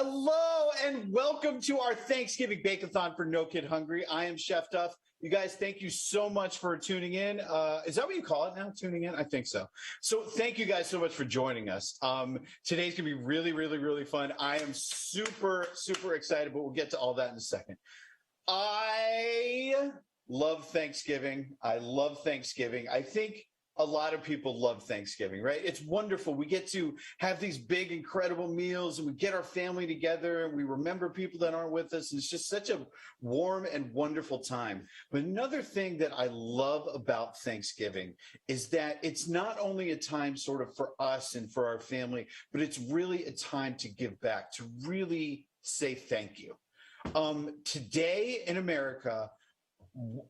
Hello and welcome to our Thanksgiving Bake-A-Thon for No Kid Hungry. I am Chef Duff. You guys, thank you so much for tuning in. Is that what you call it now, tuning in? I think so. So thank you guys so much for joining us. Today's going to be really, really, really fun. I am super, super excited, but we'll get to all that in a second. I love Thanksgiving. I think a lot of people love Thanksgiving, right? It's wonderful. We get to have these big, incredible meals and we get our family together and we remember people that aren't with us. It's just such a warm and wonderful time. But another thing that I love about Thanksgiving is that it's not only a time sort of for us and for our family, but it's really a time to give back, to really say thank you. Today in America,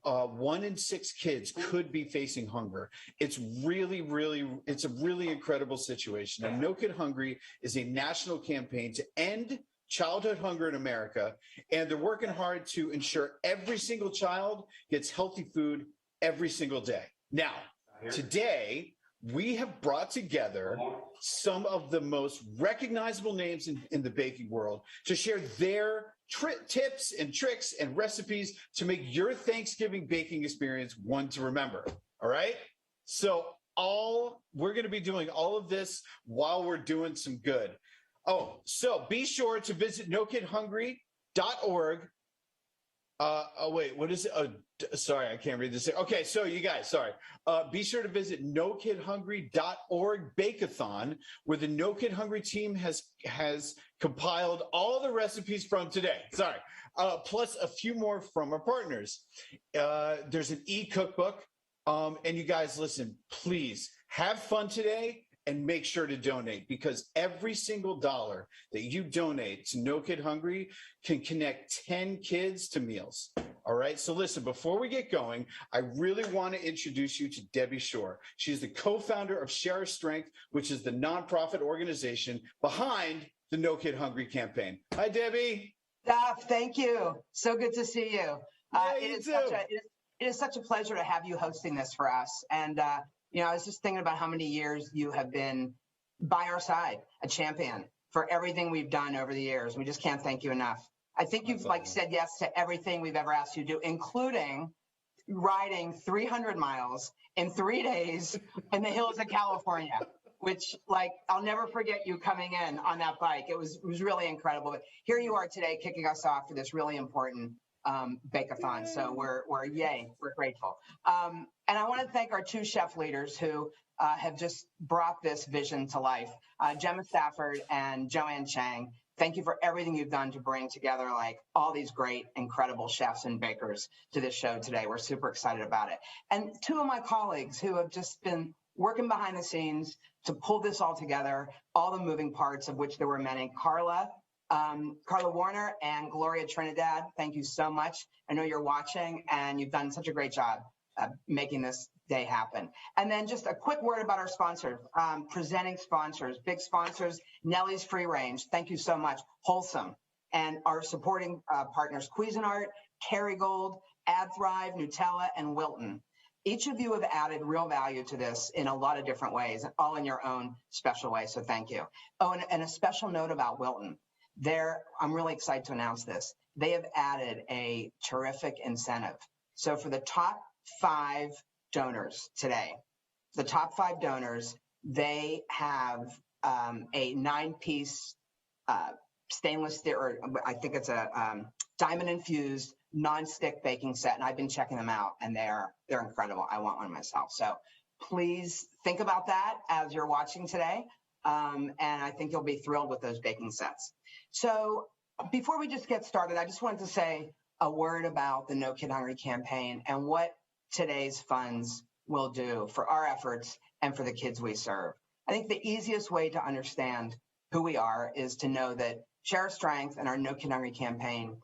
1 in 6 kids could be facing hunger. It's a really incredible situation. And No Kid Hungry is a national campaign to end childhood hunger in America. And they're working hard to ensure every single child gets healthy food every single day. Now, today, we have brought together some of the most recognizable names in the baking world to share their tips and tricks and recipes to make your Thanksgiving baking experience one to remember. All right? So we're going to be doing all of this while we're doing some good. Oh, so be sure to visit nokidhungry.org. Wait, what is it? Sorry, I can't read this. Okay, so you guys, sorry. Be sure to visit nokidhungry.org Bake-A-Thon, where the No Kid Hungry team has compiled all the recipes from today. Sorry. Plus a few more from our partners. There's an e-cookbook. And you guys, listen, please have fun today and make sure to donate, because every single dollar that you donate to No Kid Hungry can connect 10 kids to meals. All right. So listen, before we get going, I really want to introduce you to Debbie Shore. She's the co-founder of Share Our Strength, which is the nonprofit organization behind the No Kid Hungry campaign. Hi, Debbie. Duff, thank you. So good to see you. Yeah, it is such a pleasure to have you hosting this for us. And, I was just thinking about how many years you have been by our side, a champion for everything we've done over the years. We just can't thank you enough. I think you've said yes to everything we've ever asked you to do, including riding 300 miles in 3 days in the hills of California, which I'll never forget you coming in on that bike. It was really incredible. But here you are today kicking us off for this really important Bake-A-Thon. So we're grateful. And I want to thank our 2 chef leaders who have just brought this vision to life. Gemma Stafford and Joanne Chang. Thank you for everything you've done to bring together all these great, incredible chefs and bakers to this show today. We're super excited about it. And 2 of my colleagues who have just been working behind the scenes to pull this all together, all the moving parts of which there were many. Carla Warner and Gloria Trinidad, thank you so much. I know you're watching and you've done such a great job making this day happen. And then just a quick word about our sponsors, presenting sponsors, big sponsors, Nellie's Free Range. Thank you so much. Wholesome. And our supporting partners, Cuisinart, Kerrygold, AdThrive, Nutella, and Wilton. Each of you have added real value to this in a lot of different ways, all in your own special way. So thank you. Oh, and a special note about Wilton. I'm really excited to announce this. They have added a terrific incentive. So for the top 5 donors today, they have a 9-piece stainless steel, or I think it's a diamond infused non-stick baking set. And I've been checking them out and they're incredible. I want one myself. So please think about that as you're watching today. And I think you'll be thrilled with those baking sets. So before we just get started, I just wanted to say a word about the No Kid Hungry campaign and what today's funds will do for our efforts and for the kids we serve. I think the easiest way to understand who we are is to know that Share Our Strength and our No Kid Hungry campaign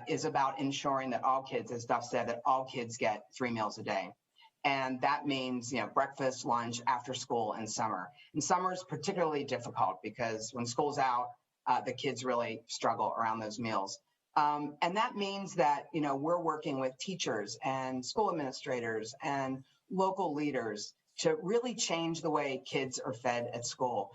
is about ensuring that all kids, as Duff said, that all kids get 3 meals a day. And that means, breakfast, lunch, after school, and summer. And summer is particularly difficult because when school's out, the kids really struggle around those meals. And that means that, we're working with teachers and school administrators and local leaders to really change the way kids are fed at school.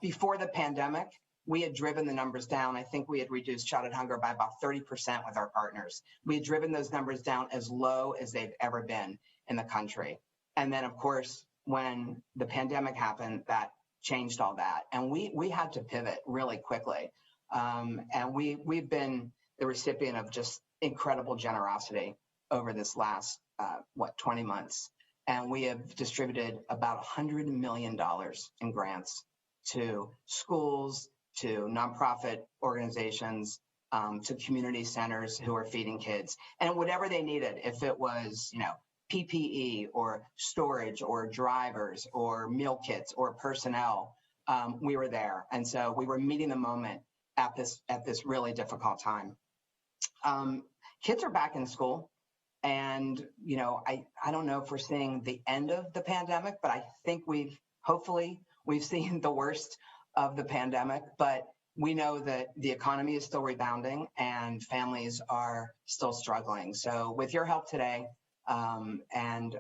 Before the pandemic, we had driven the numbers down. I think we had reduced childhood hunger by about 30% with our partners. We had driven those numbers down as low as they've ever been in the country. And then, of course, when the pandemic happened, that changed all that. And we had to pivot really quickly. And we've been the recipient of just incredible generosity over this last, 20 months. And we have distributed about $100 million in grants to schools, to nonprofit organizations, to community centers who are feeding kids, and whatever they needed. If it was, PPE or storage or drivers or meal kits or personnel, we were there. And so we were meeting the moment at this really difficult time. Kids are back in school. And, I don't know if we're seeing the end of the pandemic, but I think we've seen the worst of the pandemic. But we know that the economy is still rebounding and families are still struggling. So with your help today and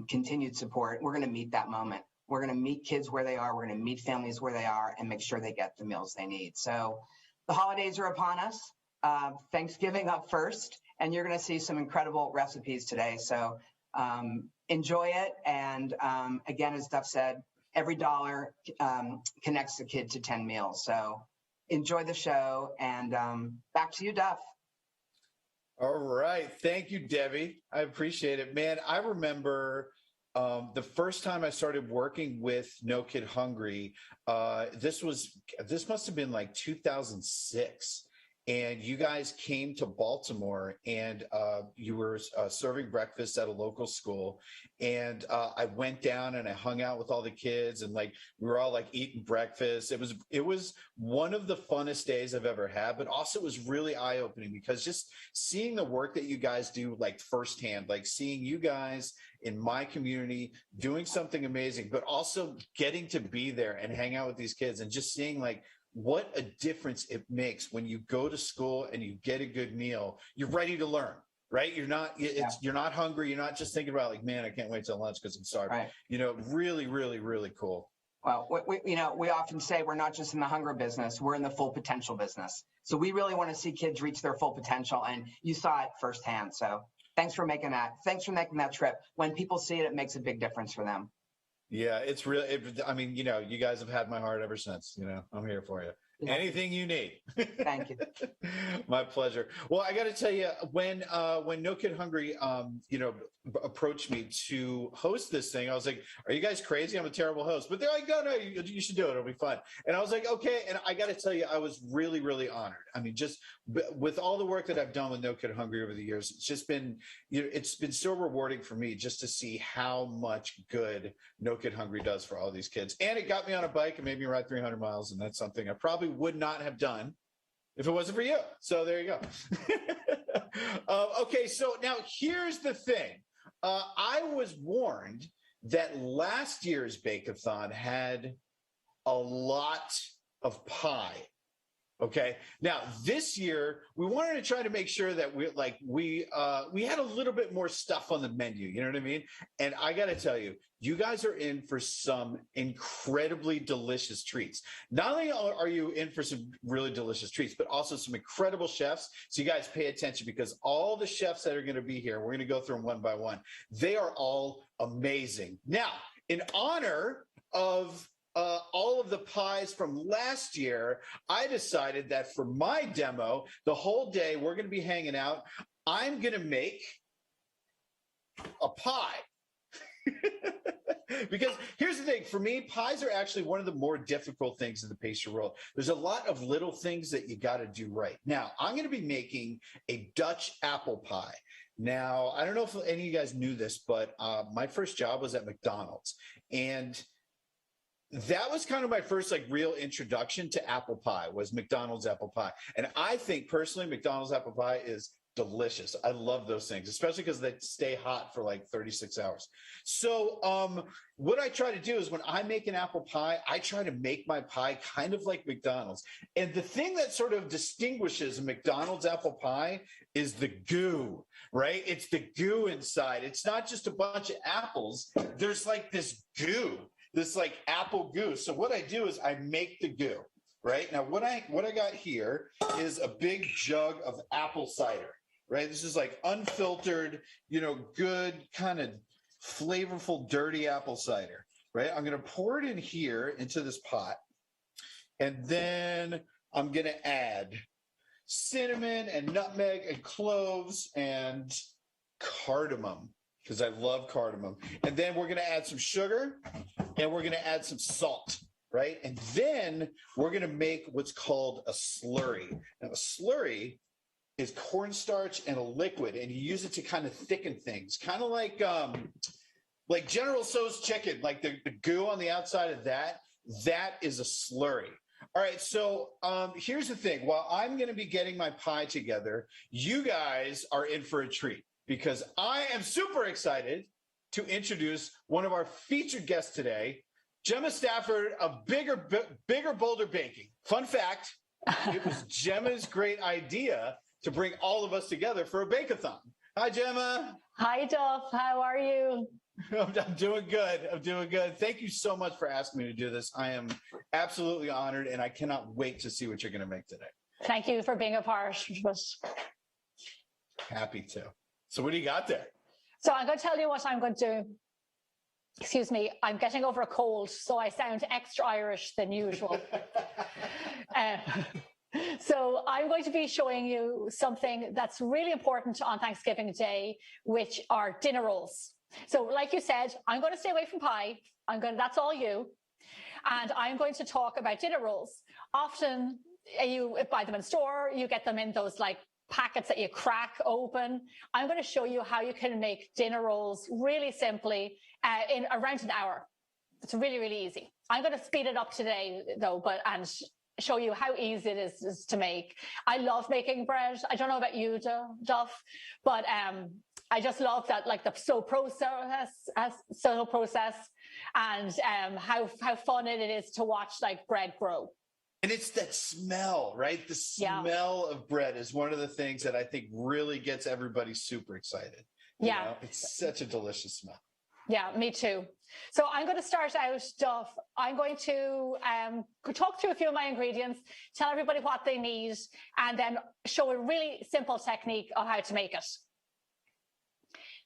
continued support, we're going to meet that moment. We're going to meet kids where they are. We're going to meet families where they are and make sure they get the meals they need. So the holidays are upon us. Thanksgiving up first. And you're going to see some incredible recipes today. So enjoy it. And again, as Duff said, every dollar connects the kid to 10 meals. So enjoy the show. And back to you, Duff. All right. Thank you, Debbie. I appreciate it. Man, I remember the first time I started working with No Kid Hungry, this must have been like 2006. And you guys came to Baltimore and you were serving breakfast at a local school. And I went down and I hung out with all the kids and we were all eating breakfast. It was one of the funnest days I've ever had, but also it was really eye opening because just seeing the work that you guys do firsthand, seeing you guys in my community doing something amazing, but also getting to be there and hang out with these kids and just seeing what a difference it makes when you go to school and you get a good meal. You're ready to learn, right? You're not hungry. You're not just thinking about man, I can't wait till lunch because I'm starving. Right. Really, really, really cool. Well, we often say we're not just in the hunger business, we're in the full potential business. So we really want to see kids reach their full potential. And you saw it firsthand. So thanks for making that. Thanks for making that trip. When people see it, it makes a big difference for them. Yeah, it's really, you guys have had my heart ever since, I'm here for you. Yeah. Anything you need. Thank you. My pleasure. Well, I got to tell you, when No Kid Hungry, approached me to host this thing, I was like, are you guys crazy? I'm a terrible host. But they're like, no, you should do it. It'll be fun. And I was like, okay. And I got to tell you, I was really, really honored. Just with all the work that I've done with No Kid Hungry over the years, it's just been, it's been so rewarding for me just to see how much good No Kid Hungry does for all these kids. And it got me on a bike and made me ride 300 miles. And that's something I probably would not have done if it wasn't for you. So there you go. Okay, so now here's the thing. I was warned that last year's Bake-A-Thon had a lot of pie. Okay. Now this year we wanted to try to make sure that we had a little bit more stuff on the menu. You know what I mean? And I got to tell you, you guys are in for some incredibly delicious treats. Not only are you in for some really delicious treats, but also some incredible chefs. So you guys pay attention because all the chefs that are going to be here, we're going to go through them one by one. They are all amazing. Now, in honor of all of the pies from last year, I decided that for my demo, the whole day we're going to be hanging out. I'm going to make a pie. Because here's the thing, for me, pies are actually one of the more difficult things in the pastry world. There's a lot of little things that you got to do right. Now, I'm going to be making a Dutch apple pie. Now, I don't know if any of you guys knew this, but my first job was at McDonald's. And that was kind of my first real introduction to apple pie was McDonald's apple pie. And I think personally, McDonald's apple pie is delicious. I love those things, especially because they stay hot for 36 hours. So what I try to do is when I make an apple pie, I try to make my pie kind of like McDonald's. And the thing that sort of distinguishes a McDonald's apple pie is the goo, right? It's the goo inside. It's not just a bunch of apples. There's this goo, this apple goo. So what I do is I make the goo. right? Now, what I got here is a big jug of apple cider, right? This is like unfiltered, good kind of flavorful, dirty apple cider, right? I'm going to pour it in here into this pot. And then I'm going to add cinnamon and nutmeg and cloves and cardamom, because I love cardamom. And then we're going to add some sugar and we're going to add some salt, right? And then we're going to make what's called a slurry. Now, a slurry is cornstarch and a liquid, and you use it to kind of thicken things, kind of like General Tso's chicken, like the goo on the outside of that is a slurry. All right, so here's the thing. While I'm going to be getting my pie together, you guys are in for a treat, because I am super excited to introduce one of our featured guests today, Gemma Stafford of Bigger Bolder Baking. Fun fact, it was Gemma's great idea to bring all of us together for a Bake-A-Thon. Hi, Gemma. Hi, Duff. How are you? I'm doing good. I'm doing good. Thank you so much for asking me to do this. I am absolutely honored, and I cannot wait to see what you're going to make today. Thank you for being a part. Happy to. So what do you got there? So I'm going to tell you what I'm going to do. Excuse me, I'm getting over a cold, so I sound extra Irish than usual. So I'm going to be showing you something that's really important on Thanksgiving Day, which are dinner rolls. So like you said, I'm going to stay away from pie. That's all you. And I'm going to talk about dinner rolls. Often you buy them in store, you get them in those like packets that you crack open. I'm going to show you how you can make dinner rolls really simply in around an hour. It's really, really easy. I'm going to speed it up today though, and show you how easy it is to make. I love making bread. I don't know about you, Duff, but I just love that, like the slow process, and how fun it is to watch like bread grow. And it's that smell, right? The smell of bread is one of the things that I think really gets everybody super excited. You know? It's such a delicious smell. Yeah, me too. So I'm going to start out, Duff. I'm going to talk through a few of my ingredients, tell everybody what they need, and then show a really simple technique of how to make it.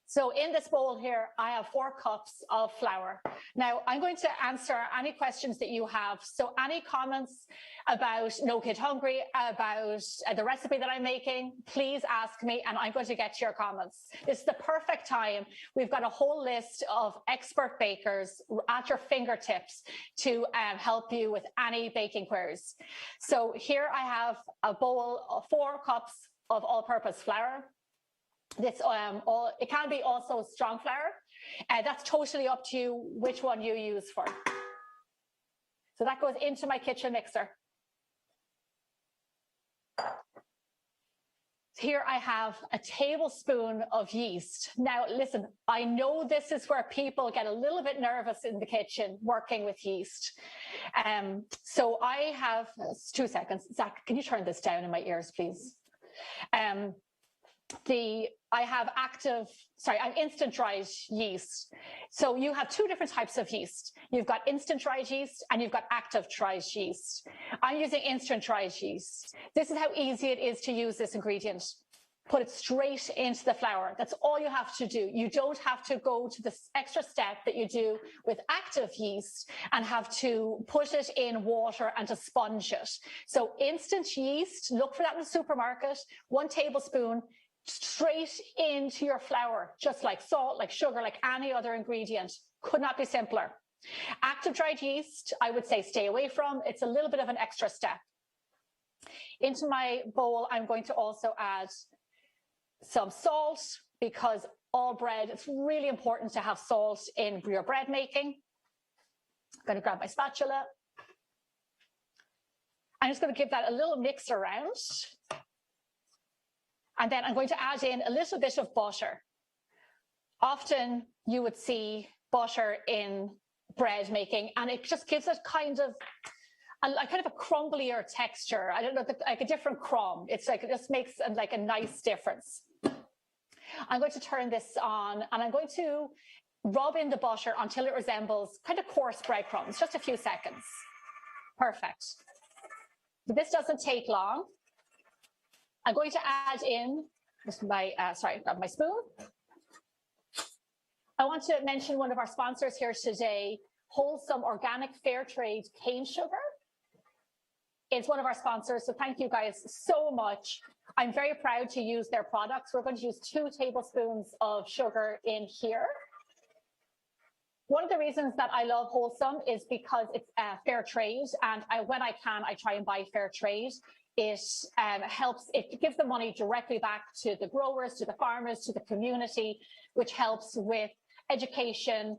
So in this bowl here, I have 4 cups of flour. Now, I'm going to answer any questions that you have. So any comments about No Kid Hungry, about the recipe that I'm making, please ask me, and I'm going to get to your comments. This is the perfect time. We've got a whole list of expert bakers at your fingertips to help you with any baking queries. So here I have a bowl of 4 cups of all-purpose flour. This it can be also strong flour. That's totally up to you which one you use for. So that goes into my kitchen mixer. Here I have a tablespoon of yeast. Now listen, I know this is where people get a little bit nervous in the kitchen working with yeast. So I have 2 seconds. Zach, can you turn this down in my ears, please? I have I'm instant dried yeast. So you have 2 different types of yeast. You've got instant dried yeast and you've got active dried yeast. I'm using instant dried yeast. This is how easy it is to use this ingredient. Put it straight into the flour. That's all you have to do. You don't have to go to this extra step that you do with active yeast and have to put it in water and to sponge it. So instant yeast, look for that in the supermarket, 1 tablespoon, straight into your flour, just like salt, like sugar, like any other ingredient. Could not be simpler. Active dried yeast, I would say stay away from. It's a little bit of an extra step. Into my bowl, I'm going to also add some salt, because all bread, it's really important to have salt in your bread making. I'm going to grab my spatula. I'm just going to give that a little mix around. And then I'm going to add in a little bit of butter. Often you would see butter in bread making, and it just gives it kind of a crumblier texture. I don't know, like a different crumb. It's like, it just makes like a nice difference. I'm going to turn this on, and I'm going to rub in the butter until it resembles kind of coarse breadcrumbs, just a few seconds. Perfect. So this doesn't take long. I'm going to add in just my, my spoon. I want to mention one of our sponsors here today, Wholesome Organic Fair Trade Cane Sugar. It's one of our sponsors, so thank you guys so much. I'm very proud to use their products. We're going to use 2 tablespoons of sugar in here. One of the reasons that I love Wholesome is because it's fair trade, and when I can, I try and buy fair trade. It helps, it gives the money directly back to the growers, to the farmers, to the community, which helps with education,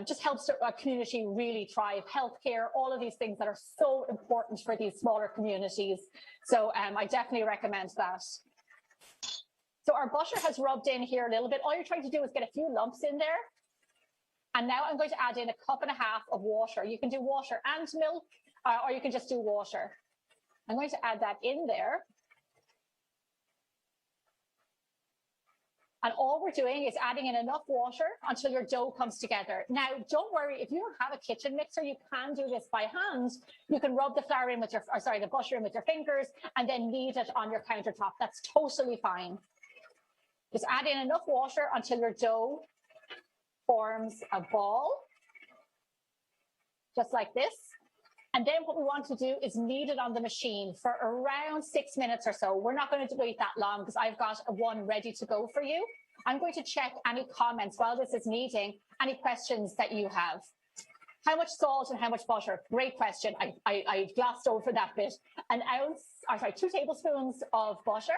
just helps our community really thrive, healthcare, all of these things that are so important for these smaller communities. So I definitely recommend that. So our butter has rubbed in here a little bit. All you're trying to do is get a few lumps in there. And now I'm going to add in 1.5 cups of water. You can do water and milk, or you can just do water. I'm going to add that in there. And all we're doing is adding in enough water until your dough comes together. Now, don't worry, if you don't have a kitchen mixer, you can do this by hand. You can rub the flour in with your, the butter in with your fingers and then knead it on your countertop. That's totally fine. Just add in enough water until your dough forms a ball, just like this. And then what we want to do is knead it on the machine for around 6 minutes or so. We're not going to wait that long because I've got one ready to go for you. I'm going to check any comments while this is kneading, any questions that you have. How much salt and how much butter? Great question. I glossed over that bit. 2 tablespoons of butter.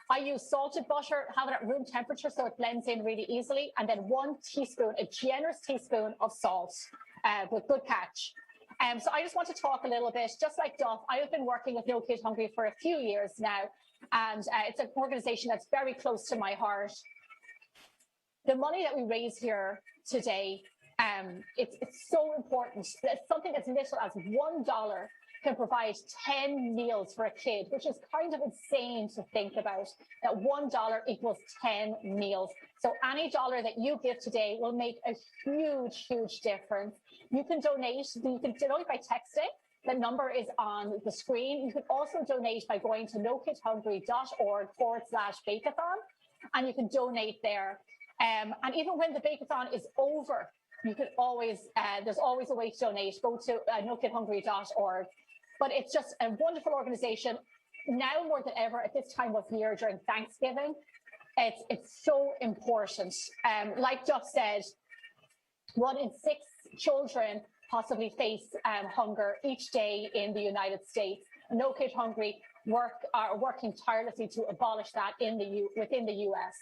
I use salted butter, have it at room temperature so it blends in really easily. And then 1 teaspoon, a generous teaspoon of salt, with good catch. So I just want to talk a little bit, just like Duff, I have been working with No Kid Hungry for a few years now, and it's an organization that's very close to my heart. The money that we raise here today, it's so important. It's something as little as $1 can provide 10 meals for a kid, which is kind of insane to think about, that $1 equals 10 meals. So any dollar that you give today will make a huge, huge difference. You can donate by texting. The number is on the screen. You can also donate by going to nokidhungry.org/Bake-A-Thon, and you can donate there. And even when the Bake-A-Thon is over, you can always, there's always a way to donate. Go to nokidhungry.org. But it's just a wonderful organization. Now more than ever at this time of year during Thanksgiving, it's so important. Like Duff said, 1 in 6 children possibly face hunger each day in the United States. No Kid Hungry are working tirelessly to abolish that within the US.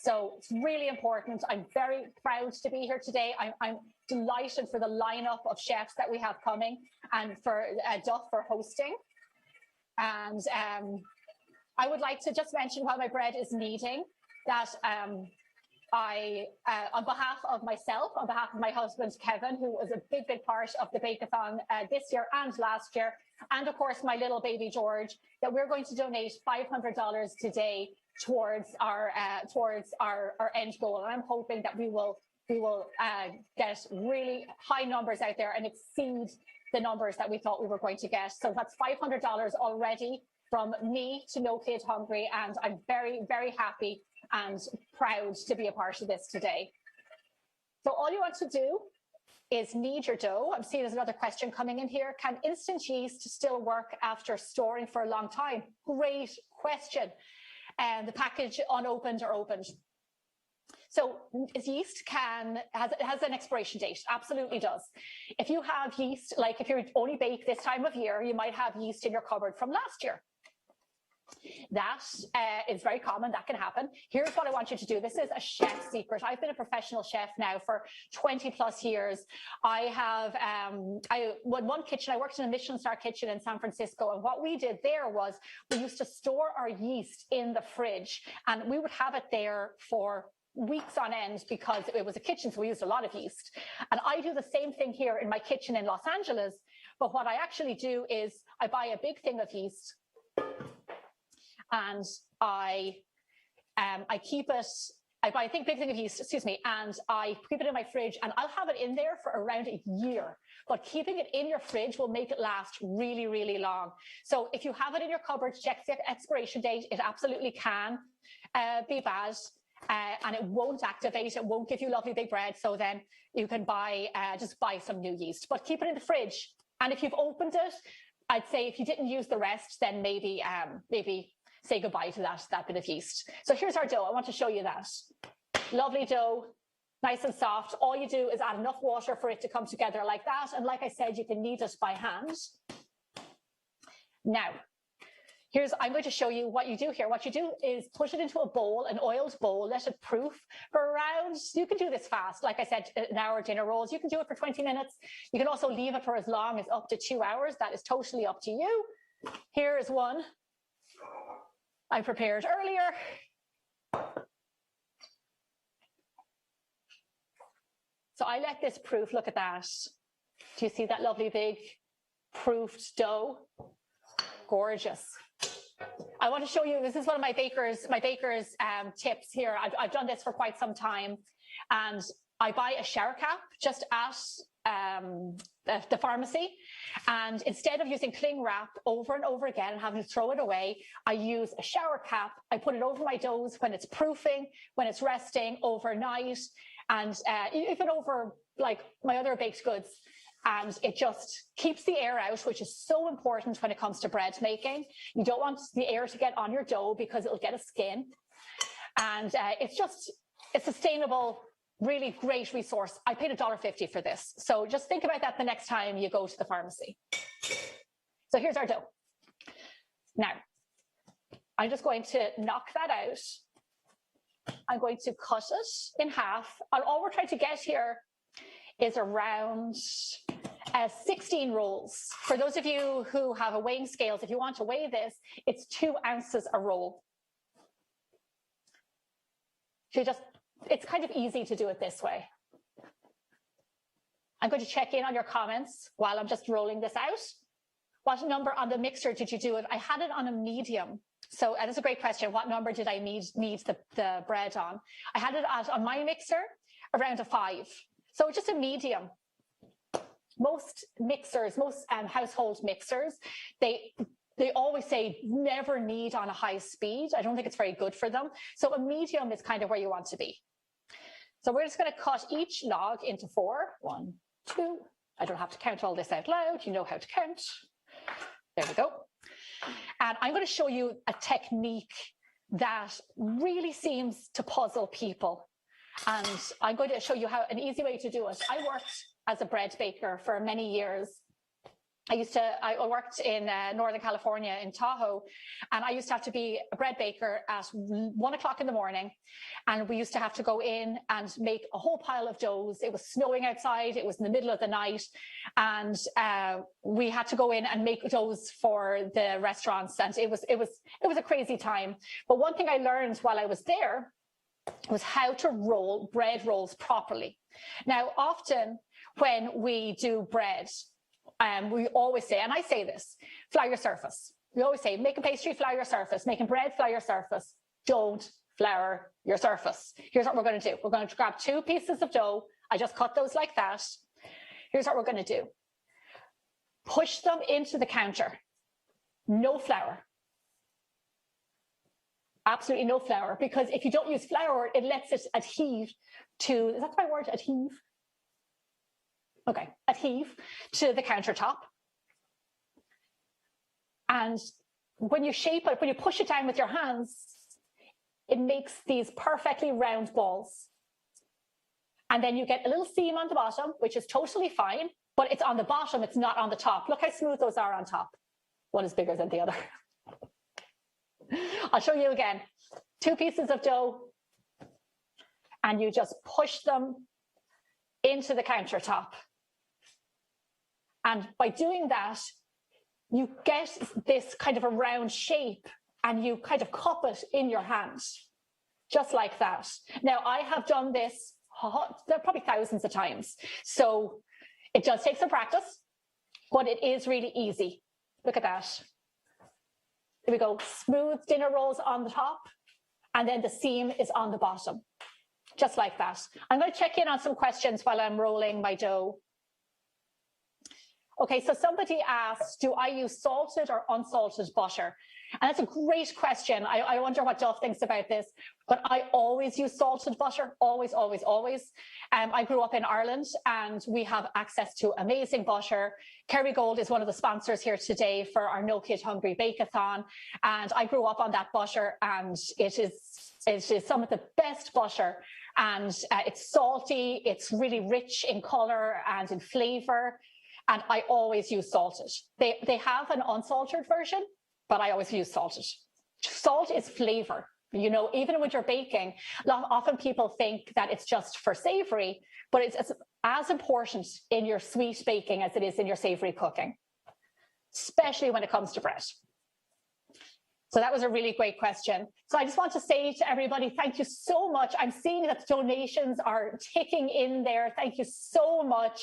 So it's really important. I'm very proud to be here today. I'm delighted for the lineup of chefs that we have coming, and for Duff for hosting. And I would like to just mention while my bread is kneading that on behalf of myself, on behalf of my husband, Kevin, who was a big, big part of the Bake-A-Thon this year and last year, and of course, my little baby, George, that we're going to donate $500 today towards our end goal. And I'm hoping that we will get really high numbers out there and exceed the numbers that we thought we were going to get. So that's $500 already from me to No Kid Hungry, and I'm very, very happy and proud to be a part of this today. So all you want to do is knead your dough. I'm seeing there's another question coming in here. Can instant yeast still work after storing for a long time? Great question. And the package unopened or opened. So yeast has an expiration date, absolutely does. If you have yeast, like if you only bake this time of year, you might have yeast in your cupboard from last year. That is very common. That can happen. Here's what I want you to do. This is a chef's secret. I've been a professional chef now for 20 plus years. I have, one kitchen, I worked in a Michelin star kitchen in San Francisco. And what we did there was we used to store our yeast in the fridge, and we would have it there for weeks on end because it was a kitchen, so we used a lot of yeast. And I do the same thing here in my kitchen in Los Angeles. But what I actually do is I buy a big thing of yeast, and I keep it, I buy a big thing of yeast, and I keep it in my fridge, and I'll have it in there for around a year. But keeping it in your fridge will make it last really, really long. So if you have it in your cupboard, check the expiration date. It absolutely can be bad, and it won't activate. It won't give you lovely big bread. So then you can just buy some new yeast. But keep it in the fridge. And if you've opened it, I'd say if you didn't use the rest, then maybe say goodbye to that bit of yeast. So here's our dough. I want to show you that. Lovely dough, nice and soft. All you do is add enough water for it to come together like that. And like I said, you can knead it by hand. Now, I'm going to show you what you do here. What you do is put it into a bowl, an oiled bowl, let it proof for around, you can do this fast. Like I said, an hour dinner rolls. You can do it for 20 minutes. You can also leave it for as long as up to 2 hours. That is totally up to you. Here is one I prepared earlier. So I let this proof, look at that. Do you see that lovely big proofed dough? Gorgeous. I want to show you, this is one of my baker's tips here. I've done this for quite some time, and I buy a shower cap just at the pharmacy, and instead of using cling wrap over and over again and having to throw it away, I use a shower cap. I put it over my doughs when it's proofing, when it's resting overnight, and even over like my other baked goods. And it just keeps the air out, which is so important when it comes to bread making. You don't want the air to get on your dough because it'll get a skin. And it's a sustainable, really great resource. I paid $1.50 for this. So just think about that the next time you go to the pharmacy. So here's our dough. Now, I'm just going to knock that out. I'm going to cut it in half. And all we're trying to get here is around 16 rolls. For those of you who have a weighing scales, if you want to weigh this, it's 2 ounces a roll. So it's kind of easy to do it this way. I'm going to check in on your comments while I'm just rolling this out. What number on the mixer did you do it? I had it on a medium. So that's a great question. What number did I need the bread on? I had it on my mixer around a 5. So just a medium. Most mixers, most household mixers, they always say never knead on a high speed. I don't think it's very good for them. So a medium is kind of where you want to be. So we're just going to cut each log into 4. 1, 2. I don't have to count all this out loud. You know how to count. There we go. And I'm going to show you a technique that really seems to puzzle people. And I'm going to show you an easy way to do it. I worked as a bread baker for many years. I worked in Northern California in Tahoe, and I used to have to be a bread baker at 1 o'clock in the morning. And we used to have to go in and make a whole pile of doughs. It was snowing outside. It was in the middle of the night. And we had to go in and make doughs for the restaurants. And it was a crazy time. But one thing I learned while I was there was how to roll bread rolls properly. Now, often when we do bread, we always say, and I say this, flour your surface. We always say, making pastry, flour your surface. Making bread, flour your surface. Don't flour your surface. Here's what we're going to do. We're going to grab 2 pieces of dough. I just cut those like that. Here's what we're going to do. Push them into the counter. No flour. Absolutely no flour, because if you don't use flour, it lets it adhere to, is that my word, adhere? Okay, adhere to the countertop. And when you shape it, when you push it down with your hands, it makes these perfectly round balls. And then you get a little seam on the bottom, which is totally fine, but it's on the bottom, it's not on the top. Look how smooth those are on top. One is bigger than the other. I'll show you again. 2 pieces of dough, and you just push them into the countertop. And by doing that, you get this kind of a round shape, and you kind of cup it in your hand, just like that. Now, I have done this probably thousands of times. So it does take some practice, but it is really easy. Look at that. There we go, smooth dinner rolls on the top, and then the seam is on the bottom. just like that. I'm going to check in on some questions while I'm rolling my dough. Okay, so somebody asked, do I use salted or unsalted butter? And that's a great question. I wonder what Duff thinks about this, but I always use salted butter, always, always, always. I grew up in Ireland and we have access to amazing butter. Kerrygold is one of the sponsors here today for our No Kid Hungry Bake-A-Thon. And I grew up on that butter, and it is some of the best butter. And it's salty, it's really rich in color and in flavor. And I always use salted. They have an unsalted version, but I always use salted. Salt is flavor. You know, even when you're baking, often people think that it's just for savory, but it's as important in your sweet baking as it is in your savory cooking, especially when it comes to bread. So that was a really great question. So I just want to say to everybody, thank you so much. I'm seeing that the donations are ticking in there. Thank you so much.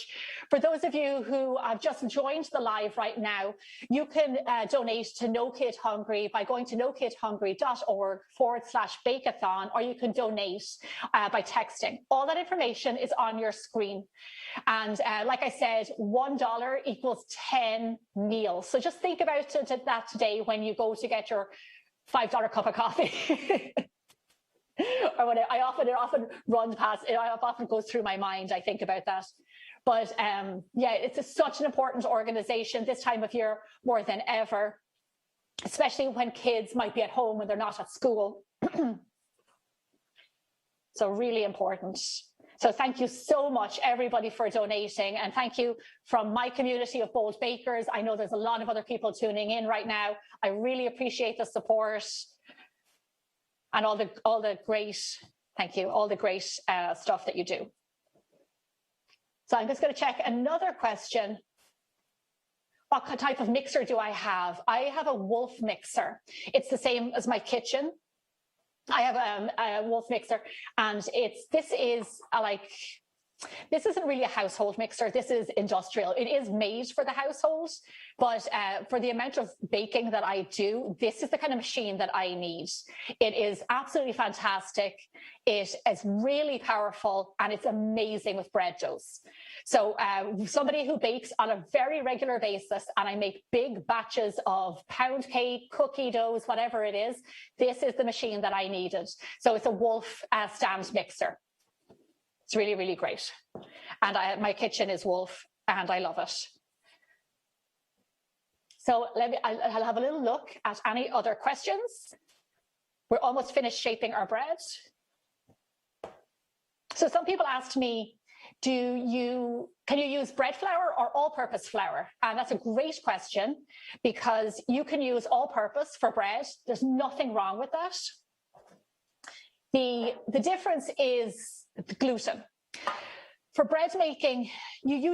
For those of you who have just joined the live right now, you can donate to No Kid Hungry by going to nokidhungry.org/Bake-A-Thon, or you can donate by texting. All that information is on your screen. And like I said, $1 equals 10 meals. So just think about that today when you go to get your $5 cup of coffee. Or when it often runs past, it often goes through my mind. I think about that. But yeah, it's such an important organization this time of year more than ever, especially when kids might be at home when they're not at school. So really important. So thank you so much, everybody, for donating. And thank you from my community of bold bakers. I know there's a lot of other people tuning in right now. I really appreciate the support and all the great, thank you, all the great stuff that you do. So I'm just going to check another question. What type of mixer do I have? I have a Wolf mixer. It's the same as my kitchen. I have a Wolf mixer, and this isn't really a household mixer. This is industrial. It is made for the household, but for the amount of baking that I do, this is the kind of machine that I need. It is absolutely fantastic. It is really powerful, and it's amazing with bread doughs. So somebody who bakes on a very regular basis, and I make big batches of pound cake, cookie doughs, whatever it is, this is the machine that I needed. So it's a Wolf stand mixer. It's really, really great. And my kitchen is Wolf, and I love it. So I'll have a little look at any other questions. We're almost finished shaping our bread. So some people asked me, can you use bread flour or all-purpose flour? And that's a great question, because you can use all-purpose for bread. There's nothing wrong with that. The difference is the gluten. For bread making, you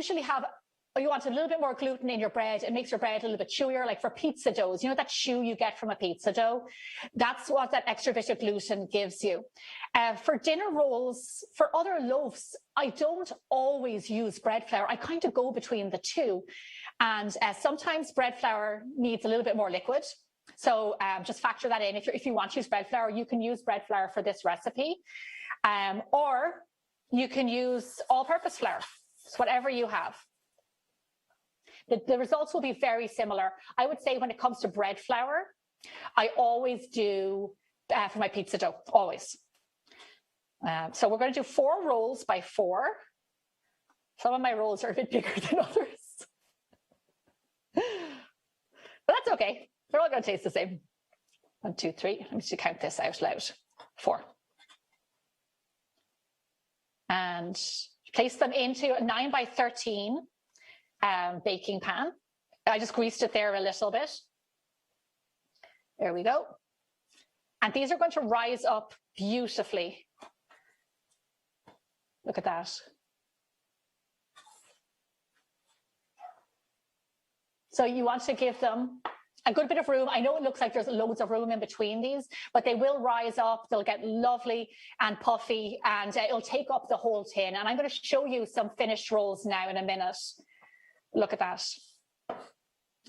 want a little bit more gluten in your bread. It makes your bread a little bit chewier, like for pizza doughs. You know that chew you get from a pizza dough? That's what that extra bit of gluten gives you. For dinner rolls, for other loaves, I don't always use bread flour. I kind of go between the two. And sometimes bread flour needs a little bit more liquid. So just factor that in. If you want to use bread flour, you can use bread flour for this recipe. Or you can use all-purpose flour. It's whatever you have. The results will be very similar. I would say when it comes to bread flour, I always do for my pizza dough, always. So we're going to do 4 rolls by 4. Some of my rolls are a bit bigger than others. But that's okay. They're all going to taste the same. 1, 2, 3. Let me just count this out loud. 4. And place them into a 9 by 13 baking pan. I just greased it there a little bit. There we go. And these are going to rise up beautifully. Look at that. So you want to give them a good bit of room. I know it looks like there's loads of room in between these, but they will rise up. They'll get lovely and puffy, and it'll take up the whole tin. And I'm going to show you some finished rolls now in a minute. Look at that.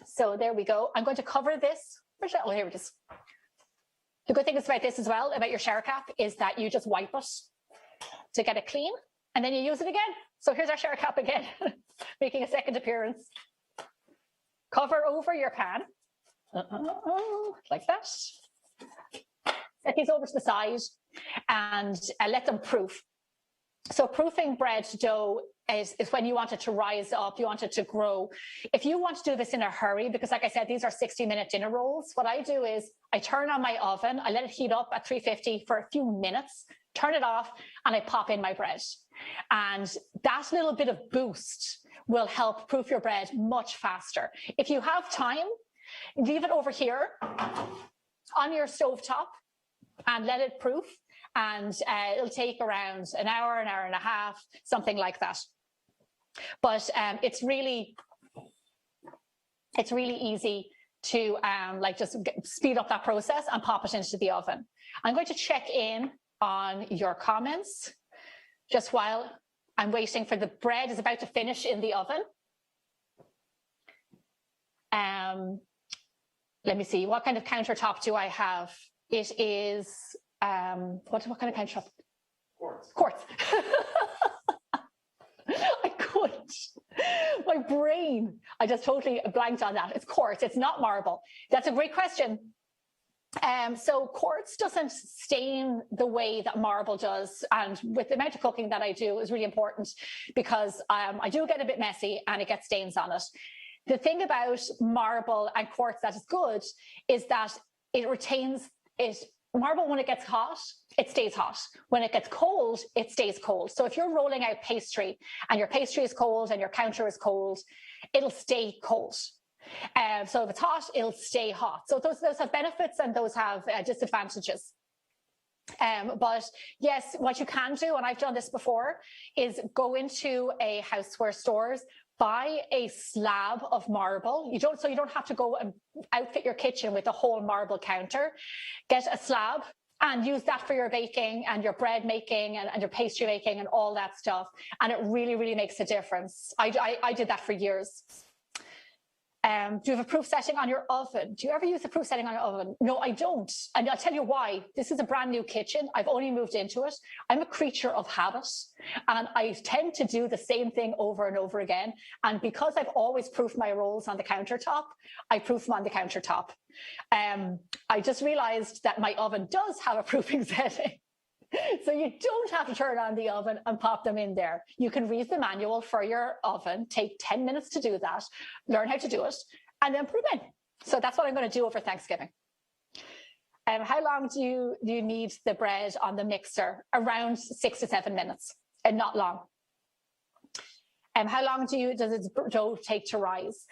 So there we go. I'm going to cover this. Oh, here it is. The good thing is about this as well, about your shower cap, is that you just wipe it. to get it clean, and then you use it again. So here's our shower cap again, making a second appearance. Cover over your pan, like that. Set these over to the side and let them proof. So proofing bread dough is when you want it to rise up, you want it to grow. If you want to do this in a hurry, because like I said, these are 60-minute dinner rolls, what I do is I turn on my oven, I let it heat up at 350 for a few minutes, turn it off, and I pop in my bread. And that little bit of boost will help proof your bread much faster. If you have time, leave it over here on your stovetop and let it proof. And it'll take around an hour and a half, something like that. But it's really easy to like just speed up that process and pop it into the oven. I'm going to check in on your comments just while I'm waiting for the bread is about to finish in the oven. Let me see, what kind of countertop do I have? It is, what kind of countertop? Quartz. I couldn't. My brain, I just totally blanked on that. It's quartz, it's not marble. That's a great question. So quartz doesn't stain the way that marble does, and with the amount of cooking that I do is really important because I do get a bit messy and it gets stains on it. The thing about marble and quartz that is good is that it retains it. Marble, when it gets hot, it stays hot. When it gets cold, it stays cold. So if you're rolling out pastry and your pastry is cold and your counter is cold, it'll stay cold. So if it's hot, it'll stay hot. So those have benefits and those have disadvantages. But yes, what you can do, and I've done this before, is go into a houseware stores, buy a slab of marble. So you don't have to go and outfit your kitchen with a whole marble counter. Get a slab and use that for your baking and your bread making and your pastry making and all that stuff. And it really, really makes a difference. I did that for years. Do you have a proof setting on your oven? Do you ever use a proof setting on your oven? No, I don't. And I'll tell you why. This is a brand new kitchen. I've only moved into it. I'm a creature of habit, and I tend to do the same thing over and over again. And because I've always proofed my rolls on the countertop, I proof them on the countertop. I just realized that my oven does have a proofing setting. So you don't have to turn on the oven and pop them in there. You can read the manual for your oven, take 10 minutes to do that, learn how to do it, and then put them in. So that's what I'm going to do over Thanksgiving. How long do you need the bread on the mixer? Around 6 to 7 minutes, and not long. How long does the dough take to rise?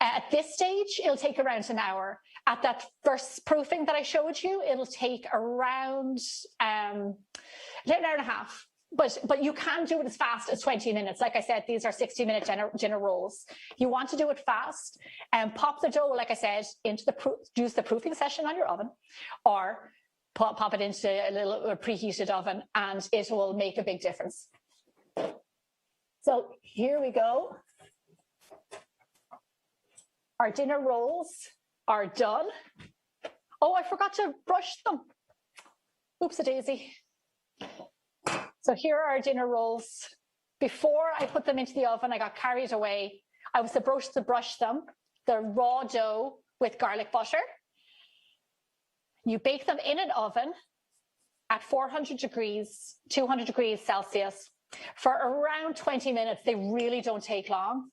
At this stage, it'll take around an hour. At that first proofing that I showed you, it'll take around an hour and a half. But you can do it as fast as 20 minutes. Like I said, these are 60-minute dinner rolls. If you want to do it fast, pop the dough, like I said, into use the proofing session on your oven, or pop it into a little preheated oven, and it will make a big difference. So here we go. Our dinner rolls are done. Oh, I forgot to brush them. Oops-a-daisy. So here are our dinner rolls. Before I put them into the oven, I got carried away. I was supposed to brush them, the raw dough with garlic butter. You bake them in an oven at 400 degrees, 200 degrees Celsius for around 20 minutes. They really don't take long.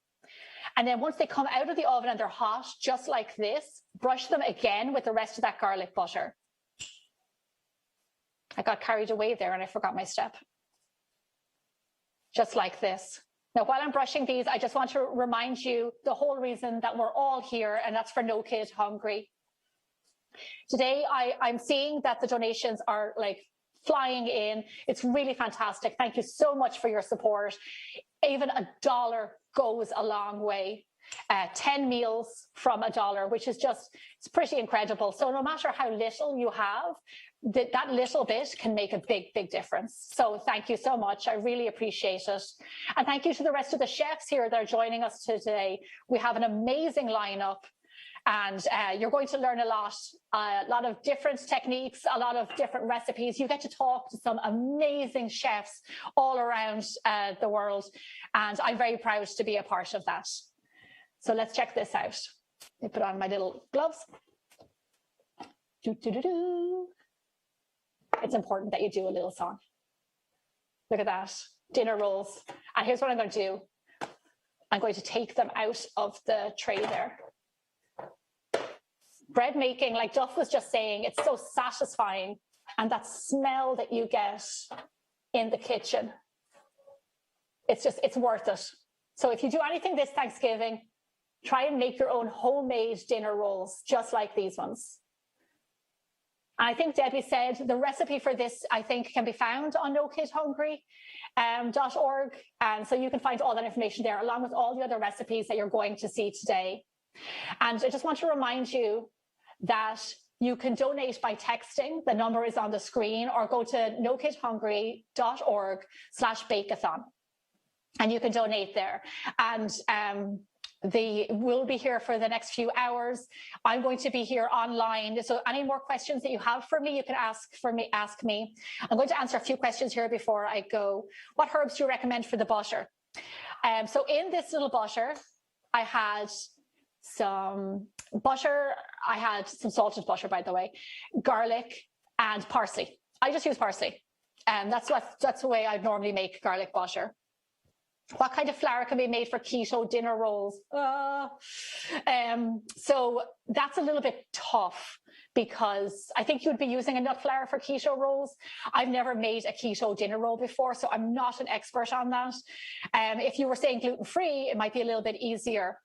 And then once they come out of the oven and they're hot, just like this, brush them again with the rest of that garlic butter. I got carried away there and I forgot my step. Just like this. Now, while I'm brushing these, I just want to remind you the whole reason that we're all here, and that's for No Kid Hungry. Today, I'm seeing that the donations are like flying in. It's really fantastic. Thank you so much for your support. Even $1 goes a long way. 10 meals from $1, which is it's pretty incredible. So no matter how little you have, that little bit can make a big, big difference. So thank you so much. I really appreciate it. And thank you to the rest of the chefs here that are joining us today. We have an amazing lineup. And you're going to learn a lot of different techniques, a lot of different recipes. You get to talk to some amazing chefs all around the world. And I'm very proud to be a part of that. So let's check this out. Let me put on my little gloves. It's important that you do a little song. Look at that, dinner rolls. And here's what I'm going to do. I'm going to take them out of the tray there. Bread making, like Duff was just saying, it's so satisfying. And that smell that you get in the kitchen, it's worth it. So if you do anything this Thanksgiving, try and make your own homemade dinner rolls, just like these ones. I think Debbie said the recipe for this, I think, can be found on NoKidHungry.org. And so you can find all that information there, along with all the other recipes that you're going to see today. And I just want to remind you that you can donate by texting. The number is on the screen, or go to NoKidHungry.org/Bake-A-Thon. And you can donate there. And we'll be here for the next few hours. I'm going to be here online. So any more questions that you have for me, you can ask me. I'm going to answer a few questions here before I go. What herbs do you recommend for the butter? So in this little butter, I had some butter. I had some salted butter, by the way, garlic and parsley. I just use parsley. And that's the way I normally make garlic butter. What kind of flour can be made for keto dinner rolls? So that's a little bit tough, because I think you'd be using a nut flour for keto rolls. I've never made a keto dinner roll before, so I'm not an expert on that. If you were saying gluten-free, it might be a little bit easier.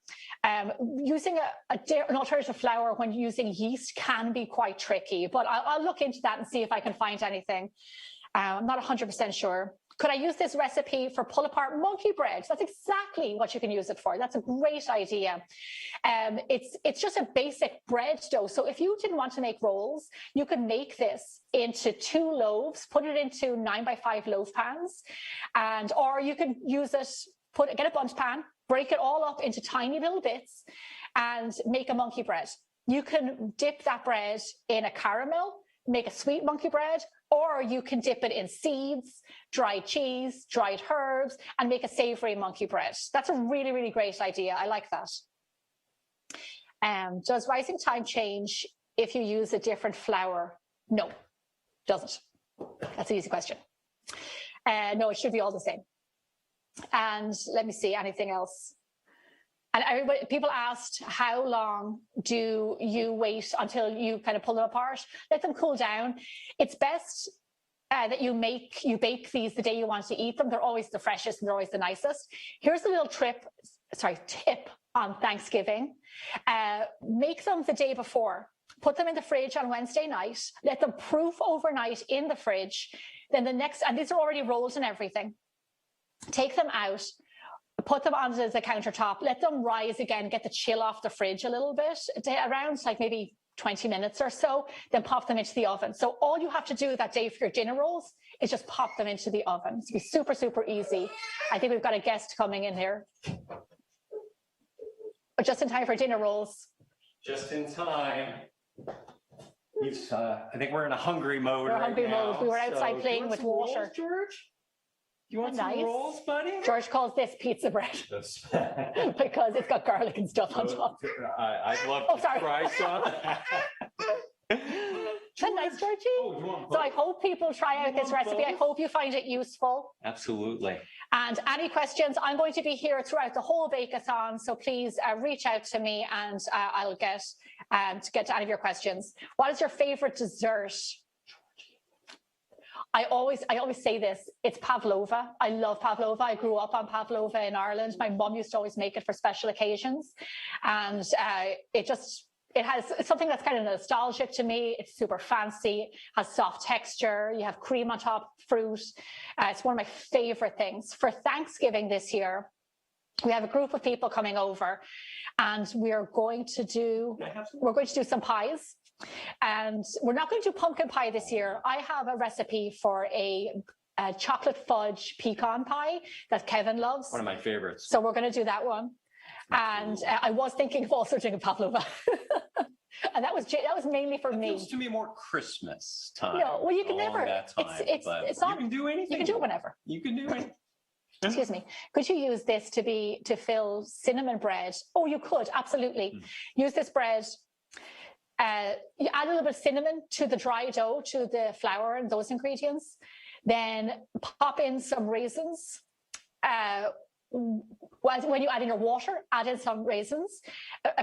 Using an alternative flour when using yeast can be quite tricky, but I'll look into that and see if I can find anything. I'm not 100% sure. Could I use this recipe for pull-apart monkey bread? That's exactly what you can use it for. That's a great idea. It's just a basic bread dough. So if you didn't want to make rolls, you could make this into 2 loaves, put it into 9x5 loaf pans, or you could use it, get a bundt pan, break it all up into tiny little bits, and make a monkey bread. You can dip that bread in a caramel, make a sweet monkey bread, or you can dip it in seeds, dried cheese, dried herbs, and make a savory monkey bread. That's a really, really great idea. I like that. Does rising time change if you use a different flour? No, doesn't. That's an easy question. No, it should be all the same. And let me see, anything else? And people asked, how long do you wait until you kind of pull them apart? Let them cool down. It's best that you bake these the day you want to eat them. They're always the freshest and they're always the nicest. Here's a little tip on Thanksgiving. Make them the day before. Put them in the fridge on Wednesday night. Let them proof overnight in the fridge. Then and these are already rolled and everything. Take them out. Put them onto the countertop, let them rise again, get the chill off the fridge a little bit, around like maybe 20 minutes or so, then pop them into the oven. So all you have to do that day for your dinner rolls is just pop them into the oven. It's be super, super easy. I think we've got a guest coming in here. But just in time for dinner rolls. Just in time. I think we're in a hungry mode. We're in hungry mode. We were outside So, playing with water. Rolls, George? You want Nice. some rolls, buddy? George calls this pizza bread because it's got garlic and stuff on top. I'd love to try some. Is that nice, Georgie? So I hope people try out this recipe. I hope you find it useful. Absolutely. And any questions, I'm going to be here throughout the whole Bake-A-Thon. So please reach out to me and I'll get to any of your questions. What is your favorite dessert? I always say this, it's pavlova. I love pavlova. I grew up on pavlova in Ireland. My mum used to always make it for special occasions. And it's something that's kind of nostalgic to me. It's super fancy, has soft texture. You have cream on top, fruit. It's one of my favorite things. For Thanksgiving this year, we have a group of people coming over and we're going to do some pies. And we're not going to do pumpkin pie this year. I have a recipe for a chocolate fudge pecan pie that Kevin loves. One of my favorites. So we're going to do that one. And I was thinking of also doing a pavlova. And that was mainly for me. Feels to me more Christmas time. No, well, you can never. That time, it's not. You can do anything. You can do it whenever. You can do it. Excuse me. Could you use this to fill cinnamon bread? Oh, you could absolutely use this bread. You add a little bit of cinnamon to the dry dough, to the flour and those ingredients. Then pop in some raisins. When you add in your water, add in some raisins.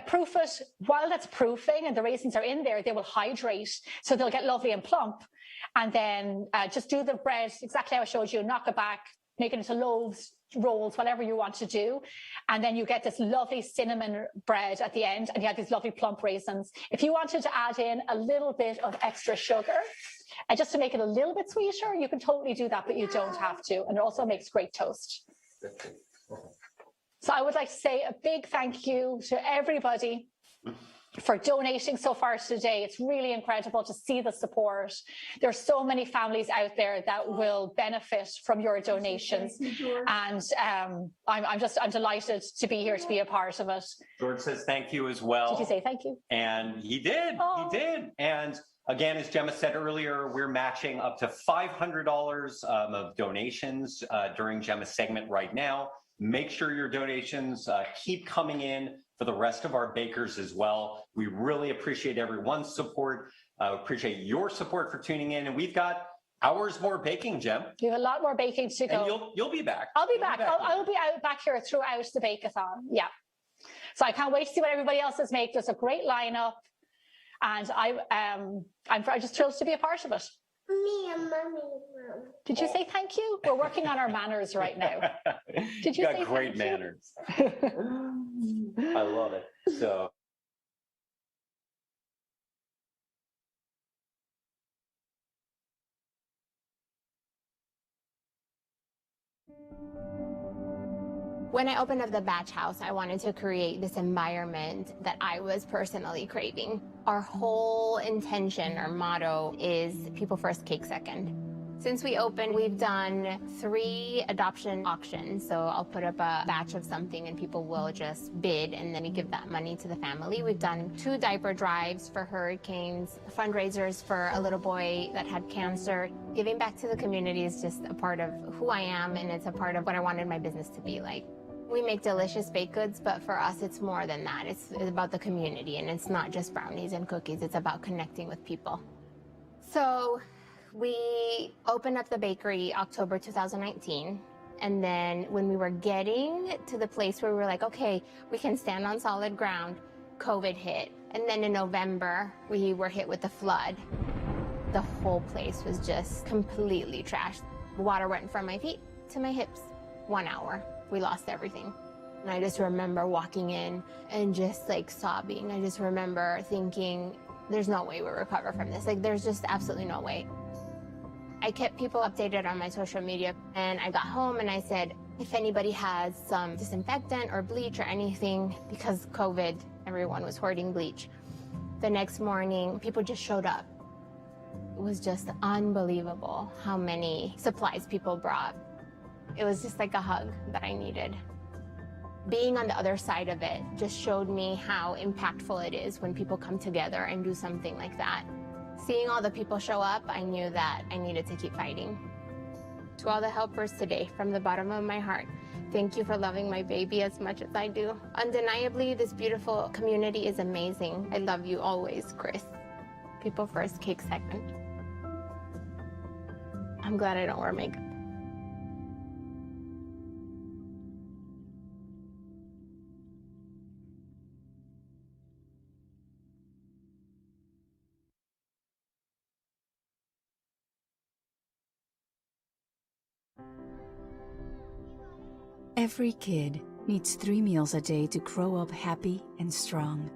Proof it. While that's proofing and the raisins are in there, they will hydrate, so they'll get lovely and plump. And then just do the bread exactly how I showed you. Knock it back, make it into loaves, rolls, whatever you want to do. And then you get this lovely cinnamon bread at the end, and you have these lovely plump raisins. If you wanted to add in a little bit of extra sugar, and just to make it a little bit sweeter, you can totally do that, but you don't have to. And it also makes great toast. So I would like to say a big thank you to everybody for donating so far today. It's really incredible to see the support. There are so many families out there that will benefit from your donations. And I'm delighted to be here to be a part of it. George says thank you as well. Did you say thank you? And he did. Oh. He did. And again, as Gemma said earlier, we're matching up to $500 of donations during Gemma's segment right now. Make sure your donations keep coming in for the rest of our bakers as well. We really appreciate everyone's support. Appreciate your support for tuning in. And we've got hours more baking, Gem. You have a lot more baking to go. And you'll be back. I'll be back. I'll be back here throughout the Bake-A-Thon. Yeah. So I can't wait to see what everybody else has made. There's a great lineup. And I'm just thrilled to be a part of it. Me and Mommy. Did you say thank you? We're working on our manners right now. Did you got say great thank manners. I love it. So. When I opened up the batch house, I wanted to create this environment that I was personally craving. Our whole intention, our motto is people first, cake second. Since we opened, we've done 3 adoption auctions. So I'll put up a batch of something and people will just bid and then we give that money to the family. We've done 2 diaper drives for hurricanes, fundraisers for a little boy that had cancer. Giving back to the community is just a part of who I am, and it's a part of what I wanted my business to be like. We make delicious baked goods, but for us, it's more than that. It's about the community, and it's not just brownies and cookies. It's about connecting with people. So we opened up the bakery October 2019. And then when we were getting to the place where we were like, okay, we can stand on solid ground, COVID hit. And then in November, we were hit with the flood. The whole place was just completely trashed. Water went from my feet to my hips. 1 hour. We lost everything. And I just remember walking in and just like sobbing. I just remember thinking, there's no way we'll recover from this. Like, there's just absolutely no way. I kept people updated on my social media, and I got home and I said, if anybody has some disinfectant or bleach or anything, because COVID, everyone was hoarding bleach. The next morning, people just showed up. It was just unbelievable how many supplies people brought. It was just like a hug that I needed. Being on the other side of it just showed me how impactful it is when people come together and do something like that. Seeing all the people show up, I knew that I needed to keep fighting. To all the helpers today, from the bottom of my heart, thank you for loving my baby as much as I do. Undeniably, this beautiful community is amazing. I love you always, Chris. People first, cake second. I'm glad I don't wear makeup. Every kid needs 3 meals a day to grow up happy and strong.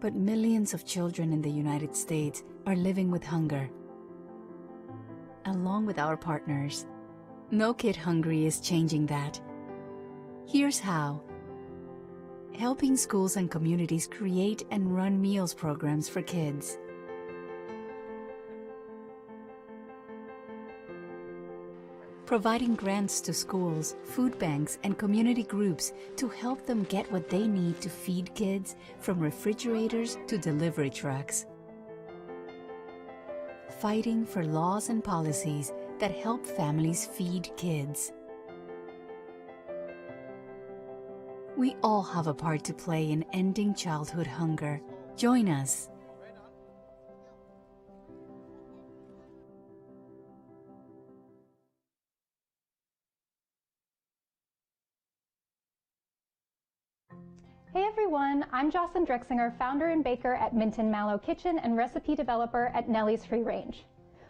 But millions of children in the United States are living with hunger. Along with our partners, No Kid Hungry is changing that. Here's how. Helping schools and communities create and run meals programs for kids. providing grants to schools, food banks, and community groups to help them get what they need to feed kids, from refrigerators to delivery trucks. Fighting for laws and policies that help families feed kids. We all have a part to play in ending childhood hunger. Join us. Hey everyone, I'm Jocelyn Drexinger, founder and baker at Minton Mallow Kitchen and recipe developer at Nellie's Free Range.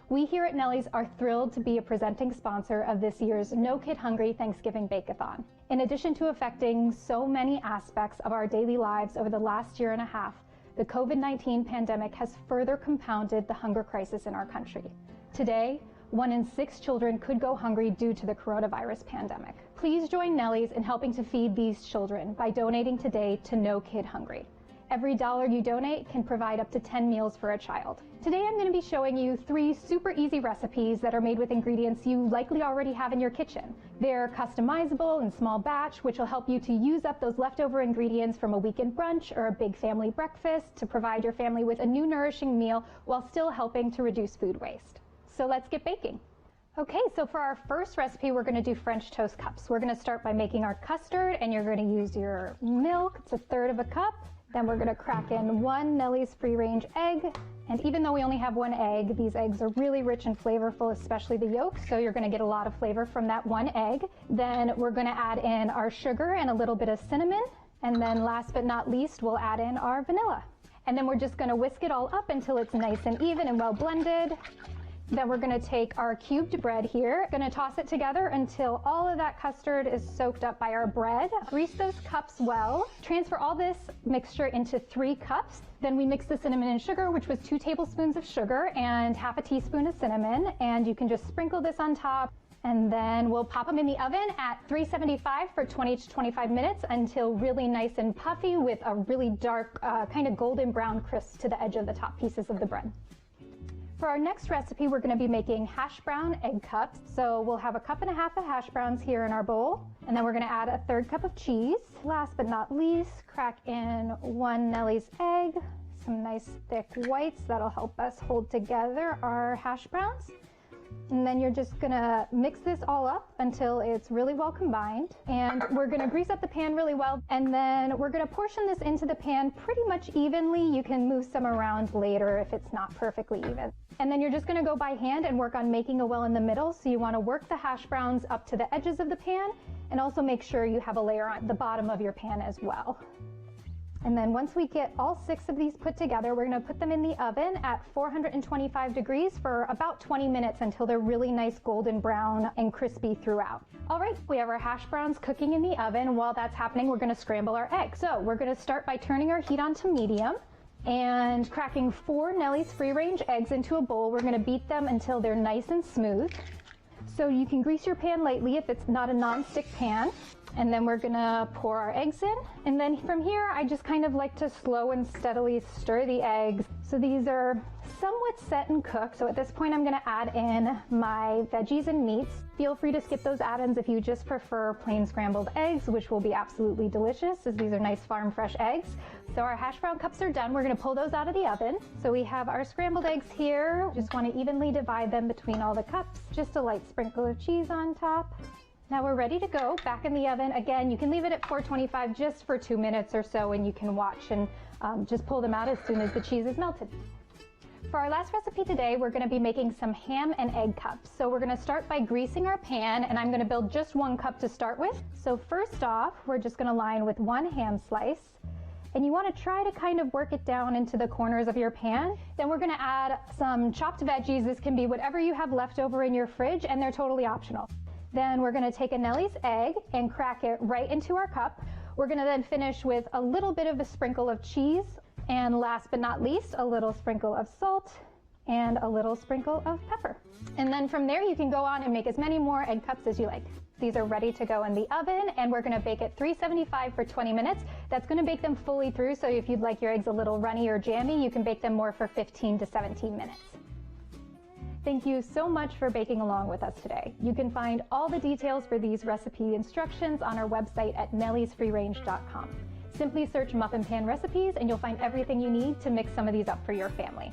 We here at Nellie's are thrilled to be a presenting sponsor of this year's No Kid Hungry Thanksgiving Bake-A-Thon. In addition to affecting so many aspects of our daily lives over the last year and a half, the COVID-19 pandemic has further compounded the hunger crisis in our country. Today, 1 in 6 children could go hungry due to the coronavirus pandemic. Please join Nellie's in helping to feed these children by donating today to No Kid Hungry. Every dollar you donate can provide up to 10 meals for a child. Today I'm going to be showing you 3 super easy recipes that are made with ingredients you likely already have in your kitchen. They're customizable and small batch, which will help you to use up those leftover ingredients from a weekend brunch or a big family breakfast to provide your family with a new nourishing meal while still helping to reduce food waste. So let's get baking. Okay, so for our first recipe, we're going to do French toast cups. We're going to start by making our custard, and you're going to use your milk. It's 1/3 cup. Then we're going to crack in 1 Nellie's Free Range egg. And even though we only have 1 egg, these eggs are really rich and flavorful, especially the yolk. So you're going to get a lot of flavor from that 1 egg. Then we're going to add in our sugar and a little bit of cinnamon. And then last but not least, we'll add in our vanilla. And then we're just going to whisk it all up until it's nice and even and well blended. Then we're going to take our cubed bread here, going to toss it together until all of that custard is soaked up by our bread. Grease those cups well. Transfer all this mixture into 3 cups. Then we mix the cinnamon and sugar, which was 2 tablespoons of sugar and 1/2 teaspoon of cinnamon. And you can just sprinkle this on top. And then we'll pop them in the oven at 375 for 20 to 25 minutes until really nice and puffy with a really dark kind of golden brown crisp to the edge of the top pieces of the bread. For our next recipe, we're going to be making hash brown egg cups. So we'll have 1.5 cups of hash browns here in our bowl. And then we're going to add 1/3 cup of cheese. Last but not least, crack in 1 Nellie's egg, some nice thick whites that'll help us hold together our hash browns. And then you're just gonna mix this all up until it's really well combined. And we're gonna grease up the pan really well. And then we're gonna portion this into the pan pretty much evenly. You can move some around later if it's not perfectly even. And then you're just gonna go by hand and work on making a well in the middle. So you wanna work the hash browns up to the edges of the pan and also make sure you have a layer on the bottom of your pan as well. And then once we get all 6 of these put together, we're going to put them in the oven at 425 degrees for about 20 minutes until they're really nice golden brown and crispy throughout. All right, we have our hash browns cooking in the oven. While that's happening, we're going to scramble our eggs. So we're going to start by turning our heat on to medium and cracking 4 Nellie's Free Range eggs into a bowl. We're going to beat them until they're nice and smooth. So you can grease your pan lightly if it's not a non-stick pan. And then we're gonna pour our eggs in. And then from here, I just kind of like to slow and steadily stir the eggs. So these are somewhat set and cooked. So at this point, I'm gonna add in my veggies and meats. Feel free to skip those add-ins if you just prefer plain scrambled eggs, which will be absolutely delicious as these are nice farm fresh eggs. So our hash brown cups are done. We're gonna pull those out of the oven. So we have our scrambled eggs here. Just wanna evenly divide them between all the cups. Just a light sprinkle of cheese on top. Now we're ready to go back in the oven. Again, you can leave it at 425 just for 2 minutes or so, and you can watch and just pull them out as soon as the cheese is melted. For our last recipe today, we're going to be making some ham and egg cups. So we're going to start by greasing our pan, and I'm going to build just 1 cup to start with. So first off, we're just going to line with 1 ham slice. And you want to try to kind of work it down into the corners of your pan. Then we're going to add some chopped veggies. This can be whatever you have left over in your fridge, and they're totally optional. Then we're going to take a Nellie's egg and crack it right into our cup. We're going to then finish with a little bit of a sprinkle of cheese. And last but not least, a little sprinkle of salt and a little sprinkle of pepper. And then from there, you can go on and make as many more egg cups as you like. These are ready to go in the oven, and we're going to bake at 375 for 20 minutes. That's going to bake them fully through, so if you'd like your eggs a little runny or jammy, you can bake them more for 15 to 17 minutes. Thank you so much for baking along with us today. You can find all the details for these recipe instructions on our website at nelliesfreerange.com. Simply search muffin pan recipes and you'll find everything you need to mix some of these up for your family.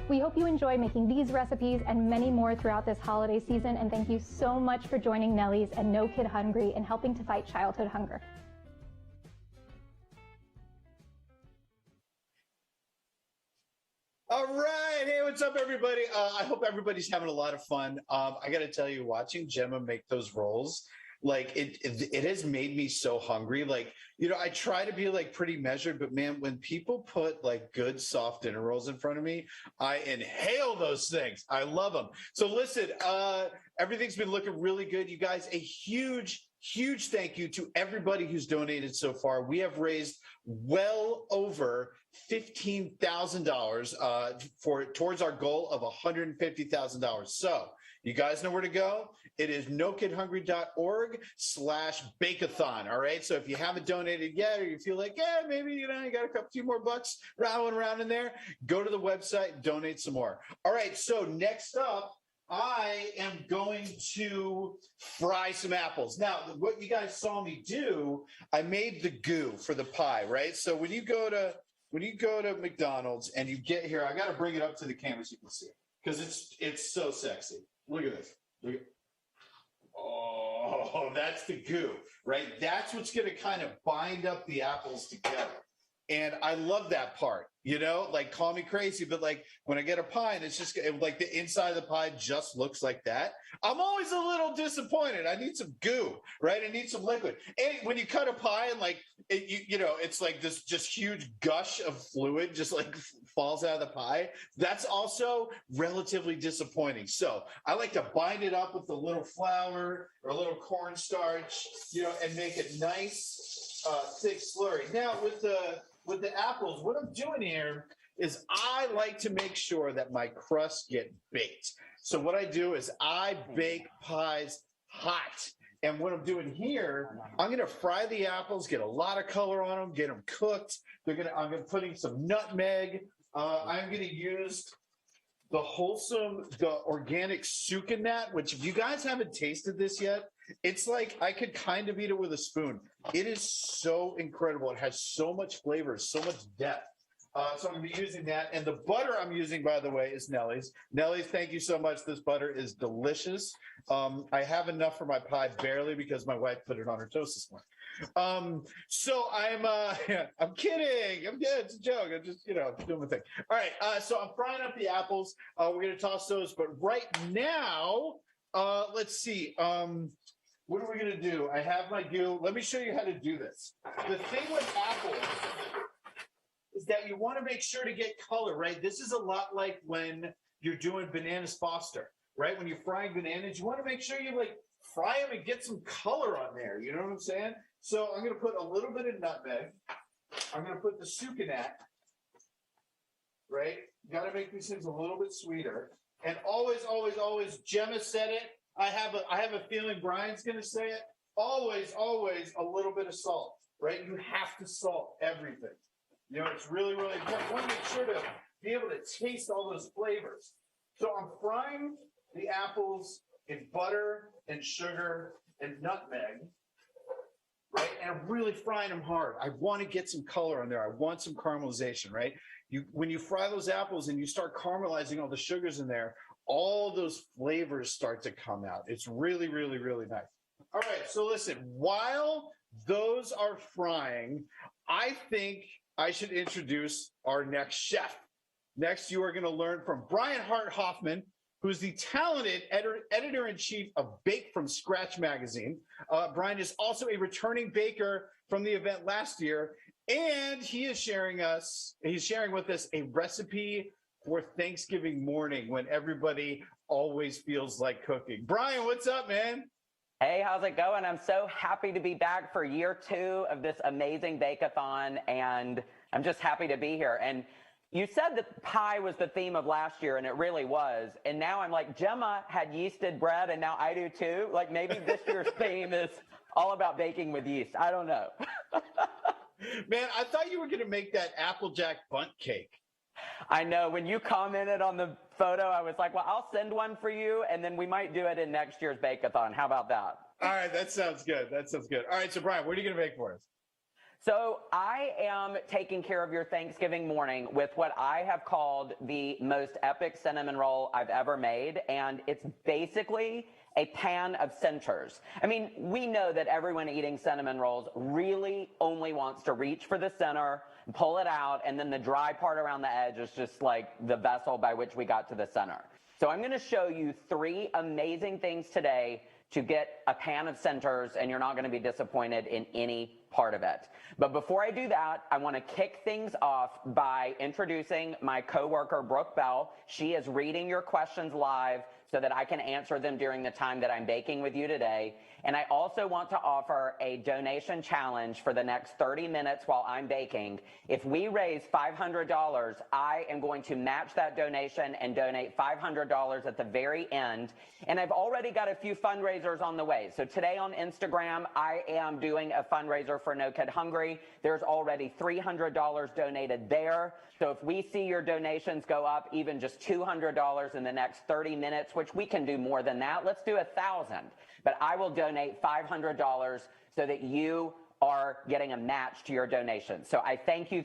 We hope you enjoy making these recipes and many more throughout this holiday season, and thank you so much for joining Nellie's and No Kid Hungry in helping to fight childhood hunger. All right. Hey, what's up, everybody? I hope everybody's having a lot of fun. I got to tell you, watching Gemma make those rolls, like it has made me so hungry. Like, you know, I try to be like pretty measured, but man, when people put like good soft dinner rolls in front of me, I inhale those things. I love them. So listen, everything's been looking really good. You guys, a huge thank you to everybody who's donated so far. We have raised well over $15,000 towards our goal of $150,000. So you guys know where to go. It is nokidhungry.org/Bake-A-Thon. All right. So if you haven't donated yet, or you feel like, yeah, maybe, you know, you got a few more bucks rattling around in there, go to the website, donate some more. All right. So next up, I am going to fry some apples. Now, what you guys saw me do, I made the goo for the pie, right? So when you go to McDonald's and you get here, I got to bring it up to the camera so you can see it because it's so sexy. Look at this. Look at, oh, that's the goo, right? That's what's going to kind of bind up the apples together. And I love that part, you know, like call me crazy, but like when I get a pie and it's just like the inside of the pie just looks like that, I'm always a little disappointed. I need some goo, right? I need some liquid. And when you cut a pie and like, you know, it's like this just huge gush of fluid just like falls out of the pie. That's also relatively disappointing. So I like to bind it up with a little flour or a little cornstarch, you know, and make it nice, thick slurry. Now with the apples, what I'm doing here is I like to make sure that my crusts get baked. So what I do is I bake pies hot. And what I'm doing here, I'm going to fry the apples, get a lot of color on them, get them cooked. I'm going to put some nutmeg. I'm going to use the organic Cuisinart, which if you guys haven't tasted this yet, it's like I could kind of eat it with a spoon. It is so incredible. It has so much flavor, so much depth. So I'm going to be using that. And the butter I'm using, by the way, is Nellie's. Nellie's, thank you so much. This butter is delicious. I have enough for my pie, barely, because my wife put it on her toast this morning. So I'm kidding. I'm kidding. It's a joke. I'm just, you know, doing my thing. All right. So I'm frying up the apples. We're going to toss those. But right now, let's see. What are we going to do? I have my goo. Let me show you how to do this. The thing with apples is that you want to make sure to get color, right? This is a lot like when you're doing bananas Foster, right? When you're frying bananas, you want to make sure you like fry them and get some color on there. You know what I'm saying? So I'm going to put a little bit of nutmeg. I'm going to put the Cuisinart, right? Got to make these things a little bit sweeter. And always, always, always, Gemma said it. I have a feeling Brian's going to say it. Always, always a little bit of salt, right? You have to salt everything. You know, it's really, really important. You want to make sure to be able to taste all those flavors. So I'm frying the apples in butter and sugar and nutmeg, right? And I'm really frying them hard. I want to get some color on there. I want some caramelization, right? When you fry those apples and you start caramelizing all the sugars in there, all those flavors start to come out. It's really, really, really nice. All right, so listen, while those are frying, I think I should introduce our next chef. Next, you are going to learn from Brian Hart Hoffman, who's the talented editor-in-chief of Bake from Scratch magazine. Brian is also a returning baker from the event last year, and he's sharing with us a recipe for Thanksgiving morning when everybody always feels like cooking. Brian, what's up, man? Hey, how's it going? I'm so happy to be back for year 2 of this amazing Bake-A-Thon, and I'm just happy to be here. And you said that pie was the theme of last year, and it really was. And now I'm like, Gemma had yeasted bread, and now I do too. Like maybe this year's theme is all about baking with yeast. I don't know. Man, I thought you were going to make that Applejack bundt cake. I know when you commented on the photo, I was like, well, I'll send one for you, and then we might do it in next year's Bake-A-Thon. How about that? All right, that sounds good. That sounds good. All right, so Brian, what are you going to make for us? So I am taking care of your Thanksgiving morning with what I have called the most epic cinnamon roll I've ever made. And it's basically a pan of centers. I mean, we know that everyone eating cinnamon rolls really only wants to reach for the center, pull it out, and then the dry part around the edge is just like the vessel by which we got to the center. So I'm going to show you 3 amazing things today to get a pan of centers, and you're not going to be disappointed in any part of it. But before I do that, I want to kick things off by introducing my coworker, Brooke Bell. She is reading your questions live so that I can answer them during the time that I'm baking with you today. And I also want to offer a donation challenge for the next 30 minutes while I'm baking. If we raise $500, I am going to match that donation and donate $500 at the very end. And I've already got a few fundraisers on the way. So today on Instagram, I am doing a fundraiser for No Kid Hungry. There's already $300 donated there. So if we see your donations go up even just $200 in the next 30 minutes, which we can do more than that, let's do 1,000. But I will donate $500 so that you are getting a match to your donation. So I thank you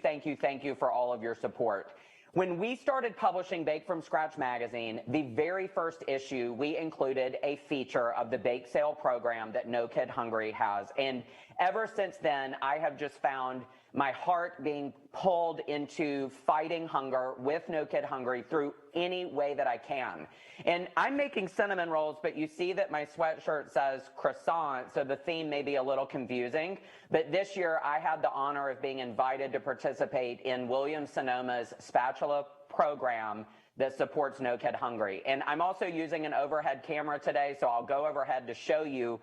for all of your support. When we started publishing Bake From Scratch magazine, the very first issue, we included a feature of the bake sale program that No Kid Hungry has. And ever since then, I have just found my heart being pulled into fighting hunger with No Kid Hungry through any way that I can. And I'm making cinnamon rolls, but you see that my sweatshirt says croissant, so the theme may be a little confusing. But this year, I had the honor of being invited to participate in Williams-Sonoma's spatula program that supports No Kid Hungry. And I'm also using an overhead camera today, so I'll go overhead to show you.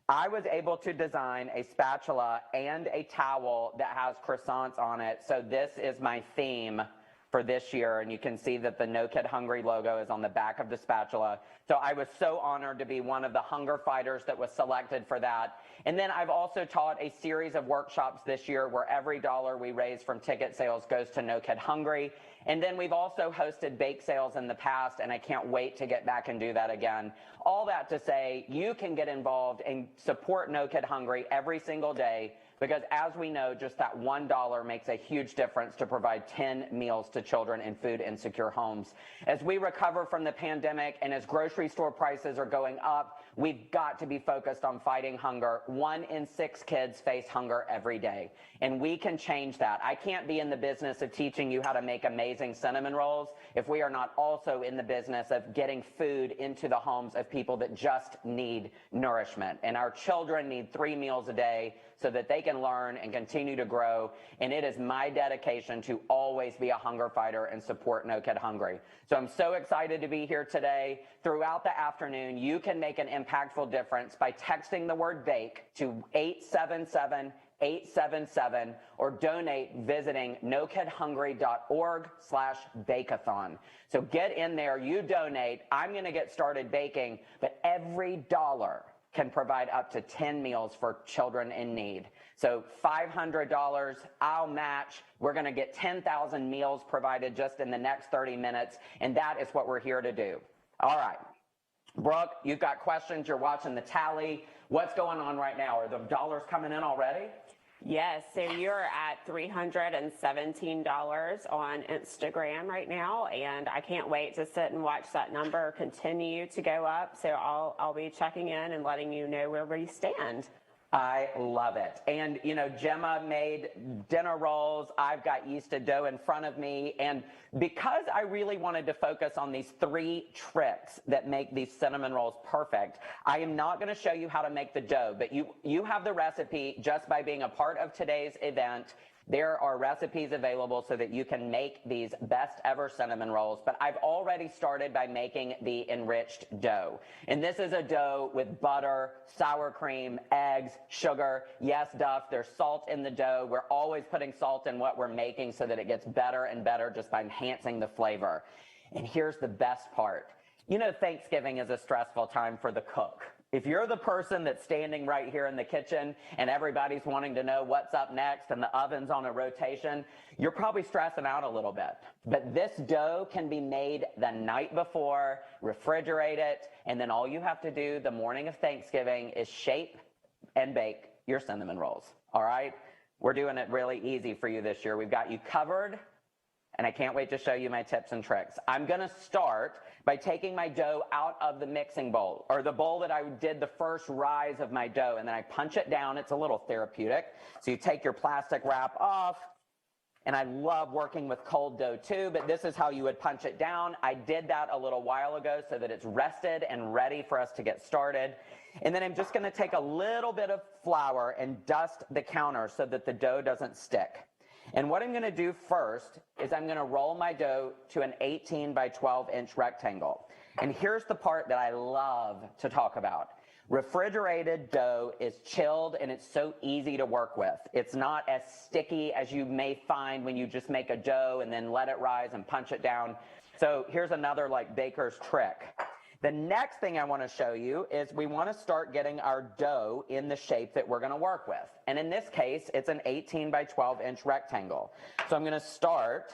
I was able to design a spatula and a towel that has croissants on it. So this is my theme for this year, and you can see that the No Kid Hungry logo is on the back of the spatula. So I was so honored to be one of the hunger fighters that was selected for that. And then I've also taught a series of workshops this year where every dollar we raise from ticket sales goes to No Kid Hungry. And then we've also hosted bake sales in the past, and I can't wait to get back and do that again. All that to say, you can get involved and support No Kid Hungry every single day, because as we know, just that $1 makes a huge difference to provide 10 meals to children in food insecure homes. As we recover from the pandemic and as grocery store prices are going up, we've got to be focused on fighting hunger. 1 in 6 kids face hunger every day, and we can change that. I can't be in the business of teaching you how to make amazing cinnamon rolls if we are not also in the business of getting food into the homes of people that just need nourishment. And our children need 3 meals a day so that they can learn and continue to grow. And it is my dedication to always be a hunger fighter and support No Kid Hungry. So I'm so excited to be here today. Throughout the afternoon, you can make an impactful difference by texting the word BAKE to 877-877 or donate visiting nokidhungry.org/Bake-A-Thon. So get in there, you donate. I'm going to get started baking, but every dollar can provide up to 10 meals for children in need. So $500, I'll match. We're going to get 10,000 meals provided just in the next 30 minutes, and that is what we're here to do. All right. Brooke, you've got questions. You're watching the tally. What's going on right now? Are the dollars coming in already? Yes, so you're at $317 on Instagram right now, and I can't wait to sit and watch that number continue to go up. So I'll be checking in and letting you know where we stand. I love it. And, you know, Gemma made dinner rolls. I've got yeasted dough in front of me. And because I really wanted to focus on these 3 tricks that make these cinnamon rolls perfect, I am not going to show you how to make the dough, but you have the recipe just by being a part of today's event. There are recipes available so that you can make these best ever cinnamon rolls, but I've already started by making the enriched dough. And this is a dough with butter, sour cream, eggs, sugar. Yes, Duff, there's salt in the dough. We're always putting salt in what we're making so that it gets better and better just by enhancing the flavor. And here's the best part. You know, Thanksgiving is a stressful time for the cook. If you're the person that's standing right here in the kitchen and everybody's wanting to know what's up next and the oven's on a rotation, you're probably stressing out a little bit. But this dough can be made the night before, refrigerate it, and then all you have to do the morning of Thanksgiving is shape and bake your cinnamon rolls, all right? We're doing it really easy for you this year. We've got you covered, and I can't wait to show you my tips and tricks. I'm gonna start by taking my dough out of the mixing bowl, or the bowl that I did the first rise of my dough, and then I punch it down. It's a little therapeutic. So you take your plastic wrap off, and I love working with cold dough too, but this is how you would punch it down. I did that a little while ago so that it's rested and ready for us to get started. And then I'm just gonna take a little bit of flour and dust the counter so that the dough doesn't stick. And what I'm gonna do first is I'm gonna roll my dough to an 18 by 12 inch rectangle. And here's the part that I love to talk about. Refrigerated dough is chilled and it's so easy to work with. It's not as sticky as you may find when you just make a dough and then let it rise and punch it down. So here's another like baker's trick. The next thing I want to show you is we want to start getting our dough in the shape that we're going to work with. And in this case, it's an 18 by 12 inch rectangle. So I'm going to start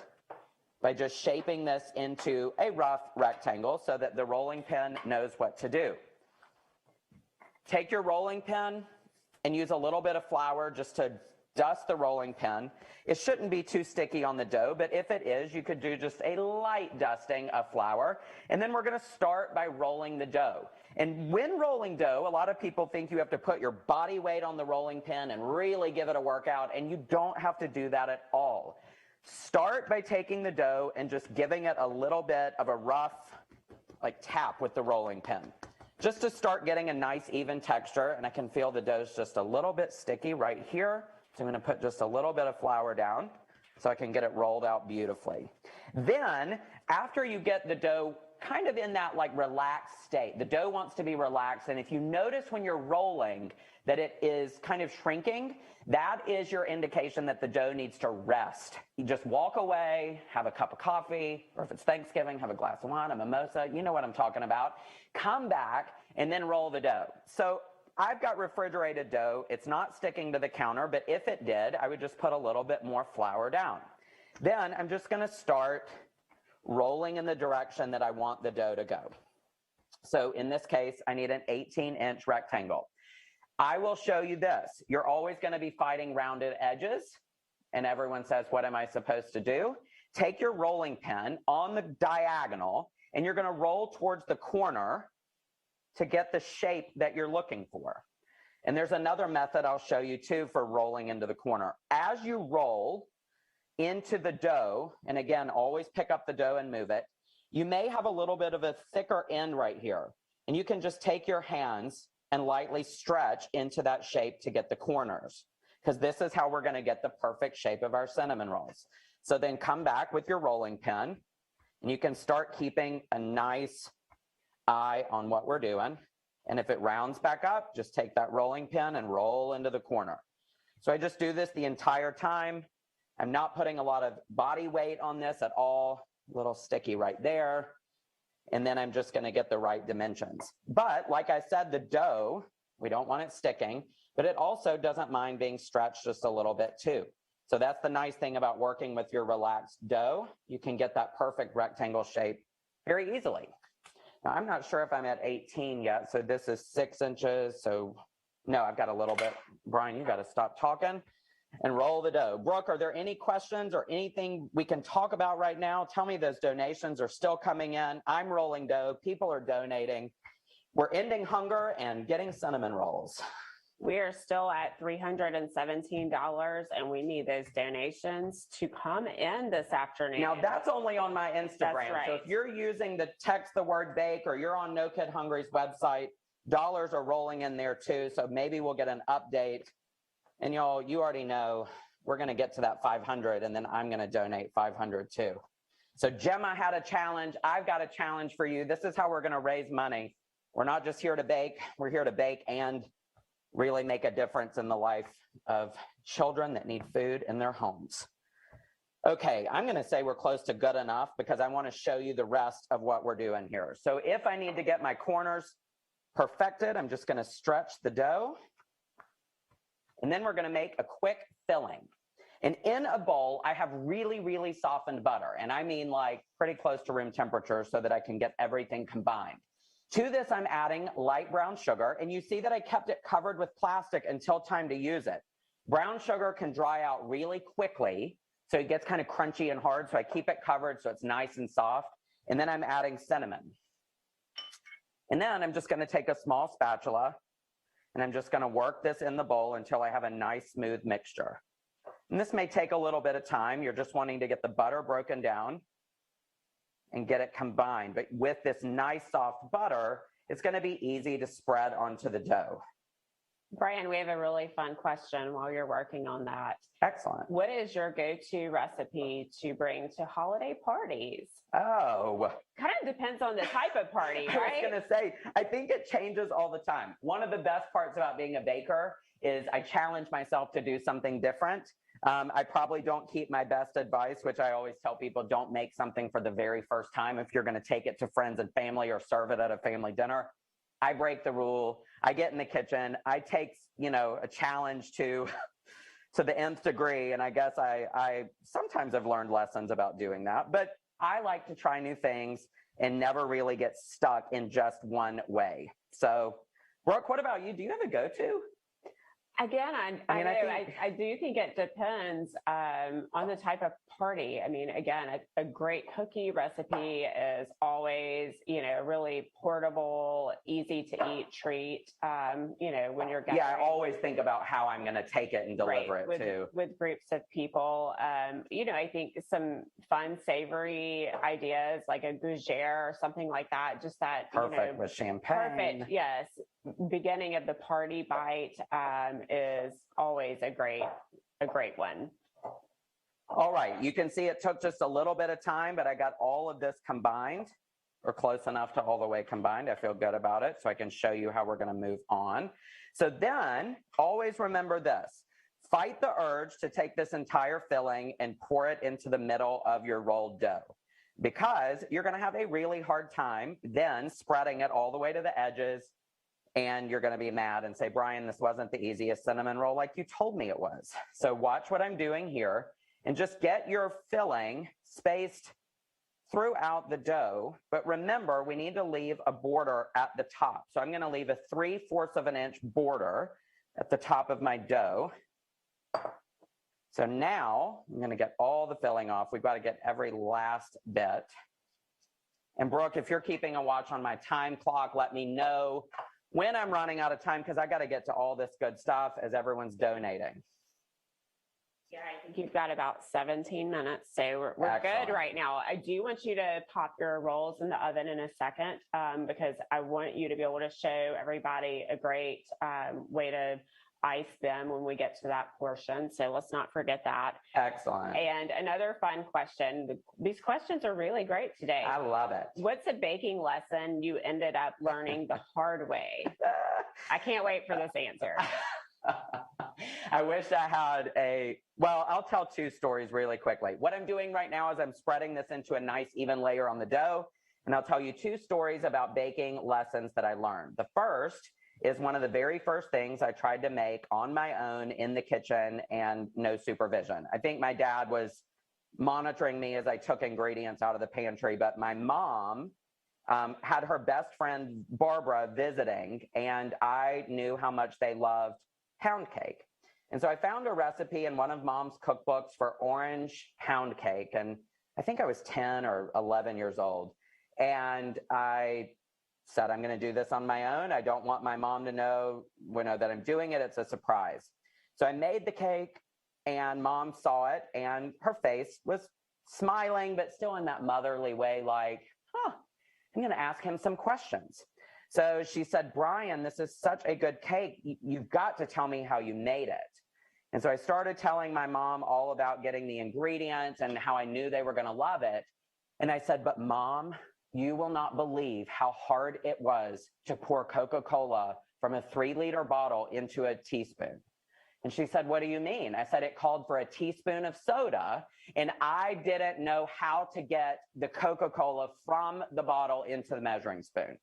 by just shaping this into a rough rectangle so that the rolling pin knows what to do. Take your rolling pin and use a little bit of flour just to dust the rolling pin. It shouldn't be too sticky on the dough, but if it is, you could do just a light dusting of flour. And then we're going to start by rolling the dough. And when rolling dough, a lot of people think you have to put your body weight on the rolling pin and really give it a workout, and you don't have to do that at all. Start by taking the dough and just giving it a little bit of a rough, like tap with the rolling pin, just to start getting a nice even texture. And I can feel the dough's just a little bit sticky right here. So I'm going to put just a little bit of flour down so I can get it rolled out beautifully. Then, after you get the dough kind of in that like relaxed state, the dough wants to be relaxed, and if you notice when you're rolling that it is kind of shrinking, that is your indication that the dough needs to rest. You just walk away, have a cup of coffee, or if it's Thanksgiving, have a glass of wine, a mimosa, you know what I'm talking about. Come back and then roll the dough. So I've got refrigerated dough. It's not sticking to the counter, but if it did, I would just put a little bit more flour down. Then I'm just going to start rolling in the direction that I want the dough to go. So in this case, I need an 18-inch rectangle. I will show you this. You're always going to be fighting rounded edges, and everyone says, what am I supposed to do? Take your rolling pin on the diagonal, and you're going to roll towards the corner to get the shape that you're looking for. And there's another method I'll show you too for rolling into the corner. As you roll into the dough, and again, always pick up the dough and move it, you may have a little bit of a thicker end right here. And you can just take your hands and lightly stretch into that shape to get the corners, because this is how we're going to get the perfect shape of our cinnamon rolls. So then come back with your rolling pin, and you can start keeping a nice eye on what we're doing. And if it rounds back up, just take that rolling pin and roll into the corner. So I just do this the entire time. I'm not putting a lot of body weight on this at all. A little sticky right there. And then I'm just going to get the right dimensions. But like I said, the dough, we don't want it sticking, but it also doesn't mind being stretched just a little bit too. So that's the nice thing about working with your relaxed dough. You can get that perfect rectangle shape very easily. Now, I'm not sure if I'm at 18 yet, so this is 6 inches. So no, I've got a little bit. Brian, you got to stop talking and roll the dough. Brooke, are there any questions or anything we can talk about right now? Tell me those donations are still coming in. I'm rolling dough. People are donating. We're ending hunger and getting cinnamon rolls. We are still at $317, and we need those donations to come in this afternoon. Now, that's only on my Instagram. That's right. So if you're using the text the word bake, or you're on No Kid Hungry's website, dollars are rolling in there too. So maybe we'll get an update. And y'all, you already know we're going to get to that 500, and then I'm going to donate 500 too. So Gemma had a challenge. I've got a challenge for you. This is how we're going to raise money. We're not just here to bake. We're here to bake and really make a difference in the life of children that need food in their homes. Okay, I'm going to say we're close to good enough because I want to show you the rest of what we're doing here. So if I need to get my corners perfected. I'm just going to stretch the dough. And then we're going to make a quick filling. And in a bowl, I have really, really softened butter. And I mean like pretty close to room temperature so that I can get everything combined. To this, I'm adding light brown sugar. And you see that I kept it covered with plastic until time to use it. Brown sugar can dry out really quickly, so it gets kind of crunchy and hard. So I keep it covered so it's nice and soft. And then I'm adding cinnamon. And then I'm just going to take a small spatula and I'm just going to work this in the bowl until I have a nice smooth mixture. And this may take a little bit of time. You're just wanting to get the butter broken down and get it combined. But with this nice soft butter, it's going to be easy to spread onto the dough. Brian, we have a really fun question while you're working on that. Excellent. What is your go-to recipe to bring to holiday parties? Oh. Kind of depends on the type of party, right? I was going to say, I think it changes all the time. One of the best parts about being a baker is I challenge myself to do something different. I probably don't keep my best advice, which I always tell people, don't make something for the very first time if you're going to take it to friends and family or serve it at a family dinner. I break the rule. I get in the kitchen. I take, a challenge to the nth degree. And I guess I sometimes have learned lessons about doing that. But I like to try new things and never really get stuck in just one way. So, Brooke, what about you? Do you have a go-to? Again, I do think it depends on the type of party. I mean, again, a great cookie recipe is always, a really portable, easy to eat treat. When you're gathering. Yeah, I always think about how I'm going to take it and deliver it too. With groups of people. I think some fun, savory ideas like a gougere or something like that. Just that perfect with champagne. Perfect, yes. Beginning of the party bite is always a great one. All right, you can see it took just a little bit of time, but I got all of this combined, or close enough to all the way combined. I feel good about it, so I can show you how we're going to move on. So then, always remember this. Fight the urge to take this entire filling and pour it into the middle of your rolled dough, because you're going to have a really hard time then spreading it all the way to the edges. And you're going to be mad and say, Brian, this wasn't the easiest cinnamon roll like you told me it was. So watch what I'm doing here and just get your filling spaced throughout the dough. But remember, we need to leave a border at the top. So I'm going to leave a 3/4 of an inch border at the top of my dough. So now I'm going to get all the filling off. We've got to get every last bit. And Brooke, if you're keeping a watch on my time clock, let me know when I'm running out of time, because I got to get to all this good stuff as everyone's donating. Yeah, I think you've got about 17 minutes, so we're good right now. I do want you to pop your rolls in the oven in a second, because I want you to be able to show everybody a great way to ice them when we get to that portion. So let's not forget that. Excellent. And another fun question. These questions are really great today. I love it. What's a baking lesson you ended up learning the hard way? I can't wait for this answer. I wish I had I'll tell two stories really quickly. What I'm doing right now is I'm spreading this into a nice even layer on the dough. And I'll tell you two stories about baking lessons that I learned. The first is one of the very first things I tried to make on my own in the kitchen and no supervision. I think my dad was monitoring me as I took ingredients out of the pantry, but my mom had her best friend, Barbara, visiting, and I knew how much they loved pound cake. And so I found a recipe in one of Mom's cookbooks for orange pound cake, and I think I was 10 or 11 years old. And I said, I'm going to do this on my own. I don't want my mom to know, that I'm doing it. It's a surprise. So I made the cake and Mom saw it and her face was smiling, but still in that motherly way, like, I'm going to ask him some questions. So she said, Brian, this is such a good cake. You've got to tell me how you made it. And so I started telling my mom all about getting the ingredients and how I knew they were going to love it. And I said, but Mom, you will not believe how hard it was to pour Coca-Cola from a 3-liter bottle into a teaspoon. And she said, what do you mean? I said, it called for a teaspoon of soda, and I didn't know how to get the Coca-Cola from the bottle into the measuring spoon.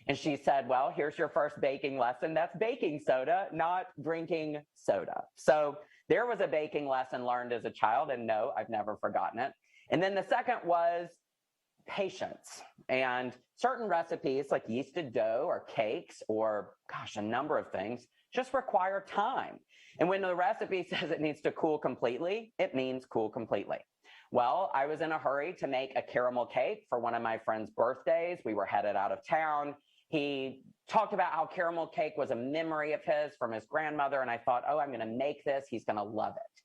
And she said, well, here's your first baking lesson. That's baking soda, not drinking soda. So there was a baking lesson learned as a child, and no, I've never forgotten it. And then the second was patience. And certain recipes like yeasted dough or cakes or, gosh, a number of things just require time. And when the recipe says it needs to cool completely, it means cool completely. Well, I was in a hurry to make a caramel cake for one of my friend's birthdays. We were headed out of town. He talked about how caramel cake was a memory of his from his grandmother. And I thought, oh, I'm going to make this. He's going to love it.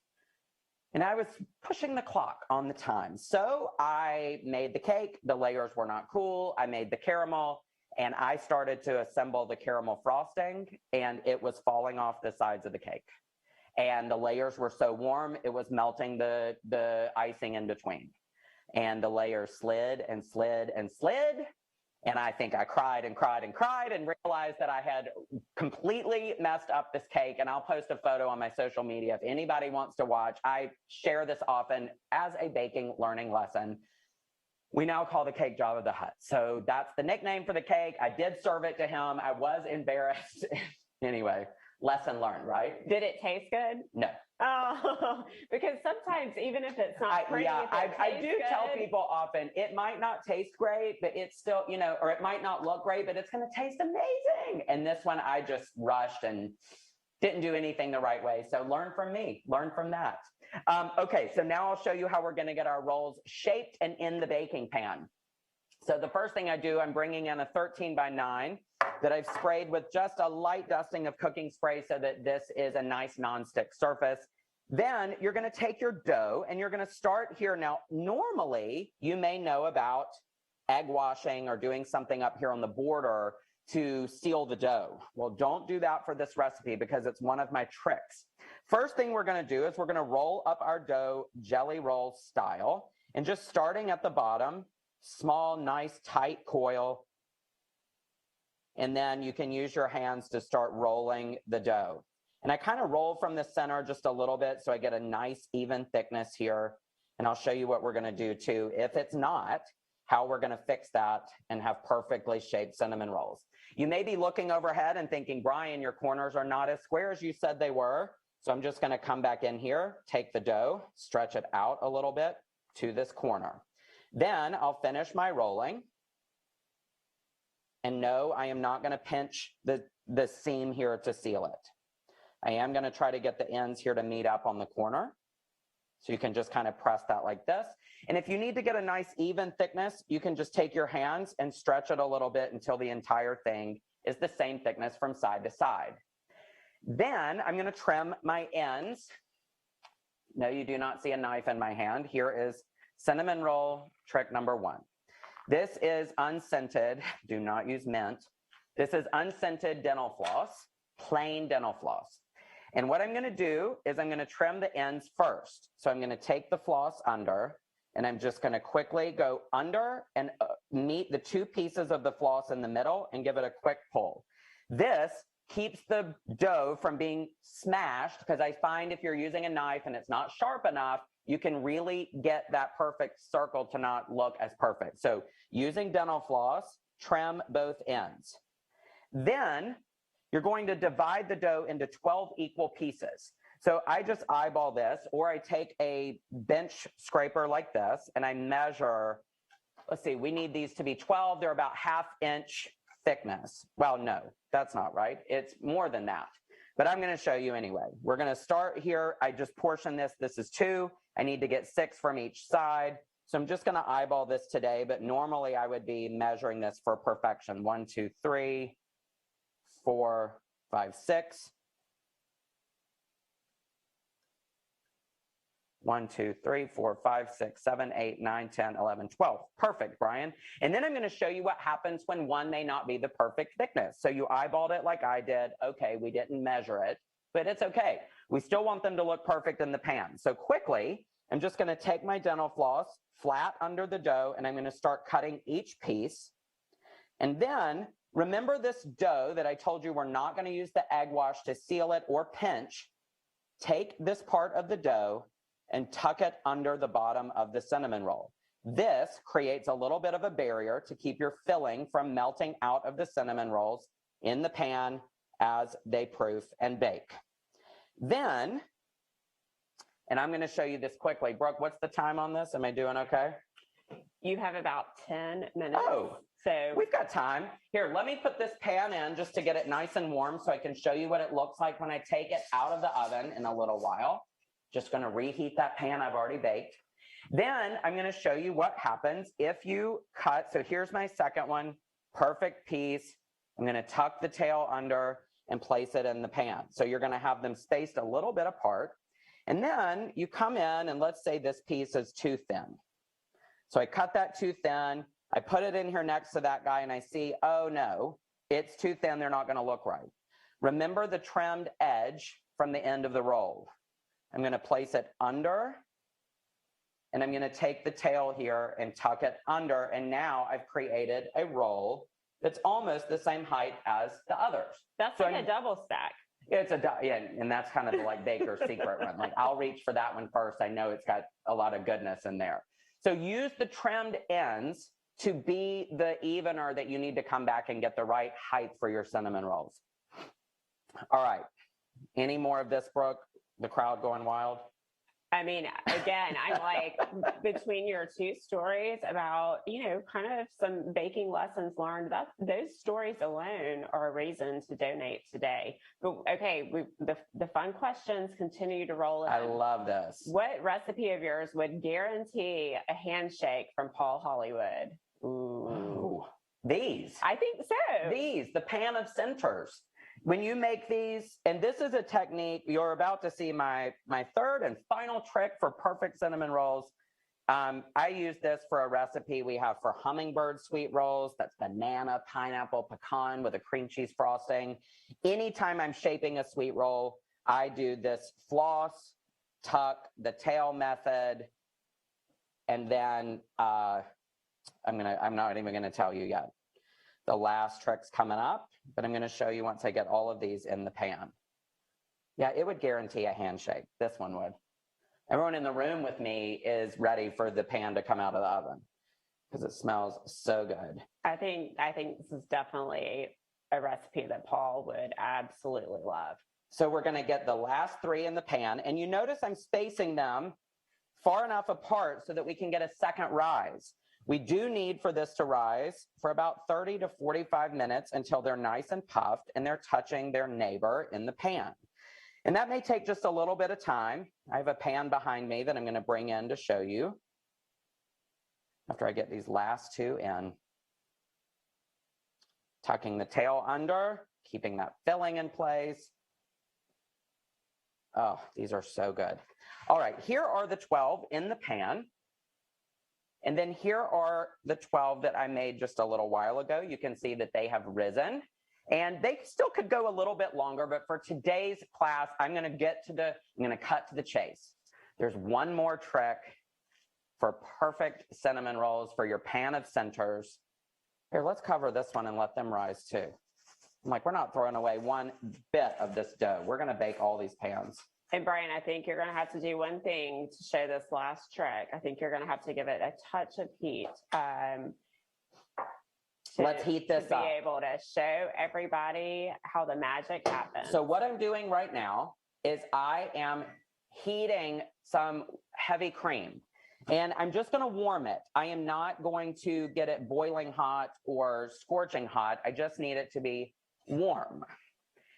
And I was pushing the clock on the time. So I made the cake. The layers were not cool. I made the caramel and I started to assemble the caramel frosting and it was falling off the sides of the cake. And the layers were so warm, it was melting the icing in between. And the layers slid and slid and slid. And I think I cried and cried and cried and realized that I had completely messed up this cake. And I'll post a photo on my social media if anybody wants to watch. I share this often as a baking learning lesson. We now call the cake Jabba the Hutt. So that's the nickname for the cake. I did serve it to him. I was embarrassed. Anyway, lesson learned, right? Did it taste good? No. Oh, because sometimes even if it's not pretty, I do tell people often it might not taste great, but it's still, you know, or it might not look great, but it's going to taste amazing. And this one, I just rushed and didn't do anything the right way. So learn from me, learn from that. Okay, so now I'll show you how we're going to get our rolls shaped and in the baking pan. So the first thing I do, I'm bringing in a 13x9 that I've sprayed with just a light dusting of cooking spray so that this is a nice nonstick surface. Then you're going to take your dough and you're going to start here. Now, normally you may know about egg washing or doing something up here on the border to seal the dough. Well, don't do that for this recipe because it's one of my tricks. First thing we're going to do is we're going to roll up our dough jelly roll style and just starting at the bottom, small, nice, tight coil. And then you can use your hands to start rolling the dough. And I kind of roll from the center just a little bit so I get a nice even thickness here. And I'll show you what we're going to do too. If it's not, how we're going to fix that and have perfectly shaped cinnamon rolls. You may be looking overhead and thinking, Brian, your corners are not as square as you said they were. So I'm just going to come back in here, take the dough, stretch it out a little bit to this corner. Then I'll finish my rolling. And no, I am not going to pinch the seam here to seal it. I am going to try to get the ends here to meet up on the corner. So you can just kind of press that like this. And if you need to get a nice even thickness, you can just take your hands and stretch it a little bit until the entire thing is the same thickness from side to side. Then I'm going to trim my ends. No, you do not see a knife in my hand. Here is cinnamon roll trick number 1. This is unscented, do not use mint. This is unscented dental floss, plain dental floss. And what I'm going to do is I'm going to trim the ends first. So I'm going to take the floss under and I'm just going to quickly go under and meet the 2 pieces of the floss in the middle and give it a quick pull. This keeps the dough from being smashed because I find if you're using a knife and it's not sharp enough, you can really get that perfect circle to not look as perfect. So using dental floss, trim both ends. Then you're going to divide the dough into 12 equal pieces. So I just eyeball this, or I take a bench scraper like this and I measure, let's see, we need these to be 12. They're about 1/2 inch thickness. Well, no, that's not right. It's more than that. But I'm going to show you anyway. We're going to start here. I just portion this. This is 2. I need to get 6 from each side. So I'm just going to eyeball this today, but normally I would be measuring this for perfection. 1, 2, 3, 4, 5, 6. 1, 2, 3, 4, 5, 6, 7, 8, 9, 10, 11, 12. Perfect, Brian. And then I'm going to show you what happens when one may not be the perfect thickness. So you eyeballed it like I did. Okay, we didn't measure it, but it's okay. We still want them to look perfect in the pan. So quickly, I'm just going to take my dental floss flat under the dough, and I'm going to start cutting each piece. And then remember this dough that I told you we're not going to use the egg wash to seal it or pinch. Take this part of the dough and tuck it under the bottom of the cinnamon roll. This creates a little bit of a barrier to keep your filling from melting out of the cinnamon rolls in the pan as they proof and bake. Then, and I'm going to show you this quickly. Brooke, what's the time on this? Am I doing okay? You have about 10 minutes. Oh, so we've got time. Here, let me put this pan in just to get it nice and warm so I can show you what it looks like when I take it out of the oven in a little while. Just going to reheat that pan I've already baked. Then I'm going to show you what happens if you cut. So here's my second one, perfect piece. I'm going to tuck the tail under and place it in the pan. So you're going to have them spaced a little bit apart. And then you come in and let's say this piece is too thin. So I cut that too thin. I put it in here next to that guy and I see, oh no, it's too thin. They're not going to look right. Remember the trimmed edge from the end of the roll. I'm going to place it under. And I'm going to take the tail here and tuck it under. And now I've created a roll that's almost the same height as the others. That's like a double stack. It's yeah, and that's kind of the like baker's secret one. Like I'll reach for that one first. I know it's got a lot of goodness in there. So use the trimmed ends to be the evener that you need to come back and get the right height for your cinnamon rolls. All right. Any more of this, Brooke? The crowd going wild? I mean, again, I'm like between your two stories about, you know, kind of some baking lessons learned, that those stories alone are a reason to donate today. But okay, the fun questions continue to roll in. I love this. What recipe of yours would guarantee a handshake from Paul Hollywood? Ooh. These. I think so. These, the pan of centers. When you make these, and this is a technique, you're about to see my third and final trick for perfect cinnamon rolls. I use this for a recipe we have for hummingbird sweet rolls. That's banana, pineapple, pecan with a cream cheese frosting. Anytime I'm shaping a sweet roll, I do this floss, tuck, the tail method, and then I'm not even gonna tell you yet. The last trick's coming up, but I'm going to show you once I get all of these in the pan. Yeah, it would guarantee a handshake. This one would. Everyone in the room with me is ready for the pan to come out of the oven because it smells so good. I think this is definitely a recipe that Paul would absolutely love. So we're going to get the last three in the pan, and you notice I'm spacing them far enough apart so that we can get a second rise. We do need for this to rise for about 30 to 45 minutes until they're nice and puffed and they're touching their neighbor in the pan. And that may take just a little bit of time. I have a pan behind me that I'm going to bring in to show you after I get these last two in. Tucking the tail under, keeping that filling in place. Oh, these are so good. All right, here are the 12 in the pan. And then here are the 12 that I made just a little while ago. You can see that they have risen and they still could go a little bit longer, but for today's class, I'm going to cut to the chase. There's one more trick for perfect cinnamon rolls for your pan of centers. Here, let's cover this one and let them rise too. I'm like, we're not throwing away one bit of this dough. We're going to bake all these pans. And Brian, I think you're going to have to do one thing to show this last trick. I think you're going to have to give it a touch of heat. Let's heat this up. To be able to show everybody how the magic happens. So what I'm doing right now is I am heating some heavy cream. And I'm just going to warm it. I am not going to get it boiling hot or scorching hot. I just need it to be warm.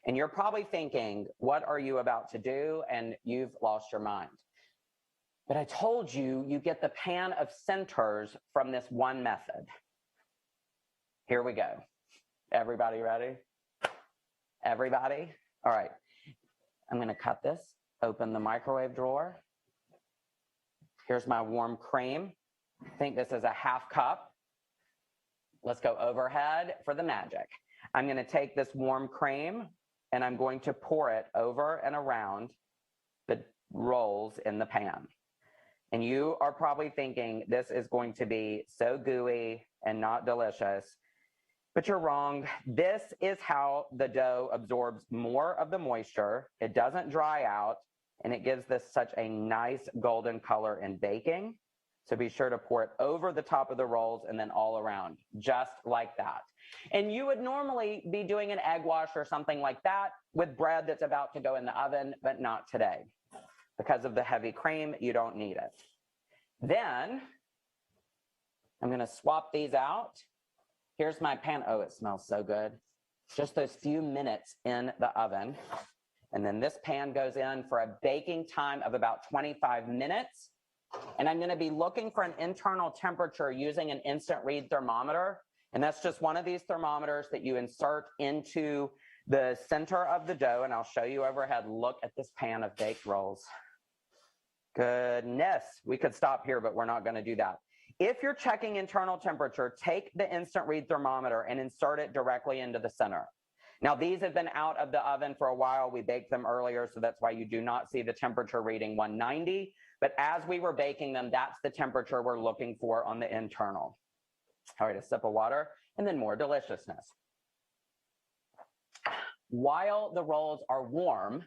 And you're probably thinking, what are you about to do? And you've lost your mind. But I told you, you get the pan of centers from this one method. Here we go. Everybody ready? Everybody? All right. I'm going to cut this, open the microwave drawer. Here's my warm cream. I think this is a half cup. Let's go overhead for the magic. I'm going to take this warm cream and I'm going to pour it over and around the rolls in the pan. And you are probably thinking this is going to be so gooey and not delicious, but you're wrong. This is how the dough absorbs more of the moisture. It doesn't dry out, and it gives this such a nice golden color in baking. So be sure to pour it over the top of the rolls and then all around, just like that. And you would normally be doing an egg wash or something like that with bread that's about to go in the oven, but not today. Because of the heavy cream, you don't need it. Then I'm going to swap these out. Here's my pan. Oh, it smells so good. Just those few minutes in the oven. And then this pan goes in for a baking time of about 25 minutes. And I'm going to be looking for an internal temperature using an instant read thermometer. And that's just one of these thermometers that you insert into the center of the dough. And I'll show you overhead. Look at this pan of baked rolls. Goodness, we could stop here, but we're not going to do that. If you're checking internal temperature, take the instant read thermometer and insert it directly into the center. Now, these have been out of the oven for a while. We baked them earlier, so that's why you do not see the temperature reading 190. But as we were baking them, that's the temperature we're looking for on the internal. All right, a sip of water, and then more deliciousness. While the rolls are warm,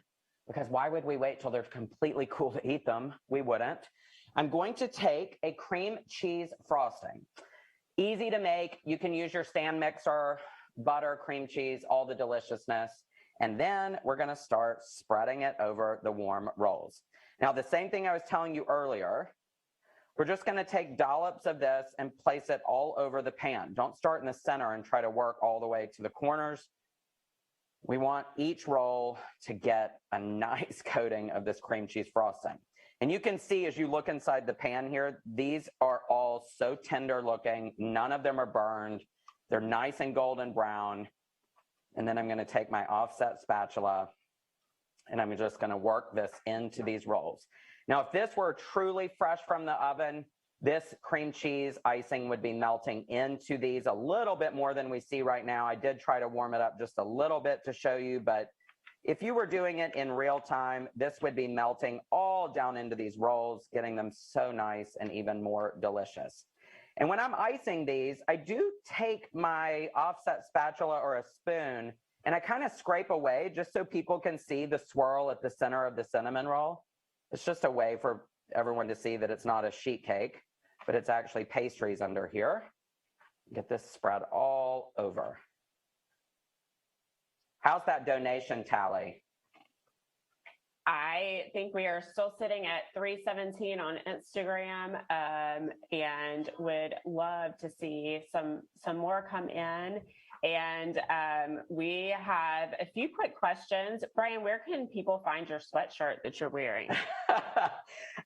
because why would we wait till they're completely cool to eat them? We wouldn't. I'm going to take a cream cheese frosting. Easy to make. You can use your stand mixer, butter, cream cheese, all the deliciousness. And then we're going to start spreading it over the warm rolls. Now, the same thing I was telling you earlier, we're just going to take dollops of this and place it all over the pan. Don't start in the center and try to work all the way to the corners. We want each roll to get a nice coating of this cream cheese frosting. And you can see as you look inside the pan here, these are all so tender looking. None of them are burned. They're nice and golden brown. And then I'm going to take my offset spatula and I'm just going to work this into these rolls. Now, if this were truly fresh from the oven, this cream cheese icing would be melting into these a little bit more than we see right now. I did try to warm it up just a little bit to show you, but if you were doing it in real time, this would be melting all down into these rolls, getting them so nice and even more delicious. And when I'm icing these, I do take my offset spatula or a spoon and I kind of scrape away just so people can see the swirl at the center of the cinnamon roll. It's just a way for everyone to see that it's not a sheet cake, but it's actually pastries under here. Get this spread all over. How's that donation tally? I think we are still sitting at 317 on Instagram, and would love to see some more come in. And we have a few quick questions. Brian, where can people find your sweatshirt that you're wearing?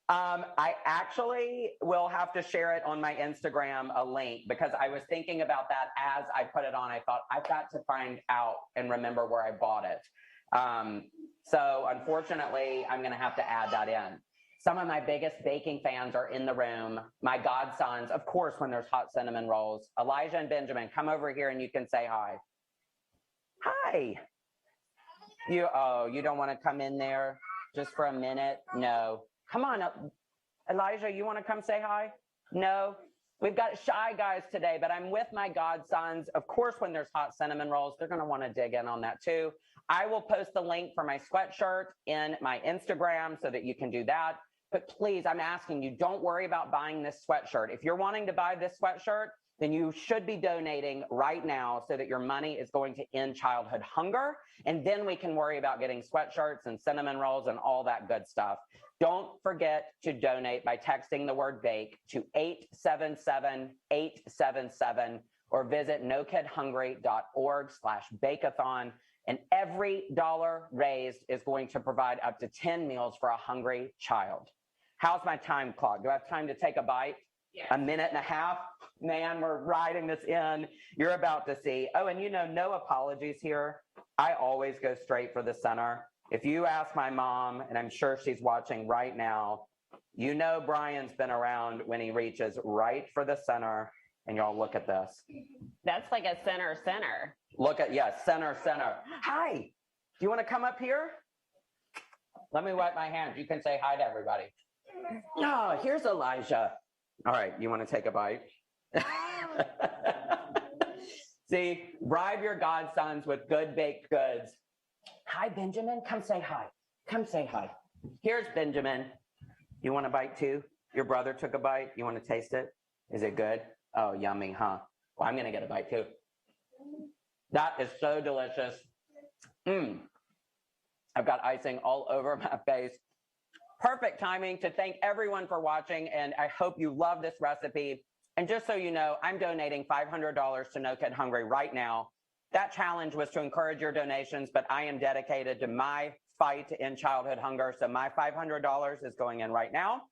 I actually will have to share it on my Instagram, a link, because I was thinking about that as I put it on. I thought I've got to find out and remember where I bought it. So unfortunately, I'm going to have to add that in. Some of my biggest baking fans are in the room. My godsons, of course, when there's hot cinnamon rolls. Elijah and Benjamin, come over here and you can say hi. Hi. You don't want to come in there just for a minute? No. Come on up. Elijah, you want to come say hi? No. We've got shy guys today, but I'm with my godsons. Of course, when there's hot cinnamon rolls, they're going to want to dig in on that too. I will post the link for my sweatshirt in my Instagram so that you can do that. But please, I'm asking you, don't worry about buying this sweatshirt. If you're wanting to buy this sweatshirt, then you should be donating right now so that your money is going to end childhood hunger. And then we can worry about getting sweatshirts and cinnamon rolls and all that good stuff. Don't forget to donate by texting the word bake to 877-877 or visit nokidhungry.org/Bake-A-Thon. And every dollar raised is going to provide up to 10 meals for a hungry child. How's my time clock? Do I have time to take a bite? Yes. A minute and a half? Man, we're riding this in. You're about to see. Oh, and no apologies here. I always go straight for the center. If you ask my mom, and I'm sure she's watching right now, you know Brian's been around when he reaches right for the center. And y'all look at this. That's like a center. Look at, yes, center. Hi, do you want to come up here? Let me wipe my hands. You can say hi to everybody. Oh, here's Elijah. All right, you want to take a bite? See, bribe your godsons with good baked goods. Hi, Benjamin, come say hi. Come say hi. Here's Benjamin. You want a bite too? Your brother took a bite. You want to taste it? Is it good? Oh, yummy, huh? Well, I'm going to get a bite too. That is so delicious. I've got icing all over my face. Perfect timing to thank everyone for watching, and I hope you love this recipe. And just so you know, I'm donating $500 to No Kid Hungry right now. That challenge was to encourage your donations, but I am dedicated to my fight to end childhood hunger. So my $500 is going in right now.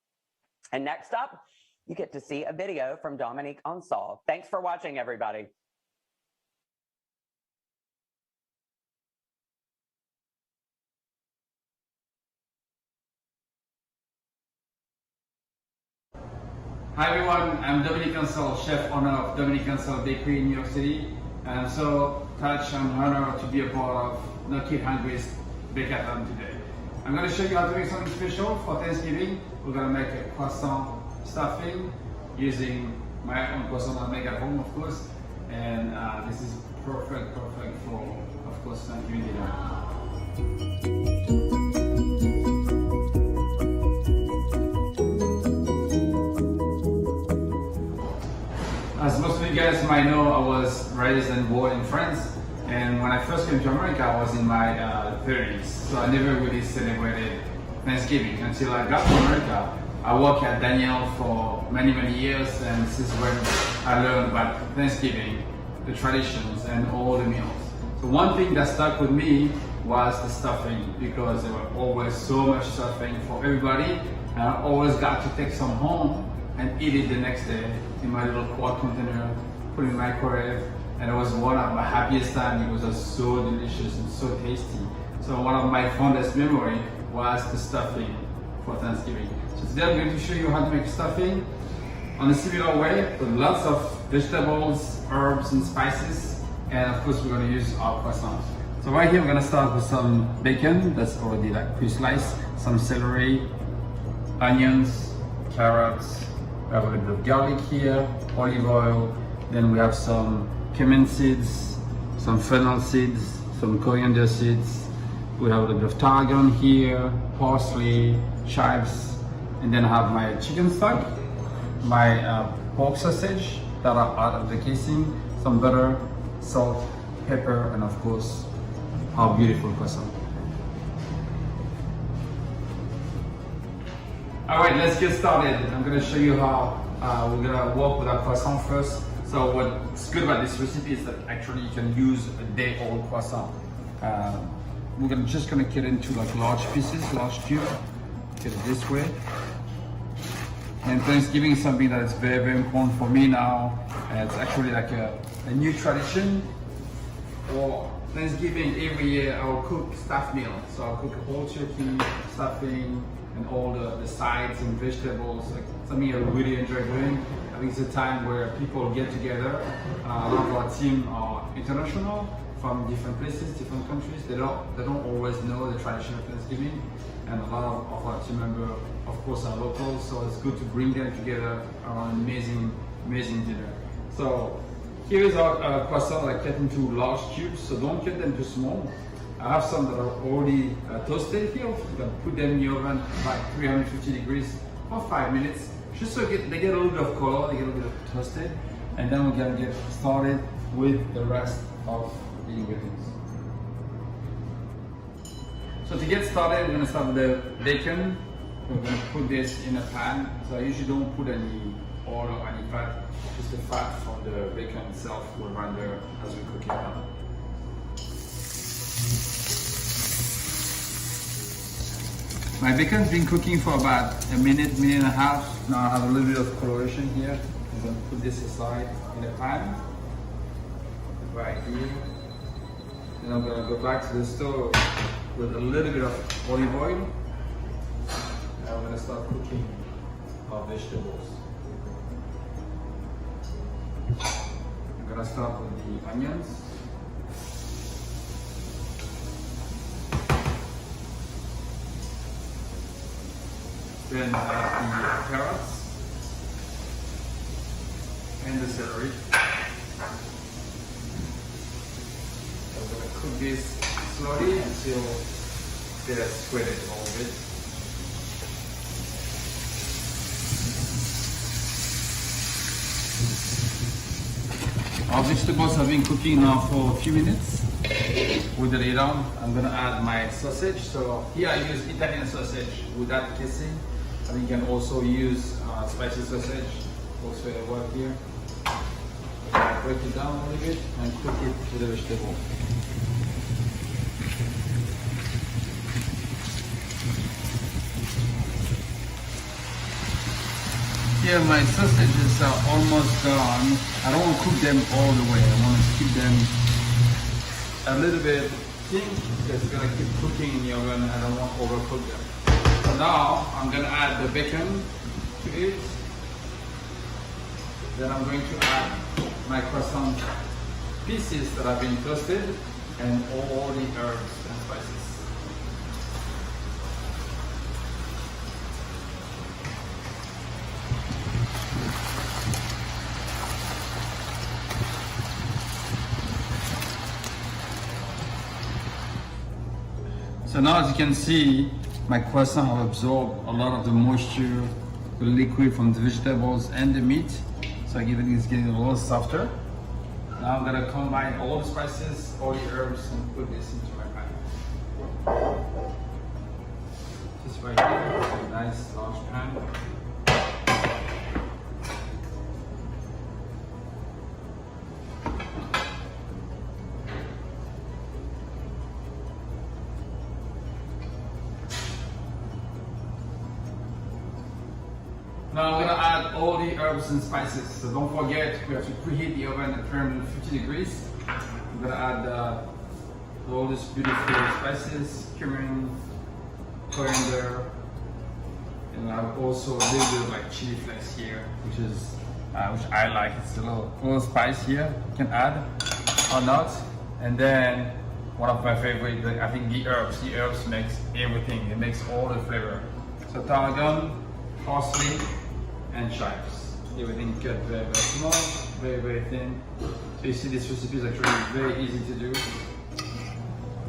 And next up, you get to see a video from Dominique Onsal. Thanks for watching, everybody. Hi everyone, I'm Dominique Onsal, chef owner of Dominique Onsal Bakery in New York City. And I'm so touched and honored to be a part of No Kid Hungry's Bake-A-Thon today. I'm going to show you how to make something special for Thanksgiving. We're going to make a croissant stuffing using my own croissant I make at home, of course. And this is perfect for, of course, Thanksgiving dinner. As most of you guys might know, I was raised and born in France, and when I first came to America, I was in my 30s, so I never really celebrated Thanksgiving until I got to America. I worked at Daniel for many years, and this is when I learned about Thanksgiving, the traditions, and all the meals. So one thing that stuck with me was the stuffing, because there were always so much stuffing for everybody, and I always got to take some home and eat it the next day in my little quart container, put it in the microwave, and it was one of my happiest times. It was just so delicious and so tasty. So one of my fondest memories was the stuffing for Thanksgiving. So today I'm going to show you how to make stuffing on a similar way with lots of vegetables, herbs, and spices, and of course we're going to use our croissants. So right here we're going to start with some bacon that's already like pre-sliced, some celery, onions, carrots. We have a bit of garlic here, olive oil, then we have some cumin seeds, some fennel seeds, some coriander seeds. We have a little bit of tarragon here, parsley, chives, and then I have my chicken stock, my pork sausage that are out of the casing, some butter, salt, pepper, and of course, our beautiful croissant. All right, let's get started. I'm gonna show you how we're gonna work with our croissant first. So what's good about this recipe is that actually you can use a day-old croissant. We're just gonna cut into like large pieces, large cubes. Get it this way. And Thanksgiving is something that is very important for me now. It's actually like a new tradition. For Thanksgiving every year, I'll cook stuffed meal. So I'll cook a whole turkey, stuffing, and all the sides and vegetables, like something I really enjoy doing. I think it's a time where people get together. A lot of our team are international from different places, different countries. They don't always know the tradition of Thanksgiving, and a lot of our team members, of course, are locals. So it's good to bring them together around an amazing dinner. So here is our croissant that I cut into large cubes. So don't cut them too small. I have some that are already toasted here. You can put them in the oven at 350 degrees for 5 minutes, just so they get a little bit of color, they get a little bit of toasted, and then we're gonna get started with the rest of the ingredients. So to get started, we're gonna start with the bacon. We're gonna put this in a pan. So I usually don't put any oil or any fat, just the fat from the bacon itself will run there as we cook it up. My bacon's been cooking for about a minute and a half. Now I have a little bit of coloration here. I'm going to put this aside in the pan, right here. Then I'm going to go back to the stove with a little bit of olive oil. And I'm going to start cooking our vegetables. I'm going to start with the onions. Then I have the carrots and the celery. I'm going to cook this slowly until they're sweated a little bit. Our vegetables have been cooking now for a few minutes. With the lid on, I'm gonna add my sausage. So here I use Italian sausage without casing. And you can also use spicy sausage. Also work here. Break it down a little bit and cook it with the vegetable. Here my sausages are almost done. I don't want to cook them all the way. I want to keep them a little bit thin because it's gonna keep cooking in the oven. I don't want to overcook them. So now I'm gonna add the bacon to it. Then I'm going to add my croissant pieces that have been toasted and all the herbs and spices. So now as you can see, my croissant have absorbed a lot of the moisture, the liquid from the vegetables and the meat. So it's getting a little softer. Now I'm gonna combine all the spices, all the herbs, and put this into my pan. Just right here, a nice large pan. Now I'm gonna add all the herbs and spices. So don't forget, we have to preheat the oven at 350 degrees. I'm gonna add all these beautiful spices, cumin, coriander, and I have also a little bit of like chili flakes here, which I like. It's a little spice here. You can add or not. And then one of my favorite, I think the herbs. The herbs makes everything. It makes all the flavor. So tarragon, parsley, and chives. Everything cut very, very small, very, very thin. So you see this recipe is actually very easy to do.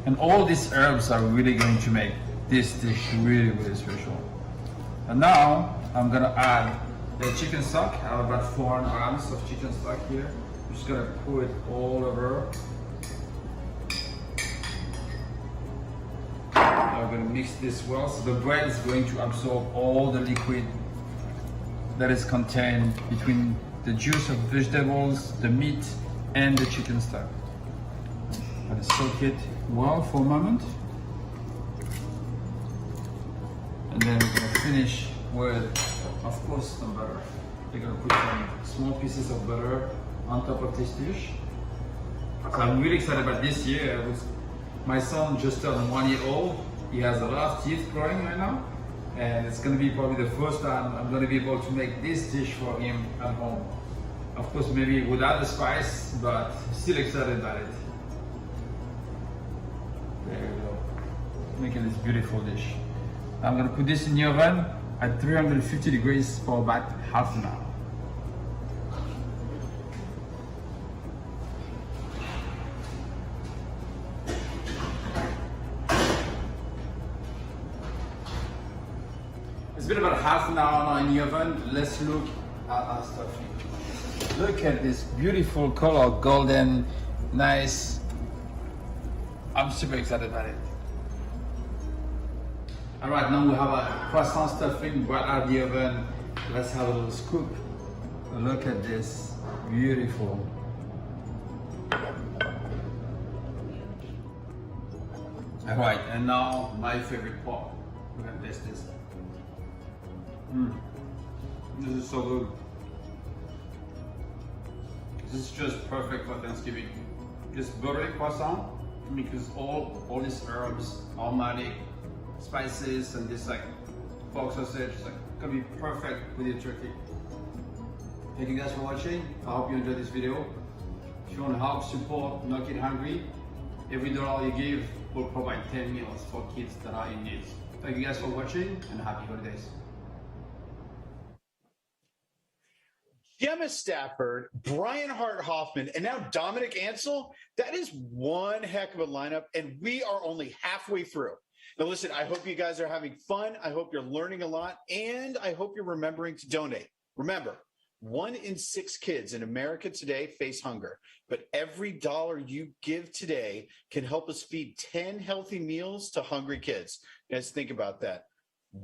And all these herbs are really going to make this dish really, really special. And now I'm gonna add the chicken stock. I have about 400 grams of chicken stock here. I'm just gonna pour it all over. Now we're gonna mix this well. So the bread is going to absorb all the liquid that is contained between the juice of vegetables, the meat, and the chicken stock. I'm gonna soak it well for a moment. And then we're gonna finish with, of course, some butter. We're gonna put some small pieces of butter on top of this dish. So I'm really excited about this year. My son just turned 1 year old. He has a lot of teeth growing right now. And it's gonna be probably the first time I'm gonna be able to make this dish for him at home. Of course, maybe without the spice, but still excited about it. There we go. Making this beautiful dish. I'm gonna put this in the oven at 350 degrees for about half an hour. It's been about half an hour now in the oven. Let's look at our stuffing. Look at this beautiful color, golden, nice. I'm super excited about it. All right, now we have a croissant stuffing right out of the oven. Let's have a little scoop. Look at this, beautiful. All right, and now my favorite part. We're gonna taste this. This is so good. This is just perfect for Thanksgiving. This buttery croissant, because all these herbs, aromatic, spices, and this like pork sausage, it's like gonna be perfect with your turkey. Thank you guys for watching. I hope you enjoyed this video. If you want to help support Not Kid Hungry, every dollar you give will provide 10 meals for kids that are in need. Thank you guys for watching and happy holidays. Gemma Stafford, Brian Hart Hoffman, and now Dominic Ansel. That is one heck of a lineup, and we are only halfway through. Now, listen, I hope you guys are having fun. I hope you're learning a lot, and I hope you're remembering to donate. Remember, 1 in 6 kids in America today face hunger, but every dollar you give today can help us feed 10 healthy meals to hungry kids. Guys, think about that.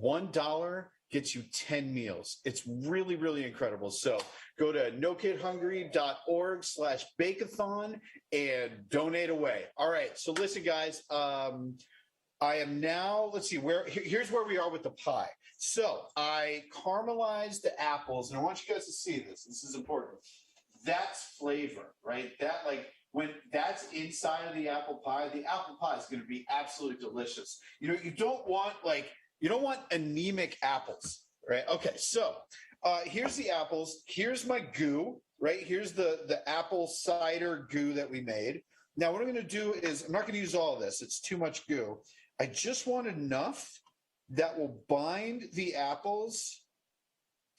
$1 gets you 10 meals. It's really, really incredible. So go to nokidhungry.org/Bake-A-Thon and donate away. All right. So listen, guys, I am now, let's see, here's where we are with the pie. So I caramelized the apples, and I want you guys to see this. This is important. That's flavor, right? That, like, when that's inside of the apple pie is going to be absolutely delicious. You know, you don't want anemic apples, right? Okay, so here's the apples. Here's my goo, right? Here's the apple cider goo that we made. Now, what I'm going to do is, I'm not going to use all of this. It's too much goo. I just want enough that will bind the apples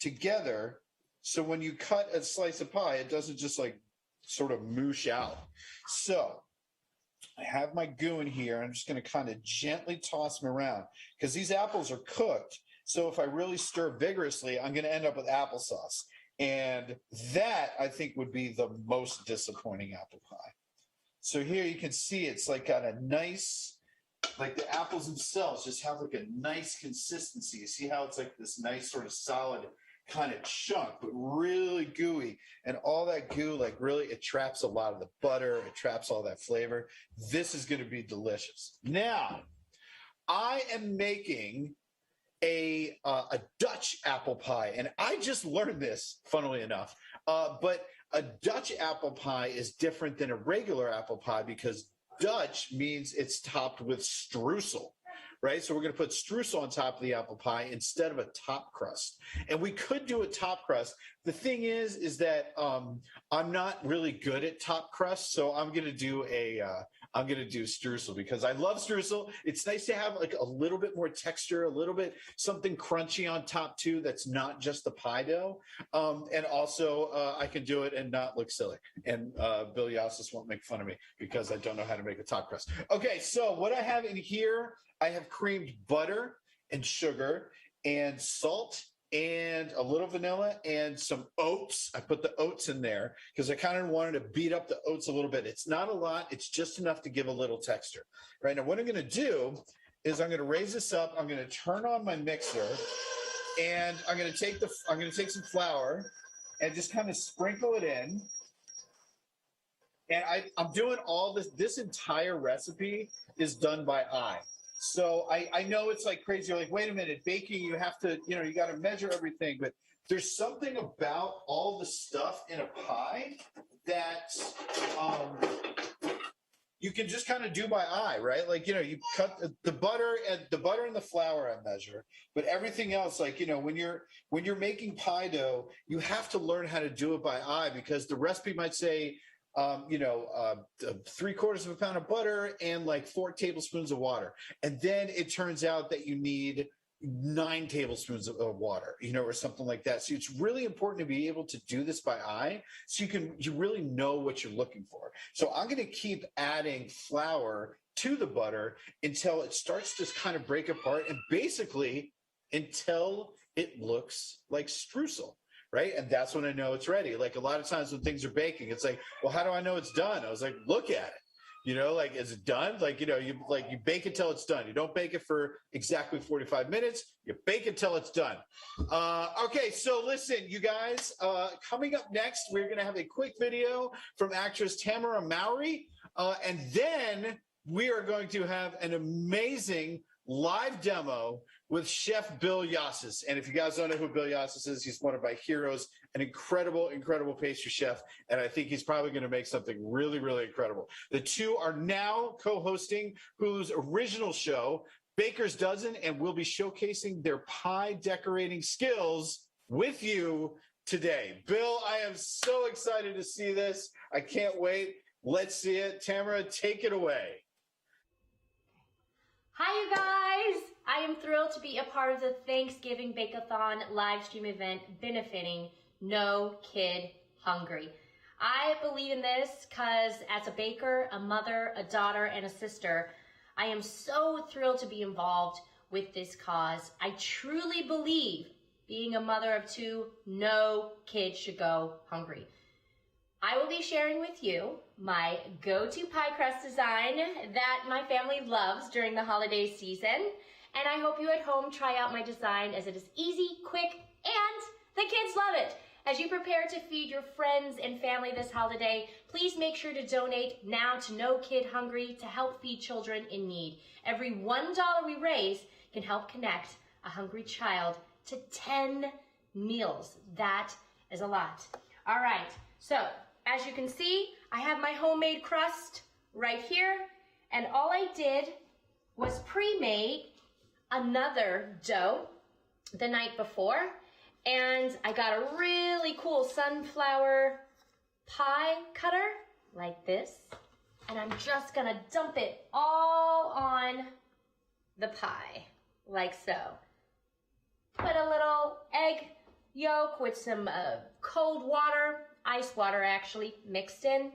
together, so when you cut a slice of pie, it doesn't just like sort of moosh out. So I have my goo in here. I'm just going to kind of gently toss them around because these apples are cooked. So if I really stir vigorously, I'm going to end up with applesauce. And that, I think, would be the most disappointing apple pie. So here you can see it's like got a nice, like the apples themselves just have like a nice consistency. You see how it's like this nice sort of solid kind of chunk, but really gooey. And all that goo, like, really, it traps a lot of the butter. It traps all that flavor. This is going to be delicious. Now, I am making a Dutch apple pie. And I just learned this, funnily enough. But a Dutch apple pie is different than a regular apple pie because Dutch means it's topped with streusel, right? So we're going to put streusel on top of the apple pie instead of a top crust. And we could do a top crust. The thing is that I'm not really good at top crust, so I'm going to do streusel because I love streusel. It's nice to have like a little bit more texture, a little bit something crunchy on top too. That's not just the pie dough. And also I can do it and not look silly. And Bill Yassis won't make fun of me because I don't know how to make a top crust. Okay, so what I have in here, I have creamed butter and sugar and salt and a little vanilla and some oats. I put the oats in there because I kind of wanted to beat up the oats a little bit. It's not a lot. It's just enough to give a little texture. Right now, what I'm going to do is I'm going to raise this up. I'm going to turn on my mixer, and I'm going to take some flour and just kind of sprinkle it in. And I'm doing all this. This entire recipe is done by eye. So I know it's like crazy. You're like, wait a minute, baking, you have to, you got to measure everything. But there's something about all the stuff in a pie that you can just kind of do by eye, right? Like, you cut the butter and the flour I measure, but everything else, like, when you're making pie dough, you have to learn how to do it by eye because the recipe might say, 3/4 of a pound of butter and like 4 tablespoons of water. And then it turns out that you need 9 tablespoons of water, or something like that. So it's really important to be able to do this by eye so you really know what you're looking for. So I'm going to keep adding flour to the butter until it starts to kind of break apart and basically until it looks like streusel. Right. And that's when I know it's ready. Like a lot of times when things are baking, it's like, well, how do I know it's done? I was like, look at it. Like, is it done? Like, you bake it till it's done. You don't bake it for exactly 45 minutes. You bake it till it's done. Okay. So listen, you guys, coming up next, we're going to have a quick video from actress Tamara Mowry. And then we are going to have an amazing live demo with Chef Bill Yassis. And if you guys don't know who Bill Yassis is, he's one of my heroes, an incredible, incredible pastry chef. And I think he's probably going to make something really, really incredible. The two are now co-hosting Hulu's original show, Baker's Dozen, and we'll be showcasing their pie decorating skills with you today. Bill, I am so excited to see this. I can't wait. Let's see it. Tamara, take it away. Hi, you guys! I am thrilled to be a part of the Thanksgiving Bake-A-Thon live stream event benefiting No Kid Hungry. I believe in this because as a baker, a mother, a daughter, and a sister, I am so thrilled to be involved with this cause. I truly believe being a mother of two, no kid should go hungry. I will be sharing with you my go-to pie crust design that my family loves during the holiday season. And I hope you at home try out my design, as it is easy, quick, and the kids love it. As you prepare to feed your friends and family this holiday, please make sure to donate now to No Kid Hungry to help feed children in need. Every $1 we raise can help connect a hungry child to 10 meals. That is a lot. All right, so as you can see, I have my homemade crust right here, and all I did was pre-made another dough the night before, and I got a really cool sunflower pie cutter like this, and I'm just gonna dump it all on the pie, like so. Put a little egg yolk with some cold water, ice water actually, mixed in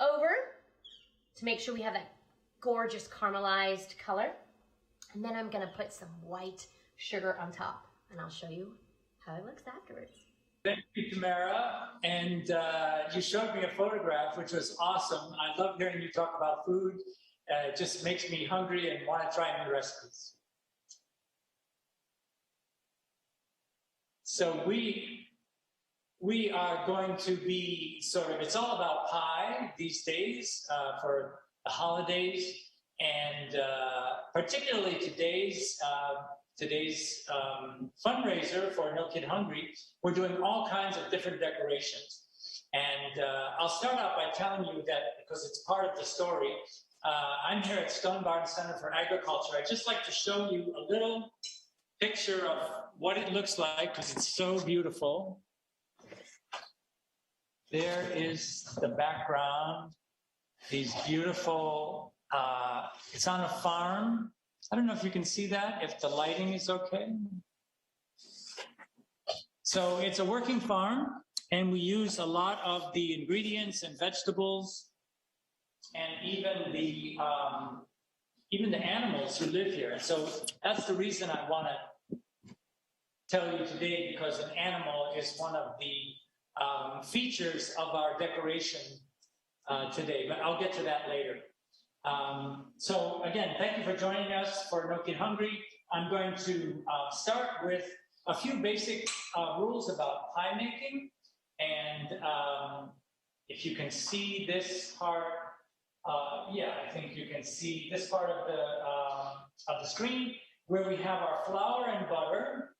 over to make sure we have that gorgeous caramelized color. And then I'm gonna put some white sugar on top, and I'll show you how it looks afterwards. Thank you, Tamara. And you showed me a photograph, which was awesome. I love hearing you talk about food. It just makes me hungry and want to try new recipes. So we are going to be it's all about pie these days for the holidays, and particularly today's fundraiser for No Kid Hungry. We're doing all kinds of different decorations. And I'll start out by telling you that, because it's part of the story, I'm here at Stone Garden Center for Agriculture. I'd just like to show you a little picture of what it looks like, because it's so beautiful. There is the background, these beautiful, it's on a farm. I don't know if you can see that, if the lighting is okay. So it's a working farm, and we use a lot of the ingredients and vegetables, and even the animals who live here. And so that's the reason I want to tell you today, because an animal is one of the features of our decoration today, but I'll get to that later. So again, thank you for joining us for No Kid Hungry. I'm going to start with a few basic rules about pie making. And if you can see this part, yeah, I think you can see this part of the screen, where we have our flour and butter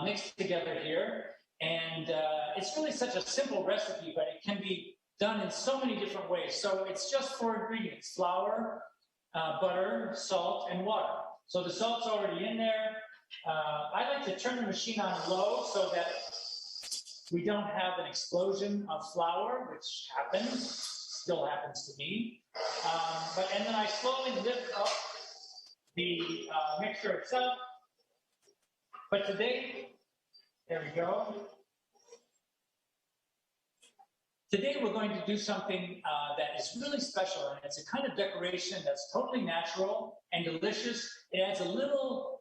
mixed together here. And it's really such a simple recipe, but it can be done in so many different ways. So it's just 4 ingredients: flour, butter, salt, and water. So the salt's already in there. I like to turn the machine on low so that we don't have an explosion of flour, which still happens to me. And then I slowly lift up the mixture itself. But today, there we go. Today we're going to do something that is really special, and it's a kind of decoration that's totally natural and delicious. It adds a little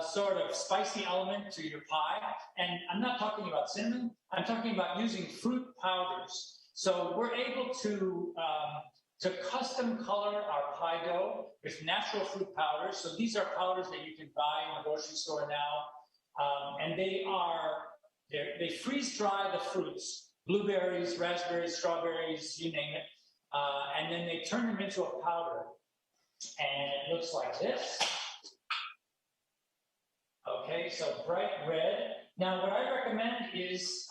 sort of spicy element to your pie, and I'm not talking about cinnamon. I'm talking about using fruit powders. So we're able to custom color our pie dough with natural fruit powders. So these are powders that you can buy in the grocery store now, and they freeze dry the fruits. Blueberries, raspberries, strawberries, you name it. And then they turn them into a powder. And it looks like this. Okay, so bright red. Now what I recommend is,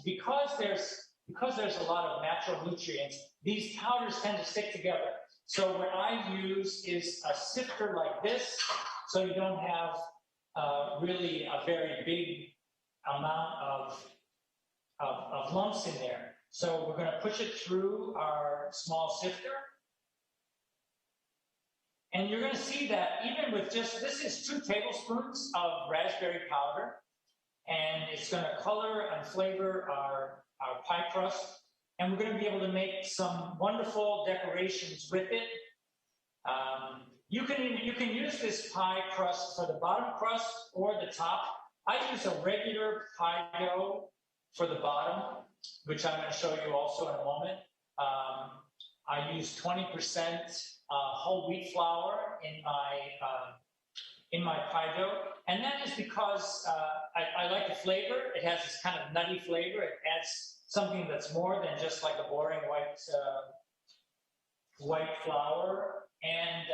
because there's a lot of natural nutrients, these powders tend to stick together. So what I use is a sifter like this, so you don't have really a very big amount of lumps in there. So we're going to push it through our small sifter. And you're going to see that even with this is 2 tablespoons of raspberry powder, and it's going to color and flavor our pie crust. And we're going to be able to make some wonderful decorations with it. You can use this pie crust for the bottom crust or the top. I use a regular pie dough for the bottom, which I'm going to show you also in a moment. I use 20% whole wheat flour in my pie dough, and that is because I like the flavor. It has this kind of nutty flavor. It adds something that's more than just like a boring white flour. And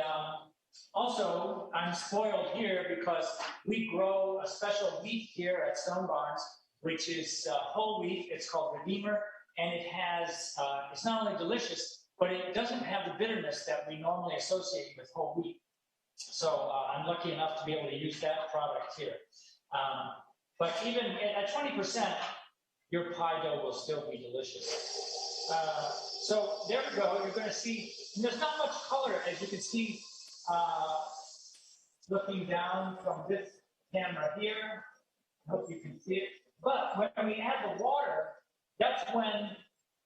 also, I'm spoiled here because we grow a special wheat here at Stone Barns, which is whole wheat. It's called Redeemer, and it has, it's not only delicious, but it doesn't have the bitterness that we normally associate with whole wheat. So I'm lucky enough to be able to use that product here. But even at 20%, your pie dough will still be delicious. So there we go. You're going to see, there's not much color, as you can see, looking down from this camera here. I hope you can see it. But when we add the water, that's when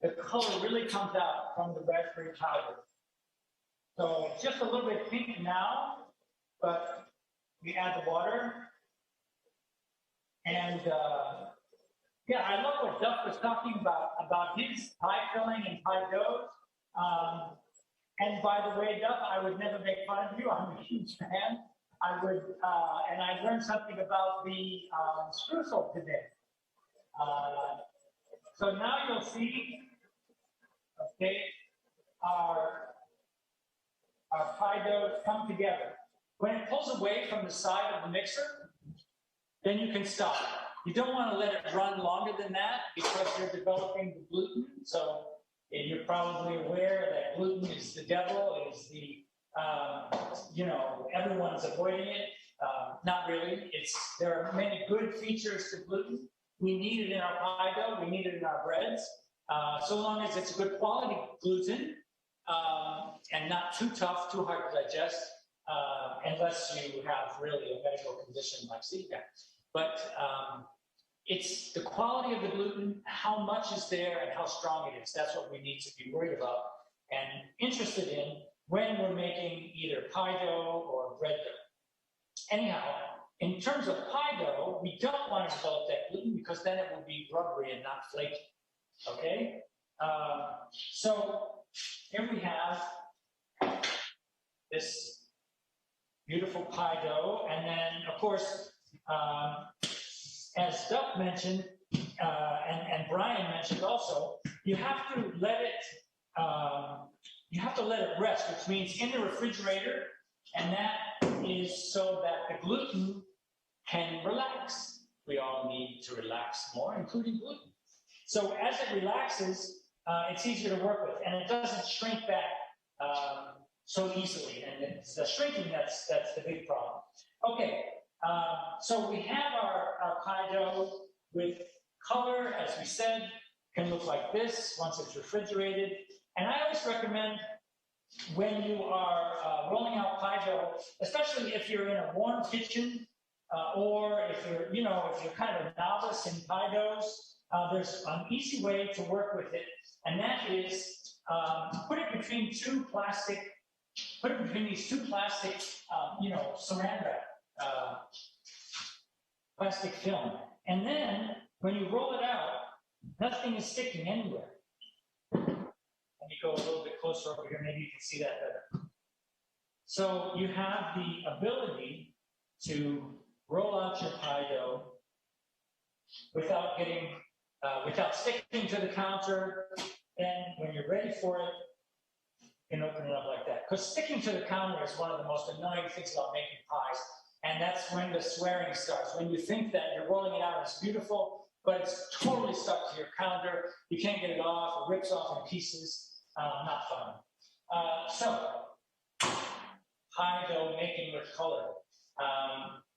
the color really comes out from the raspberry powder. So it's just a little bit pink now, but we add the water. And yeah, I love what Duff was talking about his pie filling and pie doughs. And by the way, Duff, I would never make fun of you. I'm a huge fan. I would, and I learned something about the streusel today. So now you'll see, okay, our pie dough come together. When it pulls away from the side of the mixer, then you can stop. You don't want to let it run longer than that because you're developing the gluten. So you're probably aware that gluten is the devil, is the, you know, everyone's avoiding it. Not really. There are many good features to gluten. We need it in our pie dough. We need it in our breads. So long as it's a good quality gluten and not too tough, too hard to digest, unless you have really a medical condition like celiac. But it's the quality of the gluten, how much is there, and how strong it is. That's what we need to be worried about and interested in when we're making either pie dough or bread dough. Anyhow, in terms of pie dough, we don't want to develop that gluten because then it will be rubbery and not flaky. Okay? So here we have this beautiful pie dough, and then, of course, as Duff mentioned, and Brian mentioned also, you have to let it rest, which means in the refrigerator, and that is so that the gluten can relax. We all need to relax more, including gluten. So as it relaxes, it's easier to work with, and it doesn't shrink back so easily. And it's the shrinking that's the big problem. Okay. So we have our pie dough with color, as we said, can look like this once it's refrigerated. And I always recommend when you are rolling out pie dough, especially if you're in a warm kitchen, or if you're, you know, if you're kind of a novice in pie doughs, there's an easy way to work with it, and that is put it between these two plastic, you know, saran wrap. Plastic film. And then when you roll it out, nothing is sticking anywhere. Let me go a little bit closer over here, maybe you can see that better. So you have the ability to roll out your pie dough without getting, without sticking to the counter. Then when you're ready for it, you can open it up like that. Because sticking to the counter is one of the most annoying things about making pies. And that's when the swearing starts. When you think that you're rolling it out, it's beautiful, but it's totally stuck to your counter. You can't get it off. It rips off in pieces. Not fun. So, pie dough making with color.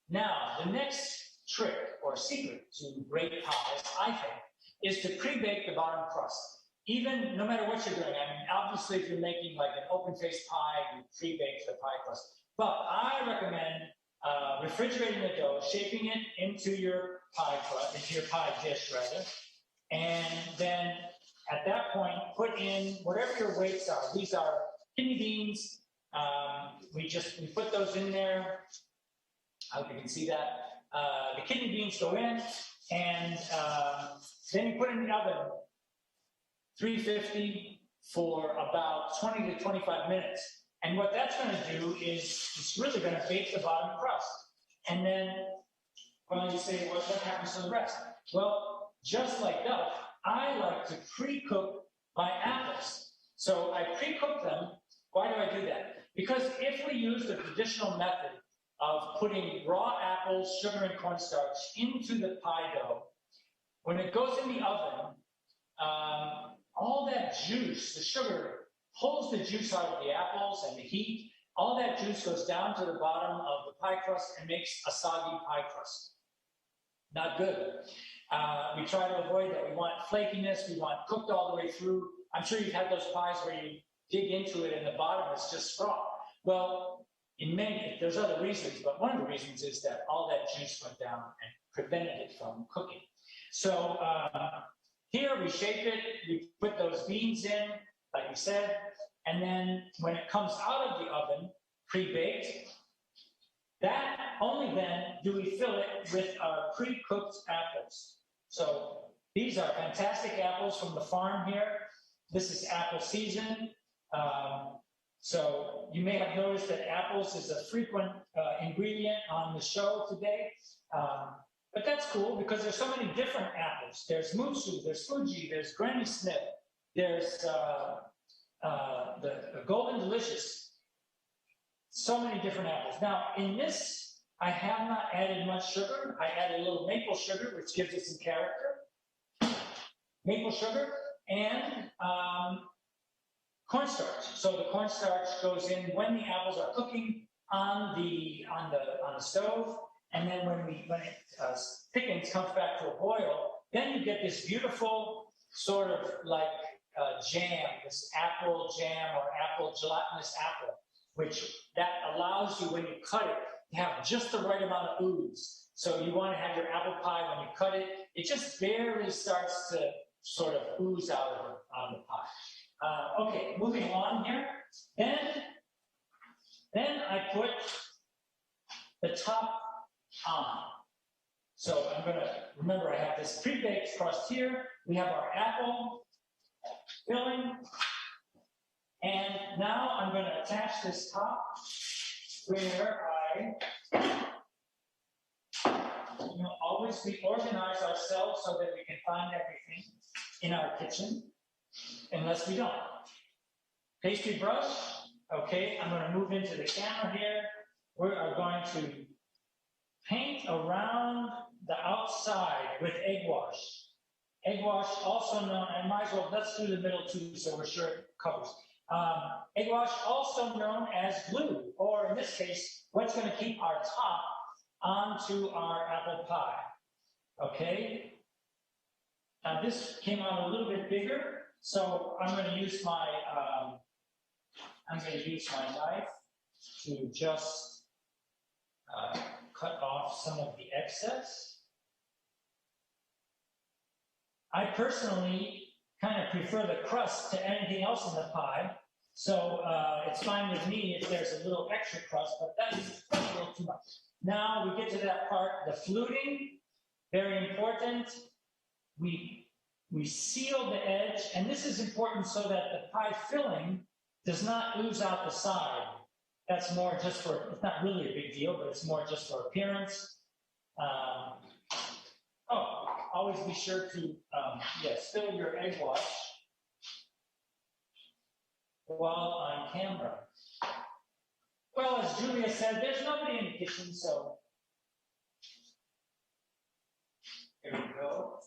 Now, the next trick or secret to great pies, I think, is to pre-bake the bottom crust. Even no matter what you're doing. I mean, obviously, if you're making like an open-faced pie, you pre-bake the pie crust. But I recommend refrigerating the dough, shaping it into your pie crust, into your pie dish rather, and then at that point put in whatever your weights are. These are kidney beans. We put those in there. I hope you can see that. The kidney beans go in, and then you put it in the oven, 350 for about 20 to 25 minutes. And what that's going to do is it's really going to bake the bottom crust. And then, well, you say, what happens to the rest? Well, just like Duff, I like to pre-cook my apples. So I pre-cook them. Why do I do that? Because if we use the traditional method of putting raw apples, sugar, and cornstarch into the pie dough, when it goes in the oven, all that juice, the sugar, pulls the juice out of the apples and the heat. All that juice goes down to the bottom of the pie crust and makes a soggy pie crust. Not good. We try to avoid that. We want flakiness. We want cooked all the way through. I'm sure you've had those pies where you dig into it and the bottom is just straw. Well, there's other reasons, but one of the reasons is that all that juice went down and prevented it from cooking. So here we shape it, we put those beans in, like we said, and then when it comes out of the oven, pre-baked, that only then do we fill it with our pre-cooked apples. So these are fantastic apples from the farm here. This is apple season. So you may have noticed that apples is a frequent ingredient on the show today. But that's cool because there's so many different apples. There's Mutsu, there's Fuji, there's Granny Smith, there's the Golden Delicious. So many different apples. Now, in this, I have not added much sugar. I added a little maple sugar, which gives it some character. Maple sugar and cornstarch. So the cornstarch goes in when the apples are cooking on the stove, and then when it thickens, comes back to a boil, then you get this beautiful sort of like jam, this apple jam or apple gelatinous apple, which that allows you when you cut it to have just the right amount of ooze. So you want to have your apple pie when you cut it, it just barely starts to sort of ooze out of the pie. Okay, moving on here. Then I put the top on. So I'm going to, remember I have this pre-baked crust here. We have our apple filling. And now I'm going to attach this top where always we organize ourselves so that we can find everything in our kitchen, unless we don't. Pastry brush, okay, I'm going to move into the camera here. We are going to paint around the outside with egg wash. Egg wash, also known, and might as well, let's do the middle too so we're sure it covers. Egg wash, also known as glue, or in this case, what's going to keep our top onto our apple pie. Okay? Now this came out a little bit bigger, so I'm going to use my knife to just cut off some of the excess. I personally kind of prefer the crust to anything else in the pie, so it's fine with me if there's a little extra crust, but that's a little too much. Now we get to that part, the fluting, very important. We seal the edge, and this is important so that the pie filling does not ooze out the side. That's more just for, it's not really a big deal, but it's more just for appearance. Always be sure to spill your egg wash while on camera. Well, as Julia said, there's nobody in the kitchen, so here we go.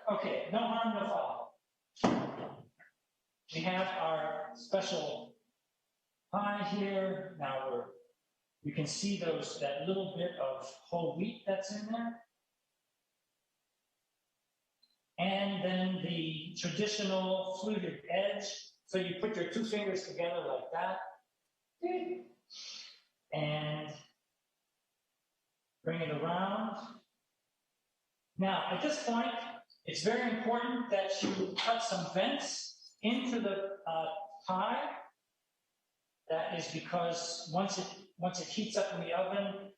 Okay, no harm, no foul. We have our special pie here. Now you can see that little bit of whole wheat that's in there. And then the traditional fluted edge. So you put your two fingers together like that. And bring it around. Now, at this point, it's very important that you cut some vents into the pie. That is because once it heats up in the oven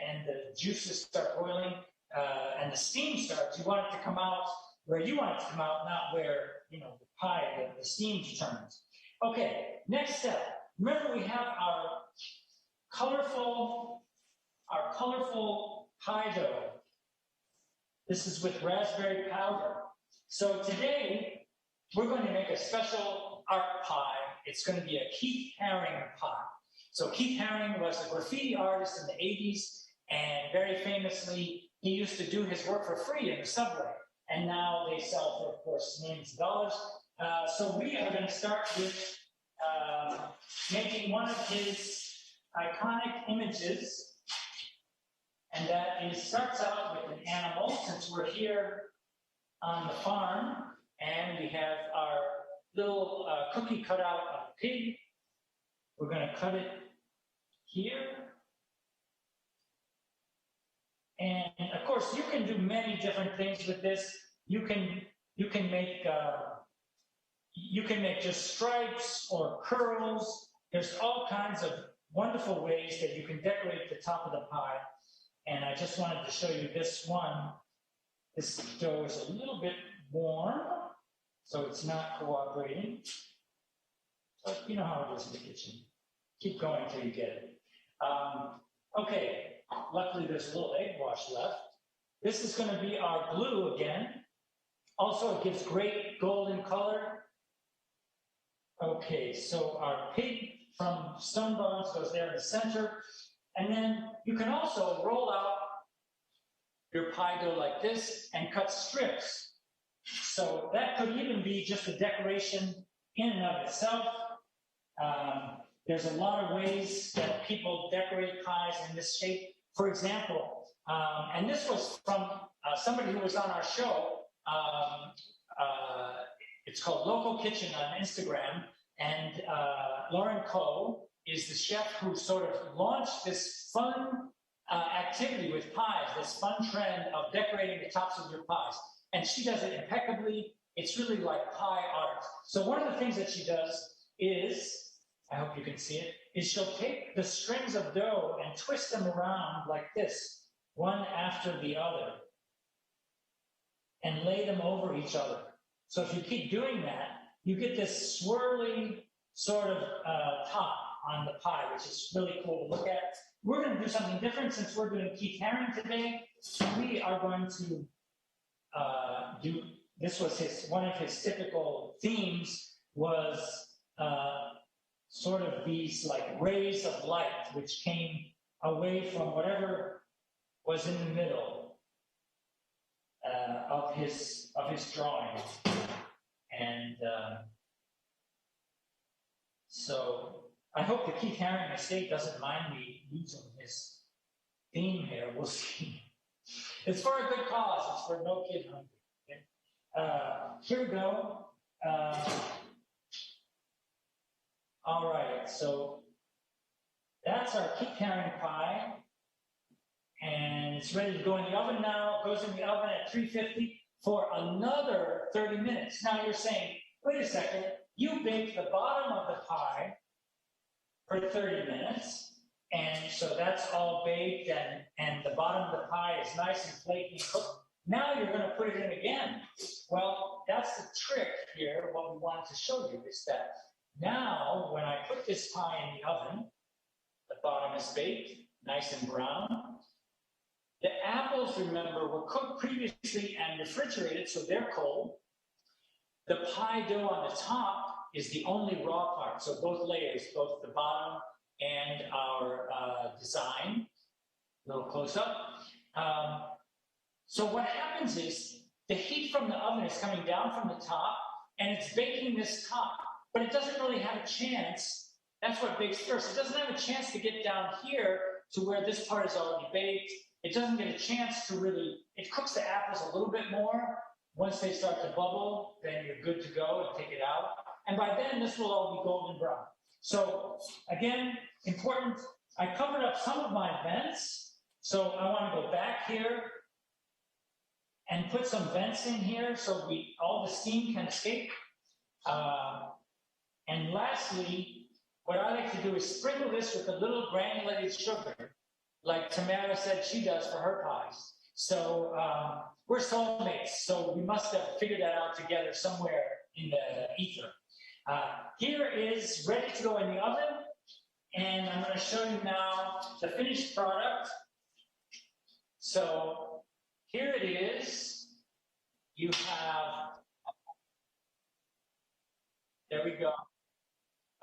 and the juices start boiling and the steam starts, you want it to come out where you want it to come out, not where, you know, the pie, the steam determines. Okay, next step. Remember, we have our colorful pie dough. This is with raspberry powder. So today, we're going to make a special art pie. It's going to be a Keith Haring pie. So Keith Haring was a graffiti artist in the 80s, and very famously, he used to do his work for free in the subway. And now they sell for, of course, millions of dollars. So we are going to start with making one of his iconic images. And that starts out with an animal, since we're here on the farm, and we have our little cookie cutout of a pig. We're going to cut it here. And of course, you can do many different things with this. You can make just stripes or curls. There's all kinds of wonderful ways that you can decorate the top of the pie. And I just wanted to show you this one. This dough is a little bit warm, so it's not cooperating. But you know how it is in the kitchen. Keep going until you get it. Okay, luckily there's a little egg wash left. This is going to be our glue again. Also, it gives great golden color. Okay, so our pig from Stone Bones goes there in the center. And then you can also roll out your pie dough like this and cut strips. So that could even be just a decoration in and of itself. There's a lot of ways that people decorate pies in this shape. For example, and this was from somebody who was on our show. It's called Local Kitchen on Instagram. And Lauren Coe is the chef who sort of launched this fun activity with pies, this fun trend of decorating the tops of your pies. And she does it impeccably. It's really like pie art. So one of the things that she does is, I hope you can see it, is she'll take the strings of dough and twist them around like this, one after the other, and lay them over each other. So if you keep doing that, you get this swirly sort of top on the pie, which is really cool to look at. We're going to do something different since we're doing Keith Haring today. We are going to this was one of his typical themes was sort of these like rays of light, which came away from whatever was in the middle of his drawing. And so I hope the Keith Haring estate doesn't mind me using his theme here. We'll see. It's for a good cause. It's for No Kid Hungry. Okay? Here we go. All right. So that's our Keith Haring pie. And it's ready to go in the oven now. It goes in the oven at 350 for another 30 minutes. Now you're saying, wait a second, you baked the bottom of the pie for 30 minutes, and so that's all baked, and the bottom of the pie is nice and flaky and cooked. Now you're going to put it in again. Well, that's the trick here. What we wanted to show you is that now when I put this pie in the oven, the bottom is baked, nice and brown. The apples, remember, were cooked previously and refrigerated, so they're cold. The pie dough on the top is the only raw part, so both layers, both the bottom and our design. A little close up. So what happens is the heat from the oven is coming down from the top, and it's baking this top, but it doesn't really have a chance. That's what bakes first. It doesn't have a chance to get down here to where this part is already baked. It doesn't get a chance to really, it cooks the apples a little bit more. Once they start to bubble, then you're good to go and take it out. And by then, this will all be golden brown. So again, important, I covered up some of my vents. So I want to go back here and put some vents in here so all the steam can escape. And lastly, what I like to do is sprinkle this with a little granulated sugar, like Tamara said she does for her pies. So we're soulmates, so we must have figured that out together somewhere in the ether. Here is ready to go in the oven, and I'm going to show you now the finished product. So here it is. You have, there we go.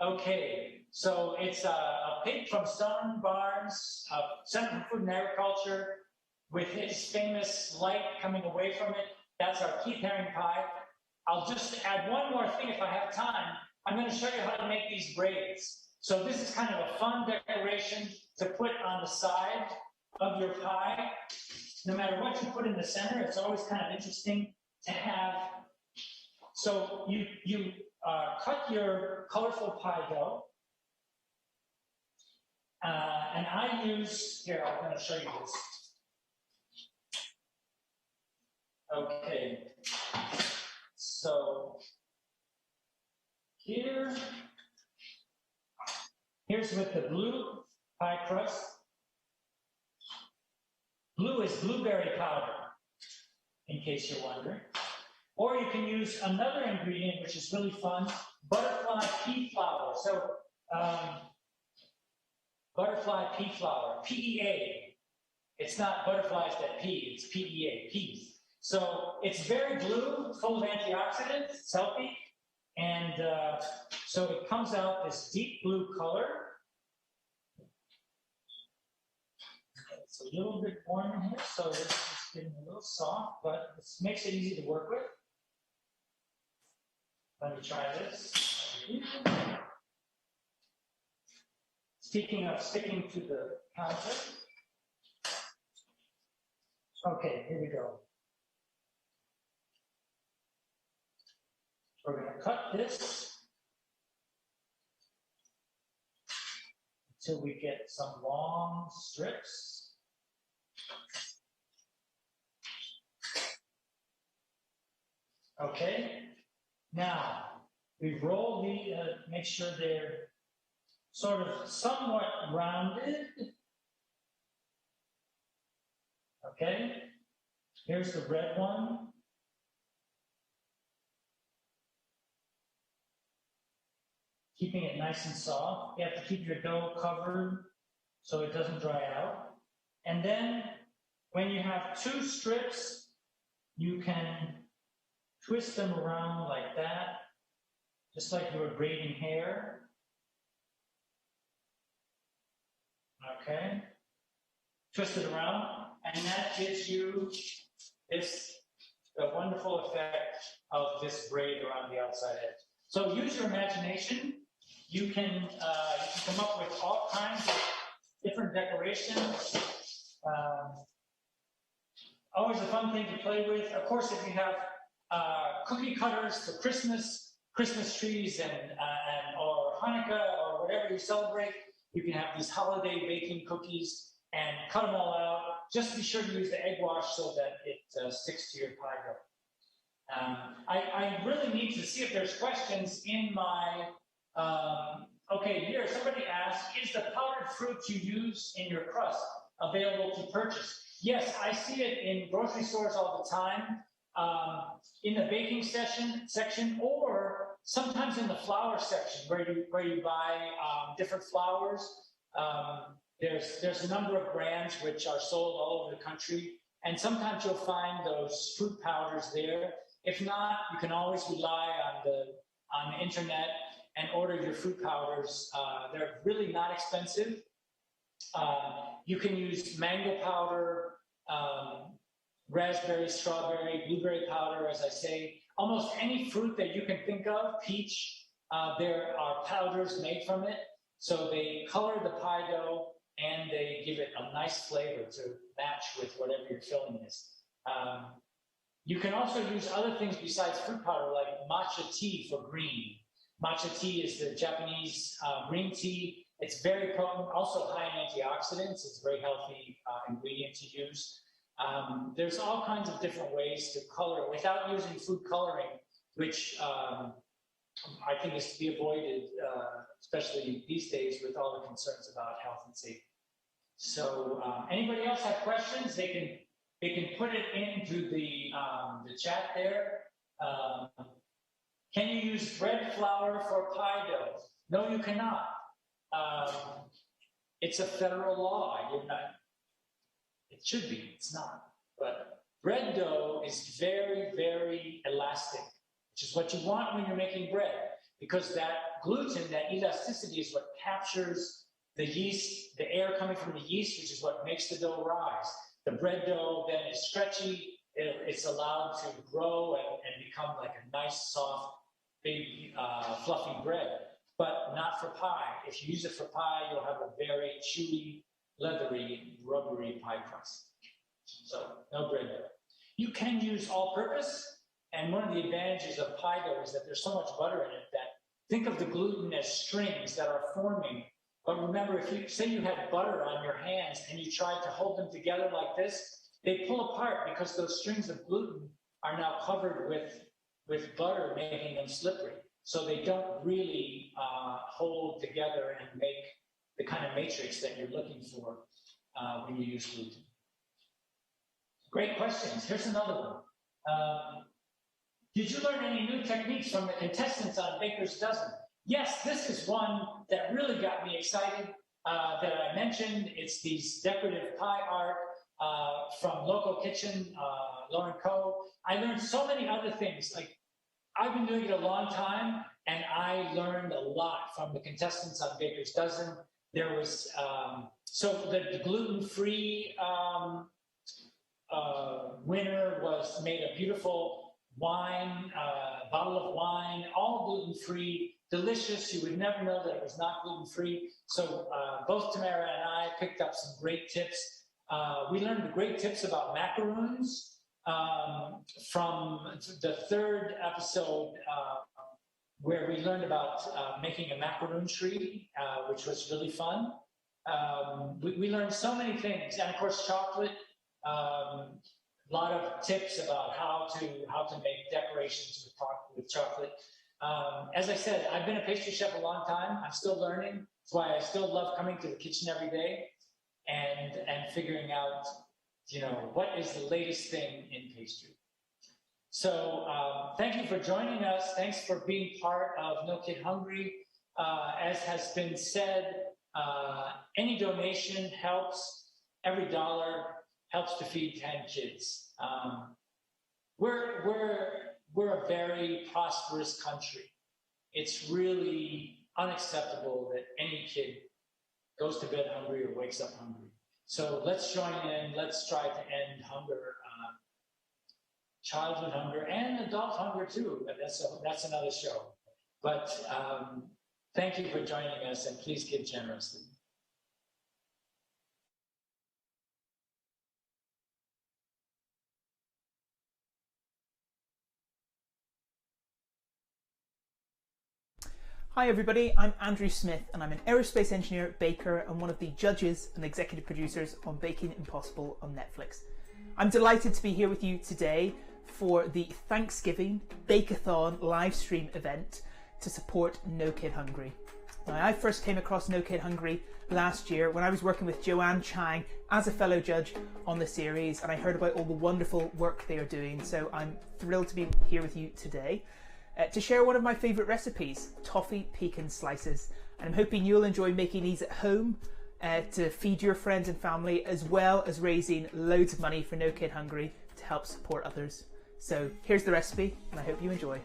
Okay, so it's a pig from Stone Barns, Center for Food and Agriculture, with his famous light coming away from it. That's our Keith Herring pie. I'll just add one more thing if I have time. I'm going to show you how to make these braids. So this is kind of a fun decoration to put on the side of your pie. No matter what you put in the center, it's always kind of interesting to have. So you cut your colorful pie dough. And I use, here, I'm going to show you this. Okay, so here's with the blue pie crust. Blue is blueberry powder, in case you're wondering. Or you can use another ingredient, which is really fun, butterfly pea flour. So butterfly pea flour, PEA. It's not butterflies that pee, it's PEA, peas. So it's very blue, full of antioxidants, it's healthy. And so it comes out this deep blue color. It's a little bit warm in here, so it's getting a little soft, but this makes it easy to work with. Let me try this. Speaking of sticking to the counter. Okay, here we go. We're going to cut this until we get some long strips. Okay, now we roll the, make sure they're sort of somewhat rounded. Okay, here's the red one. Keeping it nice and soft. You have to keep your dough covered so it doesn't dry out. And then when you have two strips, you can twist them around like that, just like you were braiding hair. Okay. Twist it around, and that gives you this the wonderful effect of this braid around the outside edge. So use your imagination. You can come up with all kinds of different decorations. Always a fun thing to play with. Of course, if you have cookie cutters for Christmas trees, and or Hanukkah or whatever you celebrate, you can have these holiday baking cookies and cut them all out. Just be sure to use the egg wash so that it sticks to your pie dough. I really need to see if there's questions in my. Okay, here somebody asked, is the powdered fruit you use in your crust available to purchase? Yes, I see it in grocery stores all the time, in the baking section, or sometimes in the flour section where you buy different flours. There's a number of brands which are sold all over the country, and sometimes you'll find those fruit powders there. If not, you can always rely on the internet and order your fruit powders. They're really not expensive. You can use mango powder, raspberry, strawberry, blueberry powder, as I say. Almost any fruit that you can think of, peach, there are powders made from it. So they color the pie dough and they give it a nice flavor to match with whatever your filling is. You can also use other things besides fruit powder, like matcha tea for green. Matcha tea is the Japanese green tea. It's very potent, also high in antioxidants. It's a very healthy ingredient to use. There's all kinds of different ways to color without using food coloring, which I think is to be avoided, especially these days with all the concerns about health and safety. So anybody else have questions? They can put it into the chat there. Can you use bread flour for pie dough? No, you cannot. It's a federal law. It should be, it's not. But bread dough is very, very elastic, which is what you want when you're making bread, because that gluten, that elasticity is what captures the yeast, the air coming from the yeast, which is what makes the dough rise. The bread dough then is stretchy. It's allowed to grow and become like a nice, soft, big, fluffy bread, but not for pie. If you use it for pie, you'll have a very chewy, leathery, rubbery pie crust. So no bread dough. You can use all-purpose, and one of the advantages of pie dough is that there's so much butter in it that think of the gluten as strings that are forming. But remember, if you say you had butter on your hands and you tried to hold them together like this, they pull apart because those strings of gluten are now covered with butter, making them slippery. So they don't really hold together and make the kind of matrix that you're looking for when you use gluten. Great questions. Here's another one. Did you learn any new techniques from the contestants on Baker's Dozen? Yes, this is one that really got me excited that I mentioned. It's these decorative pie art from Local Kitchen, Lauren Coe. I learned so many other things. Like, I've been doing it a long time, and I learned a lot from the contestants on Baker's Dozen. There was, so the gluten-free winner made a beautiful wine, bottle of wine, all gluten-free, delicious. You would never know that it was not gluten-free. So both Tamara and I picked up some great tips. We learned great tips about macaroons from the third episode where we learned about making a macaroon tree, which was really fun. We learned so many things, and of course chocolate. A lot of tips about how to make decorations with chocolate. As I said, I've been a pastry chef a long time. I'm still learning. That's why I still love coming to the kitchen every day and figuring out, what is the latest thing in pastry. So thank you for joining us. Thanks for being part of No Kid Hungry. As has been said, any donation helps. Every dollar helps to feed 10 kids. We're a very prosperous country. It's really unacceptable that any kid goes to bed hungry or wakes up hungry. So let's join in. Let's try to end hunger, childhood hunger, and adult hunger too. But that's another show. But thank you for joining us, and please give generously. Hi everybody, I'm Andrew Smith and I'm an aerospace engineer, baker and one of the judges and executive producers on Baking Impossible on Netflix. I'm delighted to be here with you today for the Thanksgiving Bake-A-Thon live stream event to support No Kid Hungry. Now, I first came across No Kid Hungry last year when I was working with Joanne Chang as a fellow judge on the series, and I heard about all the wonderful work they are doing, so I'm thrilled to be here with you today. To share one of my favourite recipes, toffee pecan slices. And I'm hoping you'll enjoy making these at home to feed your friends and family, as well as raising loads of money for No Kid Hungry to help support others. So here's the recipe, and I hope you enjoy.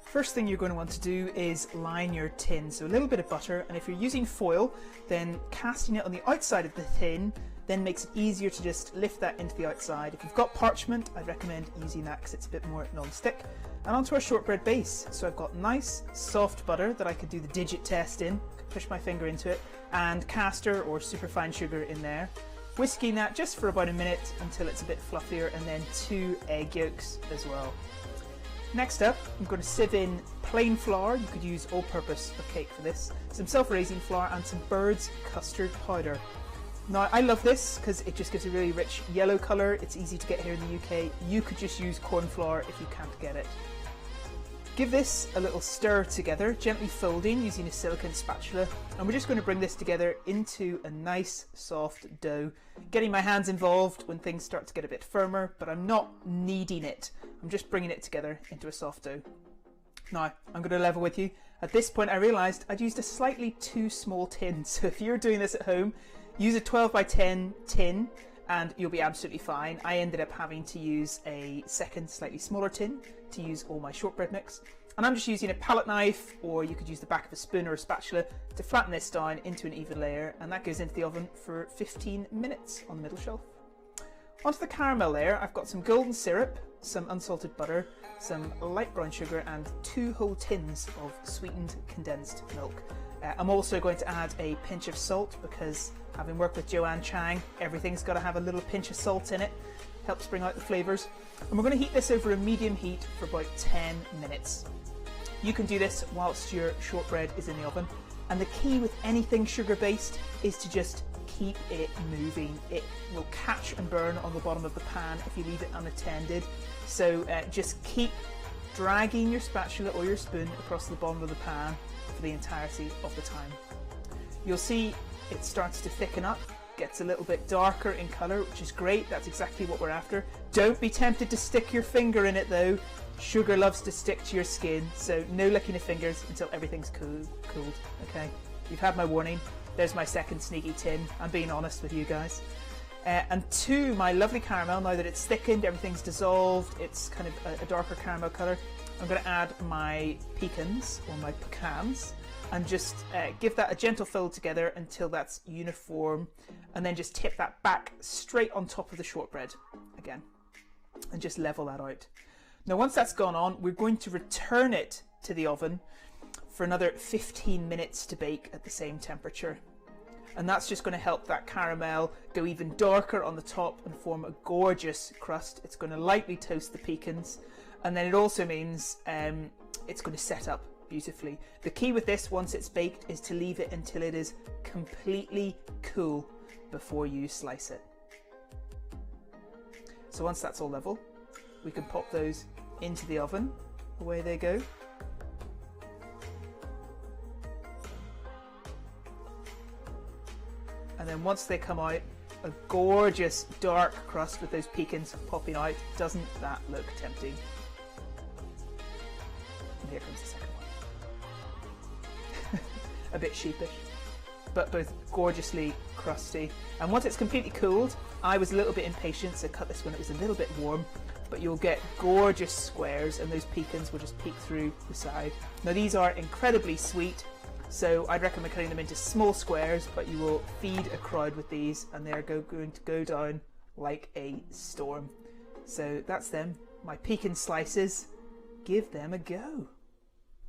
First thing you're going to want to do is line your tin. So a little bit of butter, and if you're using foil, then casting it on the outside of the tin then makes it easier to just lift that into the outside. If you've got parchment, I'd recommend using that because it's a bit more non-stick. And onto our shortbread base. So I've got nice soft butter that I could do the digit test in, push my finger into it, and caster or superfine sugar in there. Whisking that just for about a minute until it's a bit fluffier, and then 2 egg yolks as well. Next up, I'm going to sieve in plain flour. You could use all-purpose for cake for this. Some self-raising flour and some Bird's custard powder. Now, I love this because it just gives a really rich yellow colour. It's easy to get here in the UK. You could just use corn flour if you can't get it. Give this a little stir together, gently folding using a silicone spatula, and we're just going to bring this together into a nice soft dough. Getting my hands involved when things start to get a bit firmer, but I'm not kneading it. I'm just bringing it together into a soft dough. Now, I'm going to level with you. At this point, I realised I'd used a slightly too small tin. So if you're doing this at home, use a 12 by 10 tin and you'll be absolutely fine. I ended up having to use a second, slightly smaller tin to use all my shortbread mix. And I'm just using a palette knife, or you could use the back of a spoon or a spatula to flatten this down into an even layer, and that goes into the oven for 15 minutes on the middle shelf. Onto the caramel layer, I've got some golden syrup, some unsalted butter, some light brown sugar, and 2 whole tins of sweetened condensed milk. I'm also going to add a pinch of salt because, having worked with Joanne Chang, everything's got to have a little pinch of salt in it. Helps bring out the flavours. And we're going to heat this over a medium heat for about 10 minutes. You can do this whilst your shortbread is in the oven. And the key with anything sugar-based is to just keep it moving. It will catch and burn on the bottom of the pan if you leave it unattended. So just keep dragging your spatula or your spoon across the bottom of the pan for the entirety of the time. You'll see it starts to thicken up, gets a little bit darker in colour, which is great. That's exactly what we're after. Don't be tempted to stick your finger in it though. Sugar loves to stick to your skin, so no licking of fingers until everything's cooled. Okay, you've had my warning. There's my second sneaky tin. I'm being honest with you guys. And to my lovely caramel, now that it's thickened, everything's dissolved, it's kind of a darker caramel colour, I'm going to add my pecans, or my pecans, and just give that a gentle fold together until that's uniform, and then just tip that back straight on top of the shortbread again, and just level that out. Now once that's gone on, we're going to return it to the oven for another 15 minutes to bake at the same temperature. And that's just going to help that caramel go even darker on the top and form a gorgeous crust. It's going to lightly toast the pecans, and then it also means it's going to set up beautifully. The key with this, once it's baked, is to leave it until it is completely cool before you slice it. So once that's all level, we can pop those into the oven. Away they go. And then once they come out, a gorgeous dark crust with those pecans popping out. Doesn't that look tempting? And here comes the second one. A bit sheepish, but both gorgeously crusty. And once it's completely cooled, I was a little bit impatient, so cut this when it was a little bit warm, but you'll get gorgeous squares and those pecans will just peek through the side. Now these are incredibly sweet, so I'd recommend cutting them into small squares, but you will feed a crowd with these and they're going to go down like a storm. So that's them, my pecan slices. Give them a go.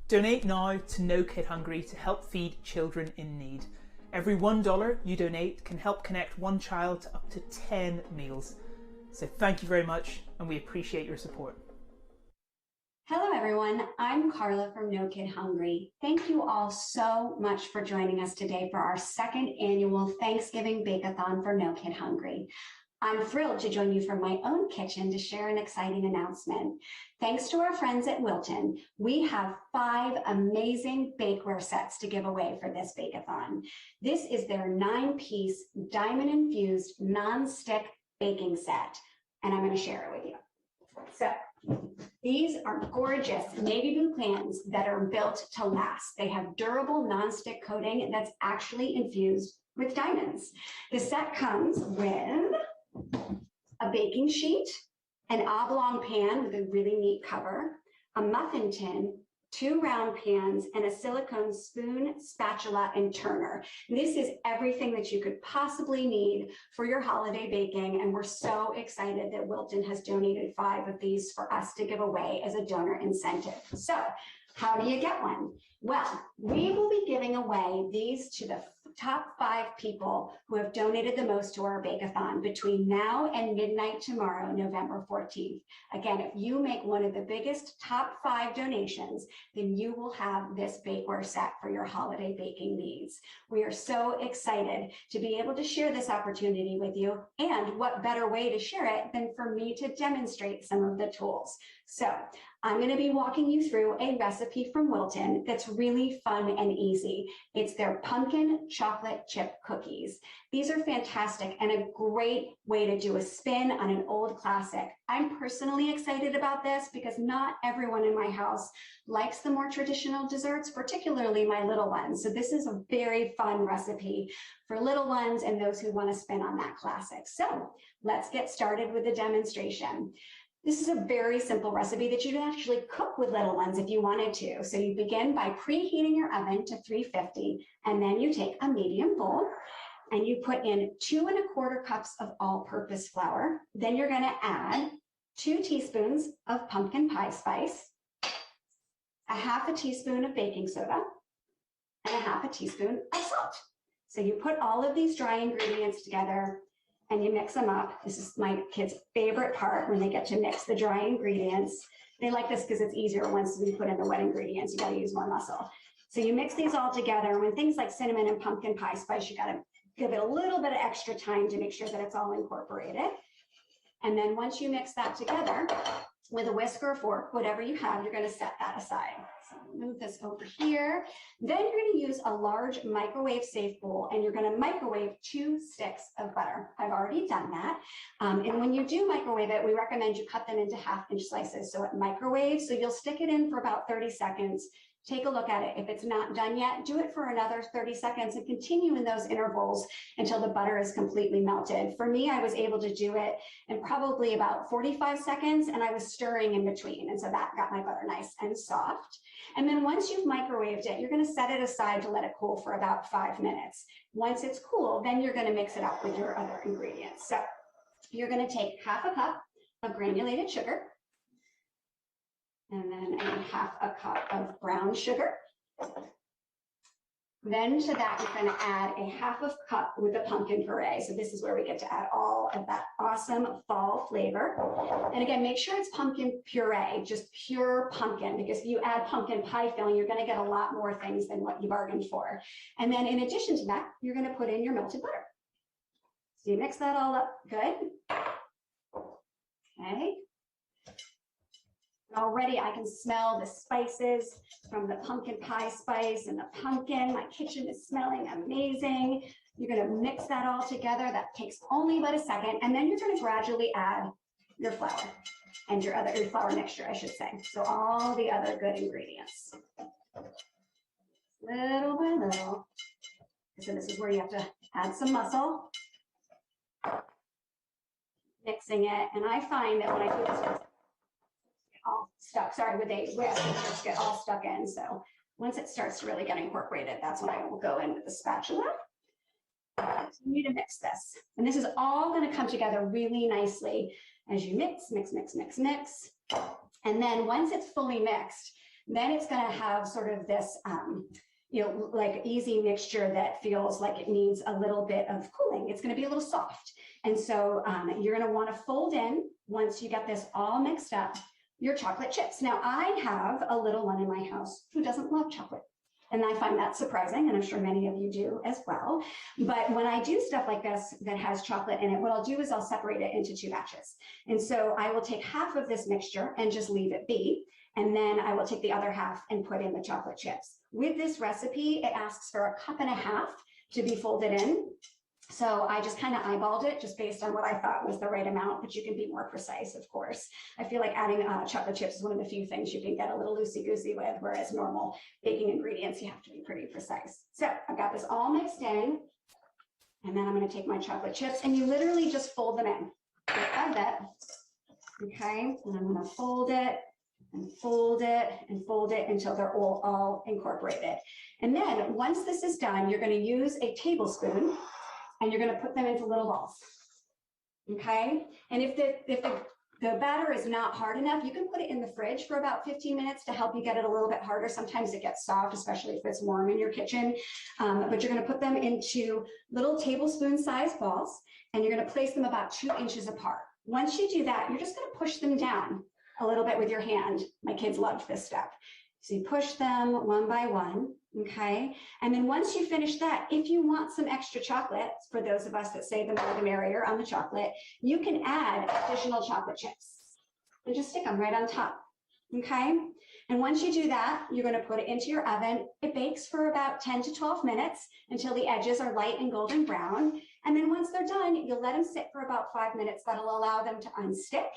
Donate now to No Kid Hungry to help feed children in need. Every $1 you donate can help connect one child to up to 10 meals. So thank you very much, and we appreciate your support. Hello everyone, I'm Carla from No Kid Hungry. Thank you all so much for joining us today for our second annual Thanksgiving Bake-A-Thon for No Kid Hungry. I'm thrilled to join you from my own kitchen to share an exciting announcement. Thanks to our friends at Wilton, we have 5 amazing bakeware sets to give away for this Bake-A-Thon. This is their 9-piece diamond-infused non-stick baking set, and I'm going to share it with you. So these are gorgeous navy blue pans that are built to last. They have durable non-stick coating that's actually infused with diamonds. The set comes with a baking sheet, an oblong pan with a really neat cover, a muffin tin, 2 round pans, and a silicone spoon, spatula, and turner. This is everything that you could possibly need for your holiday baking, and we're so excited that Wilton has donated 5 of these for us to give away as a donor incentive. So how do you get one? Well, we will be giving away these to the top 5 people who have donated the most to our Bake-A-Thon between now and midnight tomorrow, November 14th. Again, if you make one of the biggest top 5 donations, then you will have this bakeware set for your holiday baking needs. We are so excited to be able to share this opportunity with you, and what better way to share it than for me to demonstrate some of the tools. So I'm going to be walking you through a recipe from Wilton that's really fun and easy. It's their pumpkin chocolate chip cookies. These are fantastic and a great way to do a spin on an old classic. I'm personally excited about this because not everyone in my house likes the more traditional desserts, particularly my little ones. So this is a very fun recipe for little ones and those who want to spin on that classic. So let's get started with the demonstration. This is a very simple recipe that you can actually cook with little ones if you wanted to. So you begin by preheating your oven to 350, and then you take a medium bowl and you put in 2 1/4 cups of all-purpose flour. Then you're going to add 2 teaspoons of pumpkin pie spice, a 1/2 teaspoon of baking soda, and a 1/2 teaspoon of salt. So you put all of these dry ingredients together and you mix them up. This is my kids' favorite part when they get to mix the dry ingredients. They like this because it's easier once we put in the wet ingredients. You got to use more muscle. So you mix these all together. When things like cinnamon and pumpkin pie spice, you got to give it a little bit of extra time to make sure that it's all incorporated. And then once you mix that together with a whisk or a fork, whatever you have, you're going to set that aside. So move this over here. Then you're going to use a large microwave safe bowl and you're going to microwave 2 sticks of butter. I've already done that. And when you do microwave it, we recommend you cut them into 1/2-inch slices. So it microwaves, so you'll stick it in for about 30 seconds. Take a look at it. If it's not done yet, do it for another 30 seconds and continue in those intervals until the butter is completely melted. For me, I was able to do it in probably about 45 seconds and I was stirring in between. And so that got my butter nice and soft. And then once you've microwaved it, you're going to set it aside to let it cool for about 5 minutes. Once it's cool, then you're going to mix it up with your other ingredients. So you're going to take 1/2 cup of granulated sugar, and then 1/2 cup of brown sugar. Then to that, you're going to add a 1/2 cup with the pumpkin puree. So this is where we get to add all of that awesome fall flavor. And again, make sure it's pumpkin puree, just pure pumpkin, because if you add pumpkin pie filling, you're going to get a lot more things than what you bargained for. And then in addition to that, you're going to put in your melted butter. So you mix that all up good. Okay. Already I can smell the spices from the pumpkin pie spice and the pumpkin. My kitchen is smelling amazing. You're going to mix that all together. That takes only about a second. And then you're going to gradually add your flour and your flour mixture, I should say. So all the other good ingredients. Little by little. So this is where you have to add some muscle. Mixing it. And I find that when I do this, all stuck, sorry, with a whisk, it just get all stuck in. So once it starts to really get incorporated, that's when I will go in with the spatula. Continue to mix this. And this is all going to come together really nicely as you mix, mix, mix, mix, mix. And then once it's fully mixed, then it's going to have sort of this, like easy mixture that feels like it needs a little bit of cooling. It's going to be a little soft. And so you're going to want to fold in, once you get this all mixed up, your chocolate chips. Now, I have a little one in my house who doesn't love chocolate. And I find that surprising, and I'm sure many of you do as well. But when I do stuff like this that has chocolate in it, what I'll do is I'll separate it into 2 batches. And so I will take 1/2 of this mixture and just leave it be. And then I will take the other 1/2 and put in the chocolate chips. With this recipe, it asks for 1.5 cups to be folded in. So I just kind of eyeballed it just based on what I thought was the right amount, but you can be more precise, of course. I feel like adding chocolate chips is one of the few things you can get a little loosey-goosey with, whereas normal baking ingredients, you have to be pretty precise. So I've got this all mixed in, and then I'm going to take my chocolate chips, and you literally just fold them in, bit by bit. Okay, and I'm going to fold it and fold it and fold it until they're all incorporated. And then once this is done, you're going to use a tablespoon and you're going to put them into little balls. Okay, and if the batter is not hard enough, you can put it in the fridge for about 15 minutes to help you get it a little bit harder. Sometimes it gets soft, especially if it's warm in your kitchen. But you're going to put them into little tablespoon-sized balls, and you're going to place them about 2 inches apart. Once you do that, you're just going to push them down a little bit with your hand. My kids loved this step. So you push them one by one, okay? And then once you finish that, if you want some extra chocolate, for those of us that say the more the merrier on the chocolate, you can add additional chocolate chips. and just stick them right on top. Okay. And once you do that, you're going to put it into your oven. It bakes for about 10 to 12 minutes until the edges are light and golden brown. And then once they're done, you'll let them sit for about 5 minutes. That'll allow them to unstick.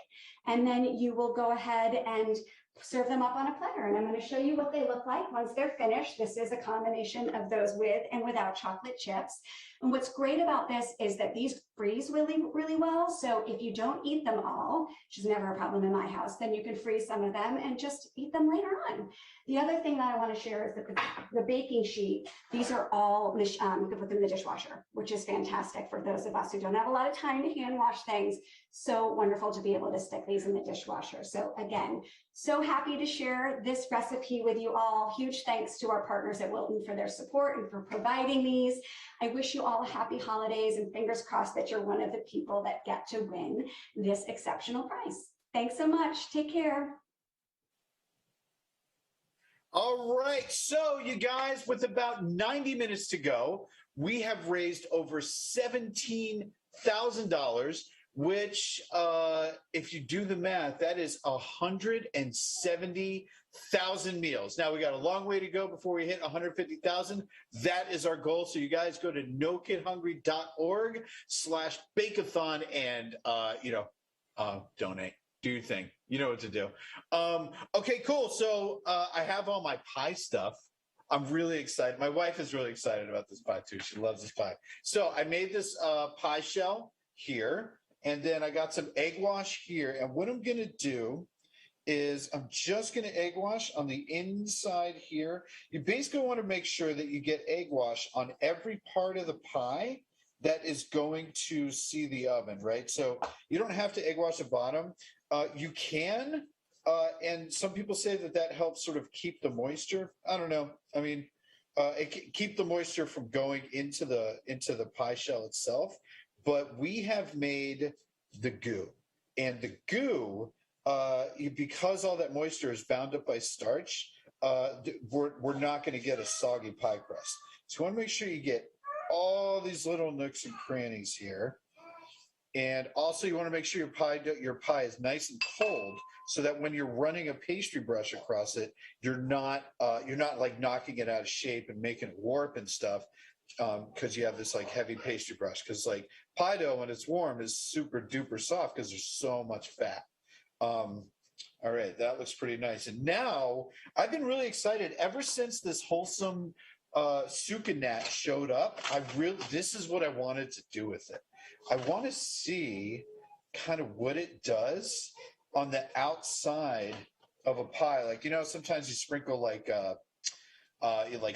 And then you will go ahead and serve them up on a platter. And I'm going to show you what they look like once they're finished. This is a combination of those with and without chocolate chips. And what's great about this is that these freeze really, really well. So if you don't eat them all, which is never a problem in my house, then you can freeze some of them and just eat them later on. The other thing that I want to share is that the baking sheet, these are all, you can put them in the dishwasher, which is fantastic for those of us who don't have a lot of time to hand wash things. So wonderful to be able to stick these in the dishwasher. So again, so happy to share this recipe with you all. Huge thanks to our partners at Wilton for their support and for providing these. I wish you all happy holidays and fingers crossed that you're one of the people that get to win this exceptional prize. Thanks so much. Take care. All right. So you guys, with about 90 minutes to go, we have raised over $17,000, which if you do the math, that is 170,000 meals. Now we got a long way to go before we hit 150,000. That is our goal. So you guys go to nokidhungry.org/Bake-A-Thon and donate. Do your thing. You know what to do. Okay, cool. So I have all my pie stuff. I'm really excited. My wife is really excited about this pie too. She loves this pie. So I made this pie shell here, and then I got some egg wash here. And what I'm going to do is I'm just going to egg wash on the inside here. You basically want to make sure that you get egg wash on every part of the pie that is going to see the oven, right? So you don't have to egg wash the bottom. You can, and some people say that helps sort of keep the moisture. I don't know. I mean, keep the moisture from going into the pie shell itself. But we have made the goo, and the goo, because all that moisture is bound up by starch, we're not going to get a soggy pie crust. So you want to make sure you get all these little nooks and crannies here. And also you want to make sure your pie is nice and cold so that when you're running a pastry brush across it, you're not like knocking it out of shape and making it warp and stuff, because you have this like heavy pastry brush, because like pie dough when it's warm is super duper soft because there's so much fat. All right, that looks pretty nice. And now I've been really excited ever since this Wholesome Sweeteners showed up. This is what I wanted to do with it. I want to see kind of what it does on the outside of a pie. Like, sometimes you sprinkle like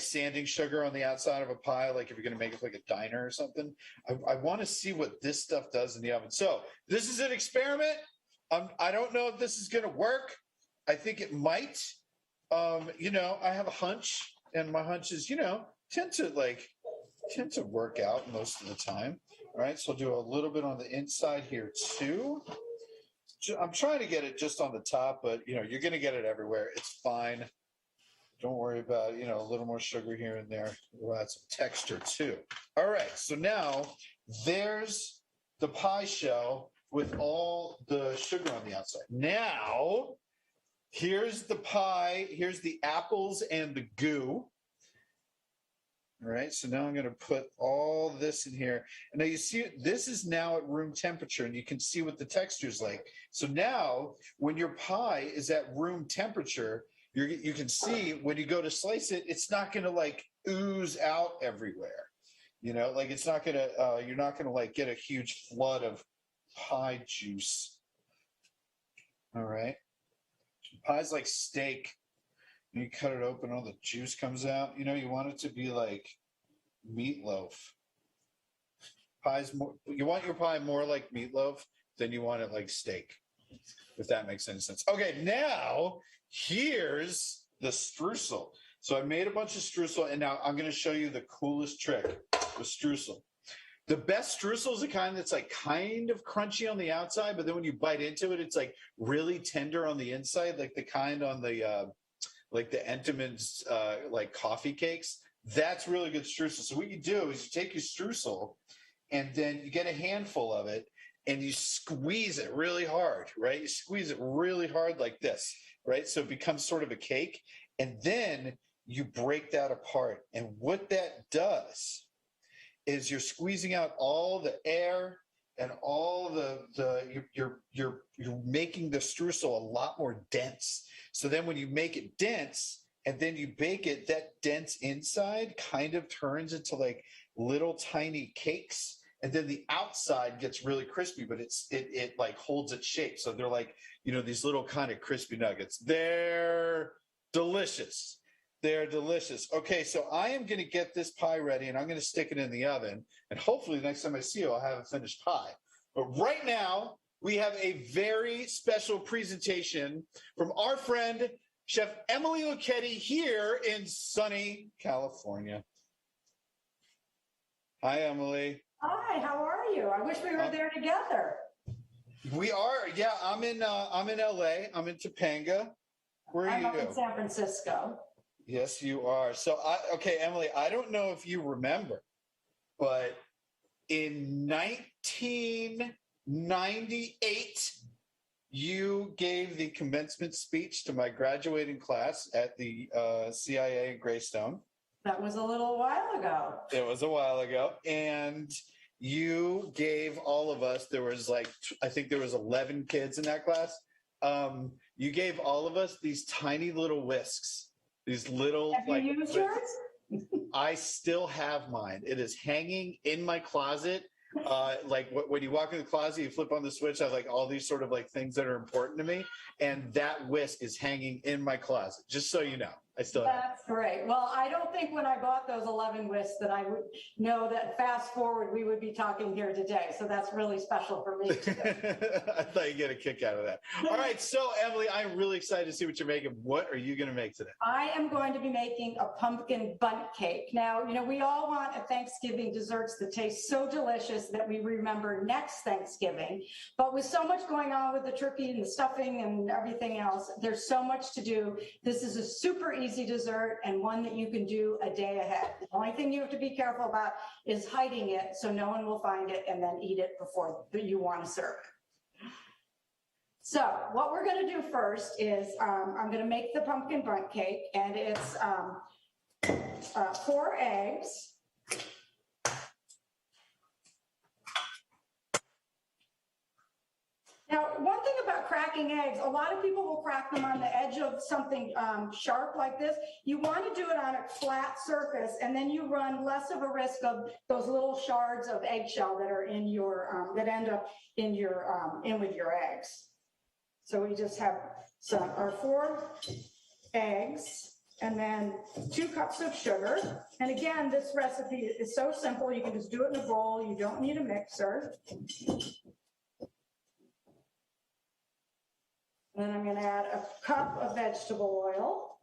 sanding sugar on the outside of a pie, like if you're going to make it like a diner or something. I want to see what this stuff does in the oven. So this is an experiment. I don't know if this is going to work. I think it might. I have a hunch, and my hunches, tend to work out most of the time. All right, so I'll do a little bit on the inside here too. I'm trying to get it just on the top, but you're going to get it everywhere. It's fine. Don't worry about, a little more sugar here and there. We'll add some texture too. All right, so now there's the pie shell with all the sugar on the outside. Now, here's the pie. Here's the apples and the goo. All right, so now I'm going to put all this in here. And now you see, this is now at room temperature, and you can see what the texture is like. So now, when your pie is at room temperature, you can see when you go to slice it, it's not going to like ooze out everywhere. It's not going to, you're not going to like get a huge flood of pie juice. All right. Pie's like steak. You cut it open, all the juice comes out. You want it to be like meatloaf. You want your pie more like meatloaf than you want it like steak, if that makes any sense. Okay, now here's the streusel. So I made a bunch of streusel, and now I'm going to show you the coolest trick with streusel. The best streusel is the kind that's like kind of crunchy on the outside, but then when you bite into it, it's like really tender on the inside, like the kind on the like the Entenmann's like coffee cakes. That's really good streusel. So what you do is you take your streusel, and then you get a handful of it, and you squeeze it really hard, right? You squeeze it really hard like this, right? So it becomes sort of a cake. And then you break that apart. And what that does is you're squeezing out all the air and all you're making the streusel a lot more dense. So then when you make it dense and then you bake it, that dense inside kind of turns into like little tiny cakes. And then the outside gets really crispy, but it like holds its shape. So they're like, these little kind of crispy nuggets. They're delicious. They're delicious. Okay, so I am going to get this pie ready, and I'm going to stick it in the oven. And hopefully the next time I see you, I'll have a finished pie. But right now, we have a very special presentation from our friend, Chef Emily Lucchetti, here in sunny California. Hi, Emily. Hi, how are you? I wish we were there together. We are. Yeah, I'm in LA. I'm in Topanga. Where are you? I'm up in San Francisco. Yes, you are. So, okay, Emily, I don't know if you remember, but in 1998, you gave the commencement speech to my graduating class at the CIA in Greystone. That was a little while ago. It was a while ago. And you gave all of us, there was I think there was 11 kids in that class. You gave all of us these tiny little whisks. These little, have you used yours? I still have mine. It is hanging in my closet. When you walk in the closet, you flip on the switch. I have like all these sort of like things that are important to me, and that whisk is hanging in my closet. Just so you know, I still have it. That's great. Well, I don't think when I bought those 11 whisks that I would know that fast forward we would be talking here today. So that's really special for me too. I thought you'd get a kick out of that. All right, so Emily, I'm really excited to see what you're making. What are you going to make today? I am going to be making a pumpkin bundt cake. Now, we all want a Thanksgiving desserts that taste so delicious that we remember next Thanksgiving. But with so much going on with the turkey and the stuffing and everything else, there's so much to do. This is a super easy dessert and one that you can do a day ahead. The only thing you have to be careful about is hiding it so no one will find it and then eat it before you want to serve it. So what we're going to do first is I'm going to make the pumpkin bundt cake, and it's 4 eggs. Now, one thing about cracking eggs, a lot of people will crack them on the edge of something sharp like this. You want to do it on a flat surface, and then you run less of a risk of those little shards of eggshell that are in your, that end up in your, in with your eggs. So we just have our 4 eggs, and then 2 cups of sugar. And again, this recipe is so simple. You can just do it in a bowl. You don't need a mixer. And then I'm going to add a cup of vegetable oil.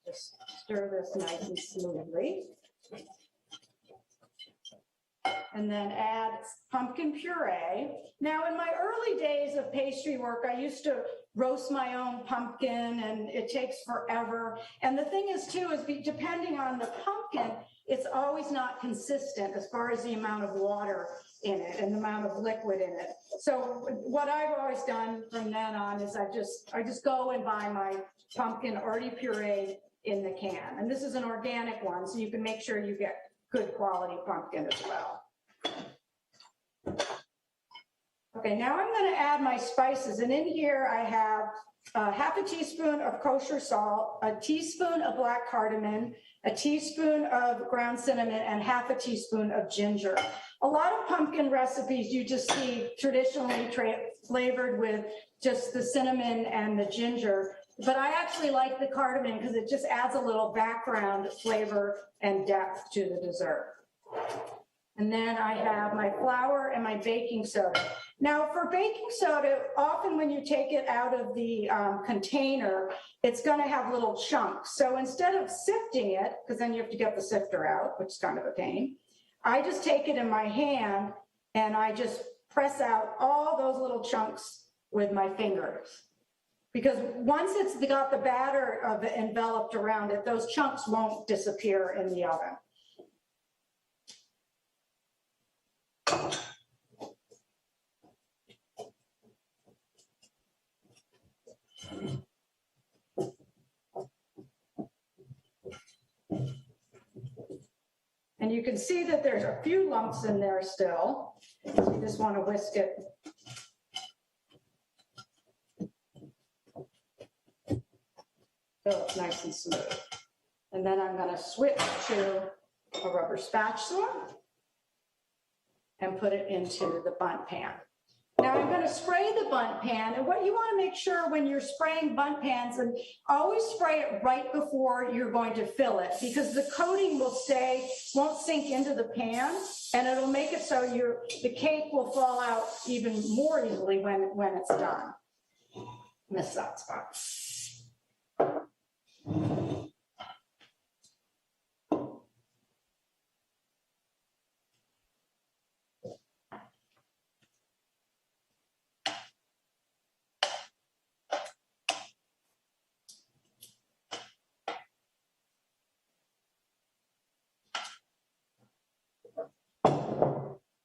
Just stir this nice and smoothly. And then add pumpkin puree. Now, in my early days of pastry work, I used to roast my own pumpkin, and it takes forever. And the thing is, too, is depending on the pumpkin, it's always not consistent as far as the amount of water in it and the amount of liquid in it. So what I've always done from then on is I just go and buy my pumpkin already pureed in the can. And this is an organic one, so you can make sure you get good quality pumpkin as well. Okay, now I'm going to add my spices, and in here I have half a teaspoon of kosher salt, a teaspoon of black cardamom, a teaspoon of ground cinnamon, and half a teaspoon of ginger. A lot of pumpkin recipes you just see traditionally flavored with just the cinnamon and the ginger, but I actually like the cardamom because it just adds a little background flavor and depth to the dessert. And then I have my flour and my baking soda. Now for baking soda, often when you take it out of the container, it's gonna have little chunks. So instead of sifting it, because then you have to get the sifter out, which is kind of a pain, I just take it in my hand and I just press out all those little chunks with my fingers. Because once it's got the batter of it enveloped around it, those chunks won't disappear in the oven. And you can see that there's a few lumps in there still. So you just want to whisk it. So it's nice and smooth. And then I'm going to switch to a rubber spatula and put it into the bundt pan. Now I'm going to spray the bundt pan, and what you want to make sure when you're spraying bundt pans, and always spray it right before you're going to fill it, because the coating won't sink into the pan, and it'll make it so the cake will fall out even more easily when it's done. Miss that spot.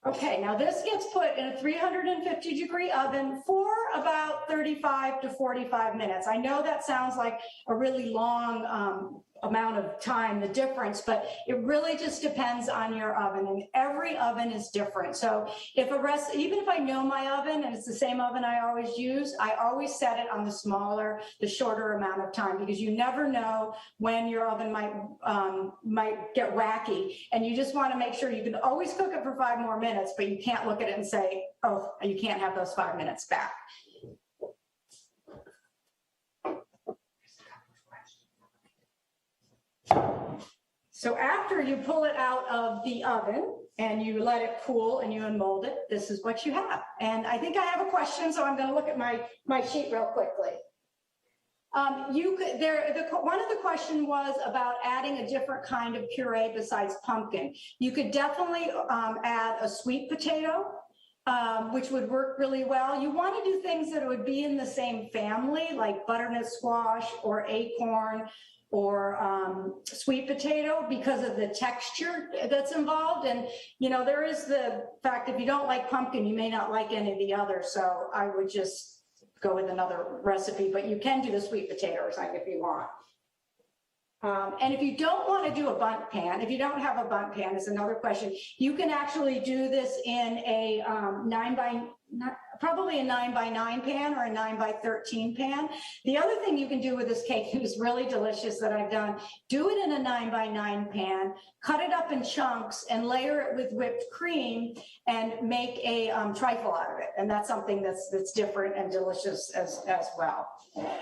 Okay, now this gets put in a 350-degree oven for about 35 to 45 minutes. I know that sounds like a really long amount of time, the difference, but it really just depends on your oven, and every oven is different. So even if I know my oven and it's the same oven I always use, I always set it on the shorter amount of time, because you never know when your oven might get wacky, and you just want to make sure you can always cook it for 5 more minutes, but you can't look at it and say, oh, you can't have those 5 minutes back. So after you pull it out of the oven and you let it cool and you unmold it, this is what you have. And I think I have a question, so I'm going to look at my sheet real quickly. One of the questions was about adding a different kind of puree besides pumpkin. You could definitely add a sweet potato, which would work really well. You want to do things that would be in the same family, like butternut squash or acorn or sweet potato, because of the texture that's involved. And, there is the fact, if you don't like pumpkin, you may not like any of the others. So I would just go with another recipe, but you can do the sweet potato or something if you want. And if you don't want to do a bundt pan, if you don't have a bundt pan, is another question. You can actually do this in a probably a 9x9 pan or a 9x13 pan. The other thing you can do with this cake is really delicious that I've done. Do it in a 9x9 pan, cut it up in chunks, and layer it with whipped cream, and make a trifle out of it. And that's something that's different and delicious as well.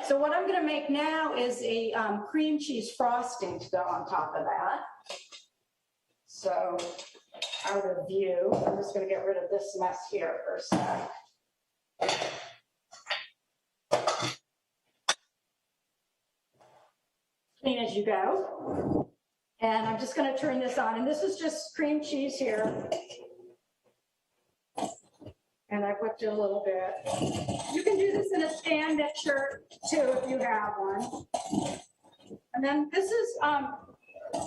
So what I'm going to make now is a cream cheese frosting to go on top of that. So out of view, I'm just going to get rid of this mess here for a sec. Clean as you go. And I'm just going to turn this on. And this is just cream cheese here. And I've whipped it a little bit. You can do this in a stand mixer too if you have one. And then this is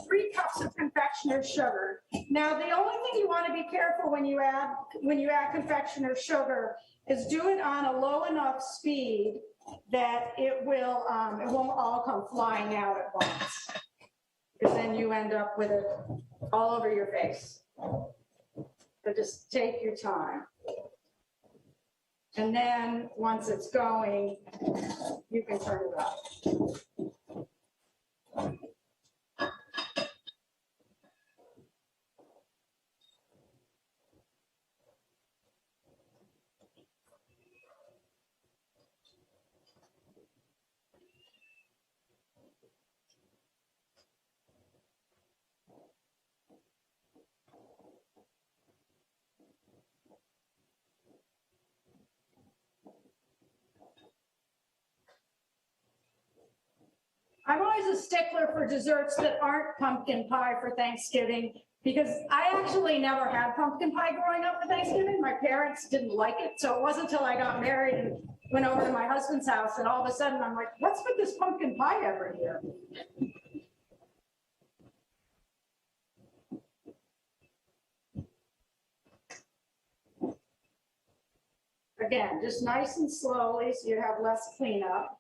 3 cups of confectioner's sugar. Now, the only thing you want to be careful when you add confectioner's sugar is do it on a low enough speed that it won't all come flying out at once, because then you end up with it all over your face. So just take your time. And then once it's going, you can turn it up. I'm always a stickler for desserts that aren't pumpkin pie for Thanksgiving, because I actually never had pumpkin pie growing up for Thanksgiving. My parents didn't like it, so it wasn't until I got married and went over to my husband's house, and all of a sudden I'm like, what's with this pumpkin pie every year? again, just nice and slowly so you have less cleanup.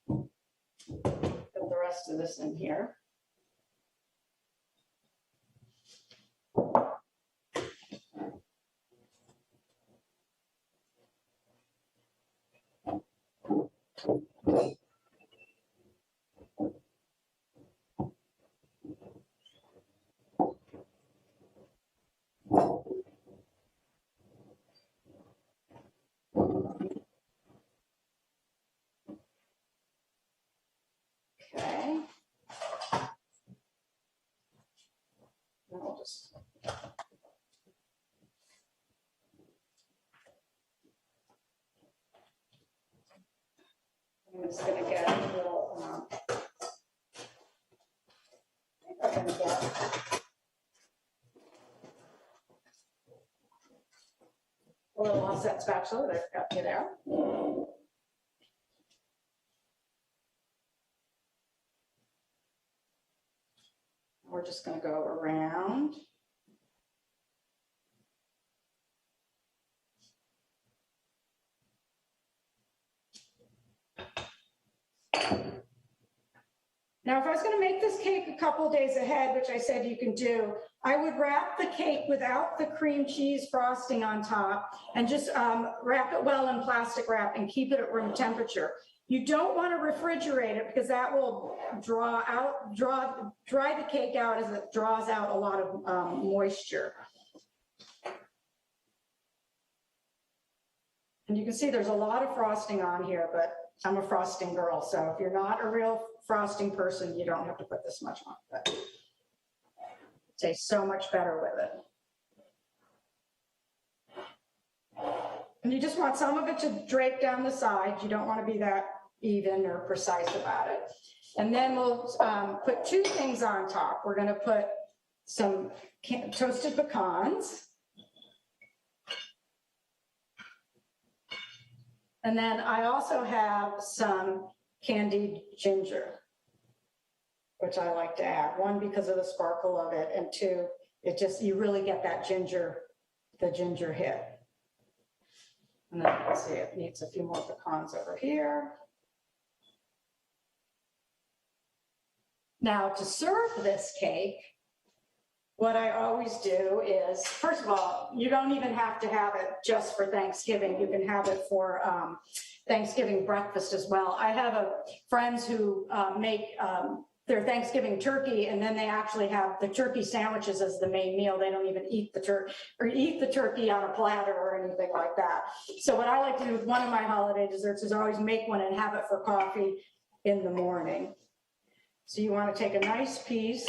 Put the rest of this in here. Okay. Now we'll just I'm just going to get a little, I'm going to get a little offset spatula that I've got you there. We're just going to go around. Now, if I was going to make this cake a couple days ahead, which I said you can do, I would wrap the cake without the cream cheese frosting on top and just wrap it well in plastic wrap and keep it at room temperature. You don't want to refrigerate it because that will dry the cake out as it draws out a lot of moisture. And you can see there's a lot of frosting on here, but I'm a frosting girl, so if you're not a real frosting person, you don't have to put this much on, but it tastes so much better with it. And you just want some of it to drape down the sides. You don't want to be that even or precise about it. And then we'll put two things on top. We're going to put some toasted pecans. And then I also have some candied ginger, which I like to add. One, because of the sparkle of it, and two, it just, you really get that ginger, the ginger hit. And then you can see it needs a few more pecans over here. Now, to serve this cake, what I always do is, first of all, you don't even have to have it just for Thanksgiving. You can have it for Thanksgiving breakfast as well. I have friends who make their Thanksgiving turkey, and then they actually have the turkey sandwiches as the main meal. They don't even eat the turkey on a platter or anything like that. So what I like to do with one of my holiday desserts is always make one and have it for coffee in the morning. So you want to take a nice piece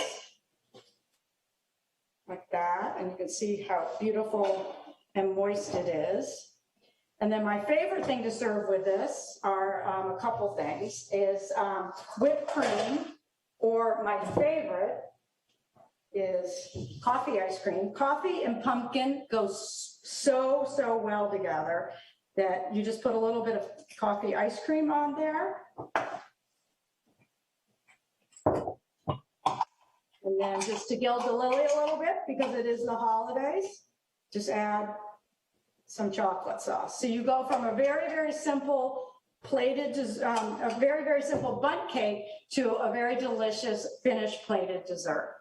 like that, and you can see how beautiful and moist it is. And then my favorite thing to serve with this are a couple things, is whipped cream, or my favorite is coffee ice cream. Coffee and pumpkin go so well together that you just put a little bit of coffee ice cream on there. And then just to gild the lily a little bit, because it is the holidays, just add some chocolate sauce. So you go from a very simple plated, a very simple bundt cake to a very delicious finished plated dessert.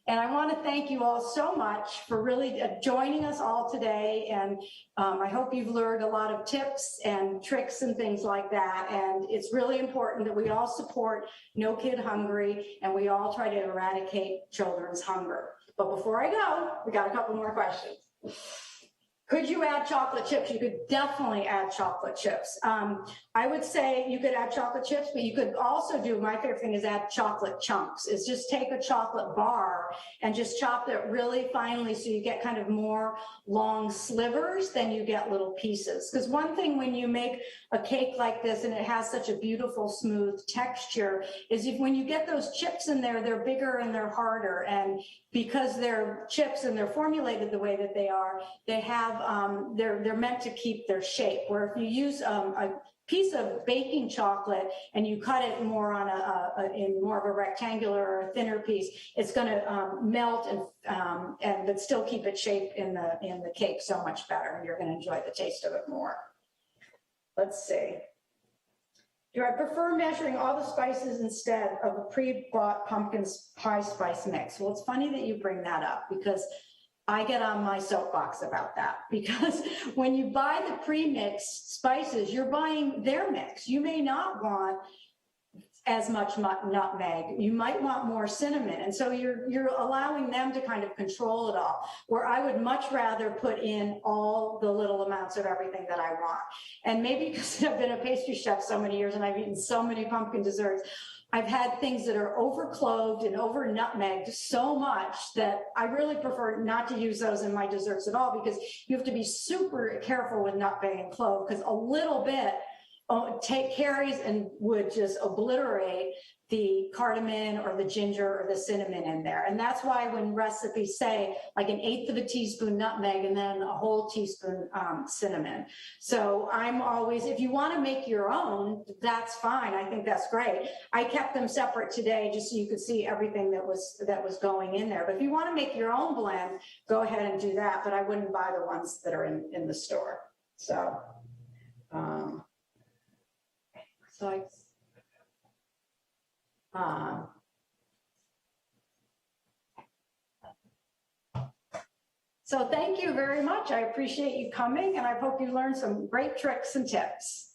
And I want to thank you all so much for really joining us all today. And I hope you've learned a lot of tips and tricks and things like that. And it's really important that we all support No Kid Hungry, and we all try to eradicate children's hunger. But before I go, we got a couple more questions. Could you add chocolate chips? You could definitely add chocolate chips. I would say you could add chocolate chips, but you could also do, my favorite thing is add chocolate chunks, is just take a chocolate bar and just chop it really finely so you get kind of more long slivers than you get little pieces. Because one thing when you make a cake like this and it has such a beautiful smooth texture is when you get those chips in there, they're bigger and they're harder. And because they're chips and they're formulated the way that they are, they have they're meant to keep their shape. Where if you use a piece of baking chocolate and you cut it more on in more of a rectangular or a thinner piece, it's going to melt and but still keep its shape in the cake so much better. You're going to enjoy the taste of it more. let's see. Do I prefer measuring all the spices instead of a pre-bought pumpkin pie spice mix? Well, it's funny that you bring that up because I get on my soapbox about that, because when you buy the pre-mixed spices, you're buying their mix. You may not want as much nutmeg. You might want more cinnamon. And so you're allowing them to kind of control it all, where I would much rather put in all the little amounts of everything that I want. And maybe because I've been a pastry chef so many years and I've eaten so many pumpkin desserts, I've had things that are over cloved and over nutmegged so much that I really prefer not to use those in my desserts at all, because you have to be super careful with nutmeg and clove, because a little bit carries and would just obliterate the cardamom or the ginger or the cinnamon in there. And that's why when recipes say like 1/8 of a teaspoon nutmeg and then a whole teaspoon cinnamon. So I'm always, if you want to make your own, that's fine. I think that's great. I kept them separate today just so you could see everything that was going in there. But if you want to make your own blend, go ahead and do that. But I wouldn't buy the ones that are in the store. So so thank you very much. I appreciate you coming, and I hope you learned some great tricks and tips.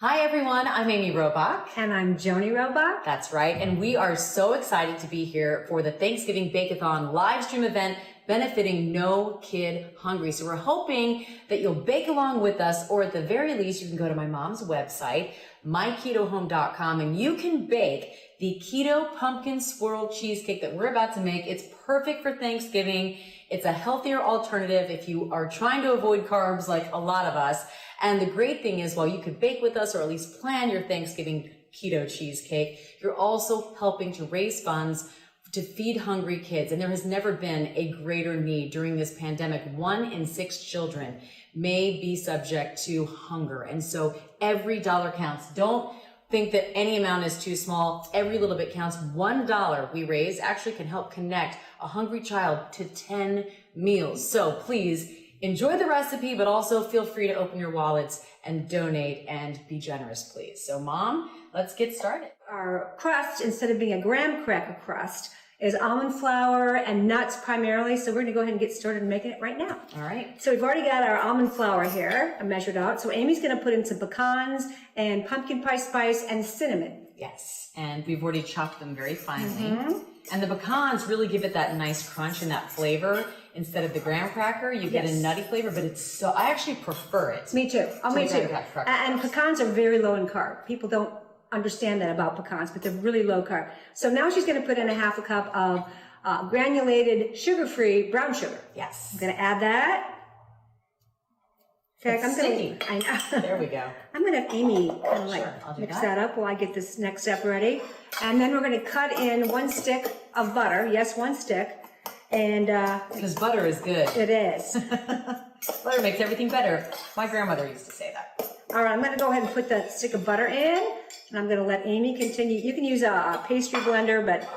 Hi everyone, I'm Amy Robach. And I'm Joni Robach. That's right, and we are so excited to be here for the Thanksgiving Bake-A-Thon live stream event benefiting No Kid Hungry. So we're hoping that you'll bake along with us, or at the very least, you can go to my mom's website, myketohome.com, and you can bake the keto pumpkin swirl cheesecake that we're about to make. It's perfect for Thanksgiving. It's a healthier alternative if you are trying to avoid carbs like a lot of us. And the great thing is, while you could bake with us or at least plan your Thanksgiving keto cheesecake, you're also helping to raise funds to feed hungry kids. And there has never been a greater need during this pandemic. 1 in 6 children may be subject to hunger. And so every dollar counts. Don't think that any amount is too small. Every little bit counts. $1 we raise actually can help connect a hungry child to 10 meals. So please enjoy the recipe, but also feel free to open your wallets and donate and be generous, please. So Mom, let's get started. Our crust, instead of being a graham cracker crust, is almond flour and nuts primarily. So we're gonna go ahead and get started making it right now. All right. So we've already got our almond flour here, measured out. So Amy's gonna put in some pecans and pumpkin pie spice and cinnamon. Yes, and we've already chopped them very finely. And the pecans really give it that nice crunch and that flavor. Instead of the graham cracker, you get a nutty flavor, but it's so, I actually prefer it. Me too. Oh, me too. And pecans are very low in carb. People don't understand that about pecans, but they're really low carb. So now she's going to put in a 1/2 cup of granulated sugar-free brown sugar. Yes. I'm going to add that. In fact, I'm gonna, there we go. I'm going to have Amy kind of like mix that up while I get this next step ready. And then we're going to cut in 1 stick of butter. Yes, 1 stick. And because butter is good. It is. Butter makes everything better. My grandmother used to say that. All right, I'm going to go ahead and put that stick of butter in, and I'm going to let Amy continue. You can use a pastry blender, but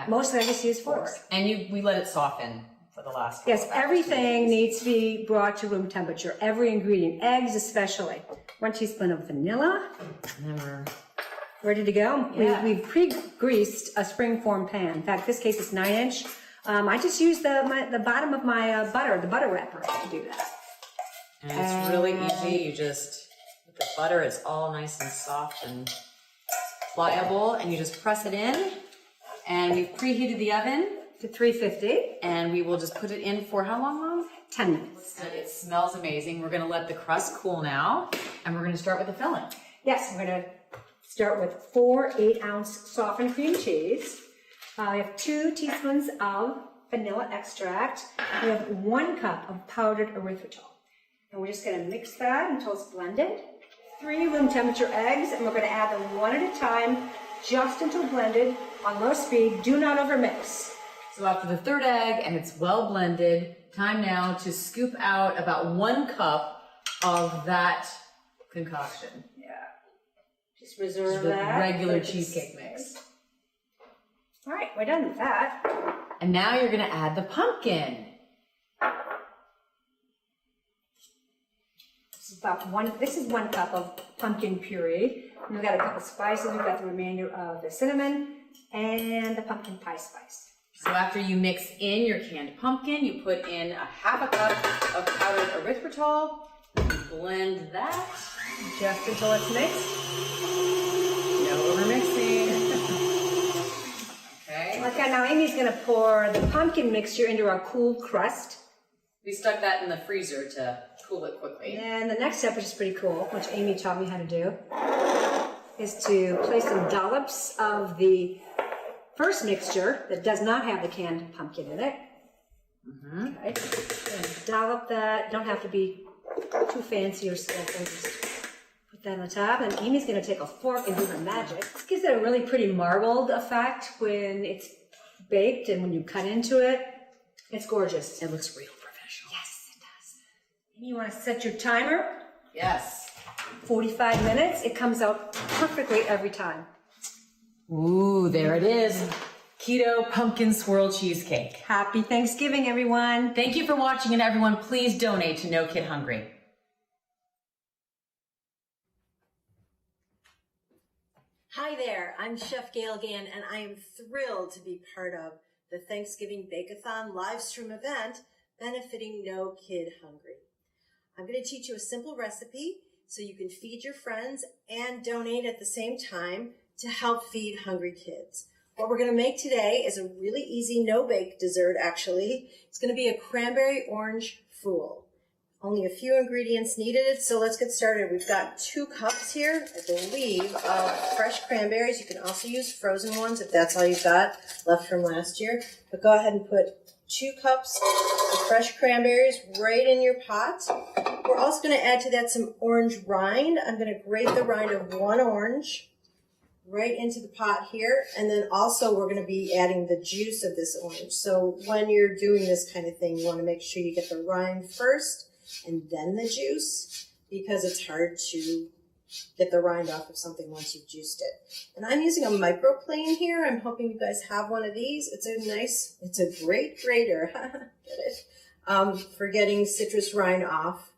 mostly I just use forks. And we let it soften for the last. Yes, everything needs to be brought to room temperature. Every ingredient, eggs especially. 1 teaspoon of vanilla. And then we're ready to go. Yeah. We've pre-greased a springform pan. In fact, this case it's 9-inch. I just use the bottom of my butter, the butter wrapper, to do that. And it's really easy. You just, with the butter, it's all nice and soft and pliable, and you just press it in. And we've preheated the oven to 350. And we will just put it in for how long, Mom? 10 minutes. It smells amazing. We're going to let the crust cool now, and we're going to start with the filling. Yes, we're going to start with 4 8-ounce softened cream cheese. We have 2 teaspoons of vanilla extract. We have 1 cup of powdered erythritol. And we're just going to mix that until it's blended. 3 room temperature eggs, and we're going to add them 1 at a time, just until blended on low speed. Do not overmix. So after the 3rd egg and it's well blended, time now to scoop out about 1 cup of that concoction. Yeah. Just reserve Just the that. regular cheesecake mix. All right, we're done with that. And now you're gonna add the pumpkin. This is 1 cup of pumpkin puree. And we've got a couple spices. We've got the remainder of the cinnamon and the pumpkin pie spice. So after you mix in your canned pumpkin, you put in a half a cup of powdered erythritol. Blend that. Just until it's mixed. No overmixing. Okay. Okay, now Amy's gonna pour the pumpkin mixture into our cool crust. We stuck that in the freezer to cool it quickly. And the next step, which is pretty cool, which Amy taught me how to do, is to place some dollops of the first mixture that does not have the canned pumpkin in it. Okay. And dollop that. Don't have to be too fancy or skillful. Just put that on top. And Amy's going to take a fork and do her magic. This gives it a really pretty marbled effect when it's baked and when you cut into it. It's gorgeous. It looks real professional. Yes, it does. Amy, you want to set your timer? Yes. 45 minutes. It comes out perfectly every time. Ooh, there it is. Keto pumpkin swirl cheesecake. Happy Thanksgiving, everyone. Thank you for watching, and everyone, please donate to No Kid Hungry. Hi there, I'm Chef Gail Gann, and I am thrilled to be part of the Thanksgiving Bake-A-Thon live stream event benefiting No Kid Hungry. I'm going to teach you a simple recipe so you can feed your friends and donate at the same time to help feed hungry kids. What we're going to make today is a really easy no-bake dessert, actually. It's going to be a cranberry orange fool. Only a few ingredients needed, so let's get started. We've got 2 cups here, I believe, of fresh cranberries. You can also use frozen ones if that's all you've got left from last year. But go ahead and put 2 cups of fresh cranberries right in your pot. We're also going to add to that some orange rind. I'm going to grate the rind of 1 orange right into the pot here. And then also we're going to be adding the juice of this orange. So when you're doing this kind of thing, you want to make sure you get the rind first and then the juice, because it's hard to get the rind off of something once you've juiced it. And I'm using a microplane here. I'm hoping you guys have one of these. It's a great grater. Get it? For getting citrus rind off.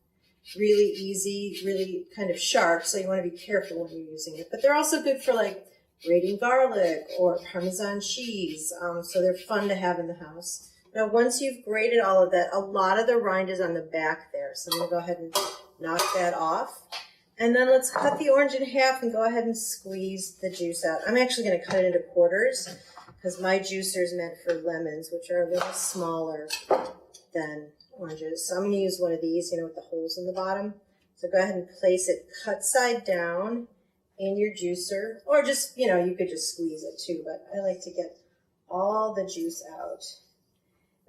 Really easy, really kind of sharp, so you want to be careful when you're using it. But they're also good for like grating garlic or Parmesan cheese, so they're fun to have in the house. Now, once you've grated all of that, a lot of the rind is on the back there, so I'm going to go ahead and knock that off. And then let's cut the orange in half and go ahead and squeeze the juice out. I'm actually going to cut it into quarters because my juicer is meant for lemons, which are a little smaller than oranges. So I'm going to use one of these, with the holes in the bottom. So go ahead and place it cut side down in your juicer, or just, you could just squeeze it too, but I like to get all the juice out.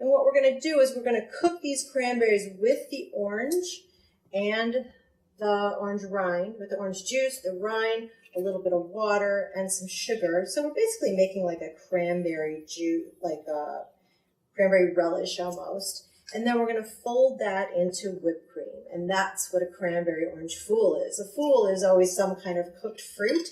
And what we're going to do is we're going to cook these cranberries with the orange and the orange rind, with the orange juice, the rind, a little bit of water, and some sugar. So we're basically making like a cranberry juice, like a cranberry relish almost. And then we're going to fold that into whipped cream. And that's what a cranberry orange fool is. A fool is always some kind of cooked fruit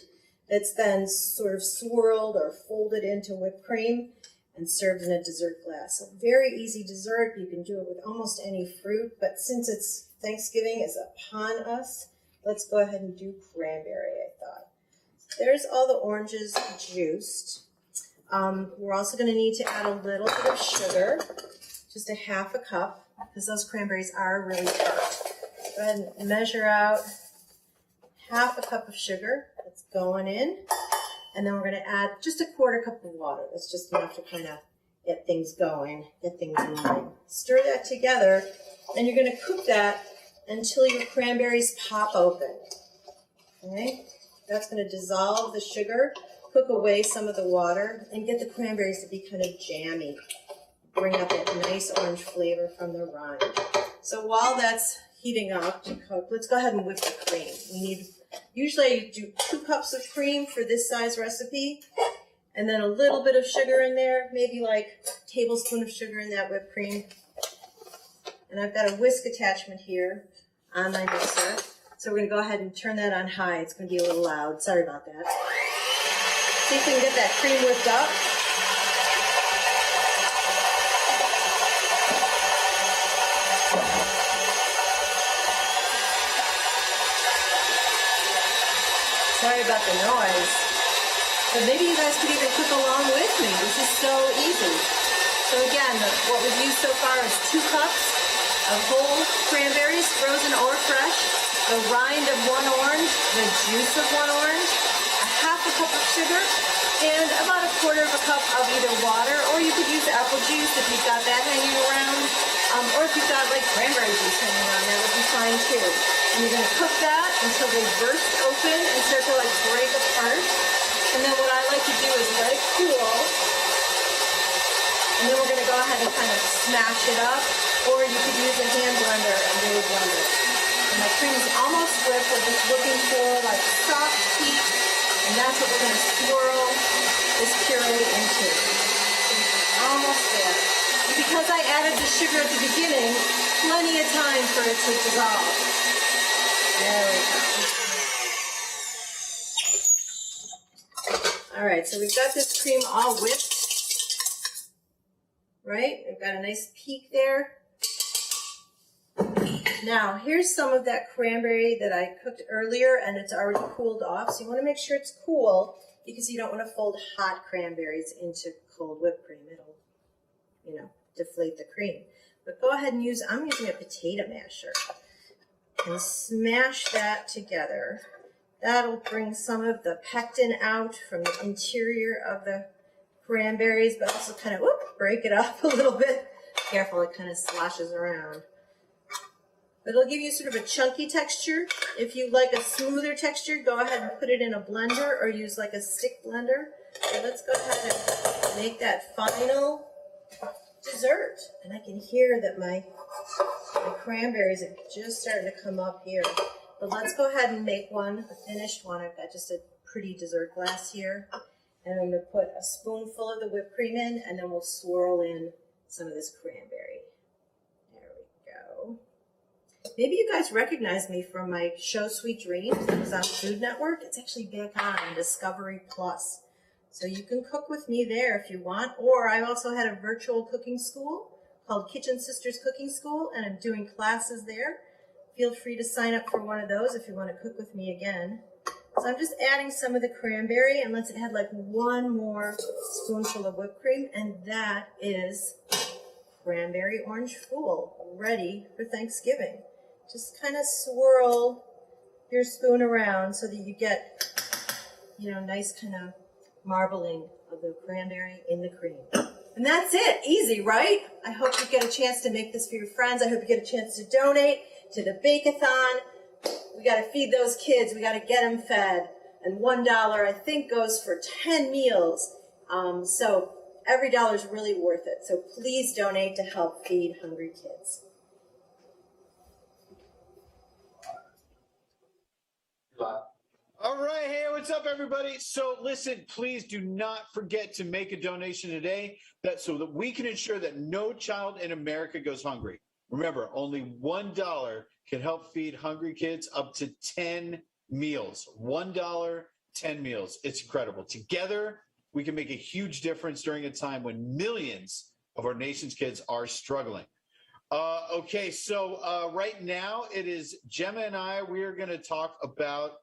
that's then sort of swirled or folded into whipped cream and served in a dessert glass. A very easy dessert. You can do it with almost any fruit. But since it's Thanksgiving is upon us, let's go ahead and do cranberry, I thought. There's all the oranges juiced. We're also going to need to add a little bit of sugar. Just a half a cup, because those cranberries are really tart. Go ahead and measure out half a cup of sugar. That's going in. And then we're going to add just a quarter cup of water. That's just enough to kind of get things going, get things moving. Stir that together, and you're going to cook that until your cranberries pop open. Okay? That's going to dissolve the sugar, cook away some of the water, and get the cranberries to be kind of jammy. Bring up that nice orange flavor from the rind. So while that's heating up to cook, let's go ahead and whip the cream. Usually I do 2 cups of cream for this size recipe, and then a little bit of sugar in there, maybe like a tablespoon of sugar in that whipped cream. And I've got a whisk attachment here on my mixer. So we're going to go ahead and turn that on high. It's going to be a little loud. Sorry about that. See if we can get that cream whipped up. Sorry about the noise. But maybe you guys could even cook along with me. This is so easy. So again, what we've used so far is 2 cups of whole cranberries, frozen or fresh, the rind of 1 orange, the juice of 1 orange, a half a cup of sugar, and about a 1/4 cup of either water, or you could use apple juice if you've got that hanging around, or if you've got like cranberry juice hanging around, that would be fine too. And you're gonna cook that until they burst open and start to like break apart. And then what I like to do is let it cool. And then we're gonna go ahead and kind of smash it up, or you could use a hand blender and really blend it. And my cream is almost whipped. We're just looking for like soft heat, and that's what we're gonna swirl this puree into. Almost there. And because I added the sugar at the beginning, plenty of time for it to dissolve. There we go. All right, so we've got this cream all whipped, right? We've got a nice peak there. Now, here's some of that cranberry that I cooked earlier, and it's already cooled off. So you want to make sure it's cool because you don't want to fold hot cranberries into cold whipped cream. It'll, you know, deflate the cream. But go ahead and I'm using a potato masher, and smash that together. That'll bring some of the pectin out from the interior of the cranberries, but also kind of break it up a little bit. Careful, it kind of sloshes around. But it'll give you sort of a chunky texture. If you like a smoother texture, go ahead and put it in a blender or use like a stick blender. So let's go ahead and make that final dessert. And I can hear that my cranberries are just starting to come up here. But let's go ahead and make one, a finished one. I've got just a pretty dessert glass here. And I'm going to put a spoonful of the whipped cream in, and then we'll swirl in some of this cranberry. There we go. Maybe you guys recognize me from my show Sweet Dreams that was on Food Network. It's actually back on Discovery Plus. So you can cook with me there if you want. Or I also had a virtual cooking school called Kitchen Sisters Cooking School, and I'm doing classes there. Feel free to sign up for one of those if you want to cook with me again. So I'm just adding some of the cranberry, and let's add like 1 more spoonful of whipped cream, and that is cranberry orange fool ready for Thanksgiving. Just kind of swirl your spoon around so that you get, you know, nice kind of marbling of the cranberry in the cream. And that's it. Easy, right? I hope you get a chance to make this for your friends. I hope you get a chance to donate to the Bake-A-Thon. We got to feed those kids. We got to get them fed. And $1, I think, goes for 10 meals. So every dollar is really worth it. So please donate to help feed hungry kids. All right. Hey, what's up, everybody? So listen, please do not forget to make a donation today so that we can ensure that no child in America goes hungry. Remember, only $1 can help feed hungry kids up to 10 meals. $1, 10 meals. It's incredible. Together, we can make a huge difference during a time when millions of our nation's kids are struggling. Okay, so right now it is Gemma and I. We are going to talk about,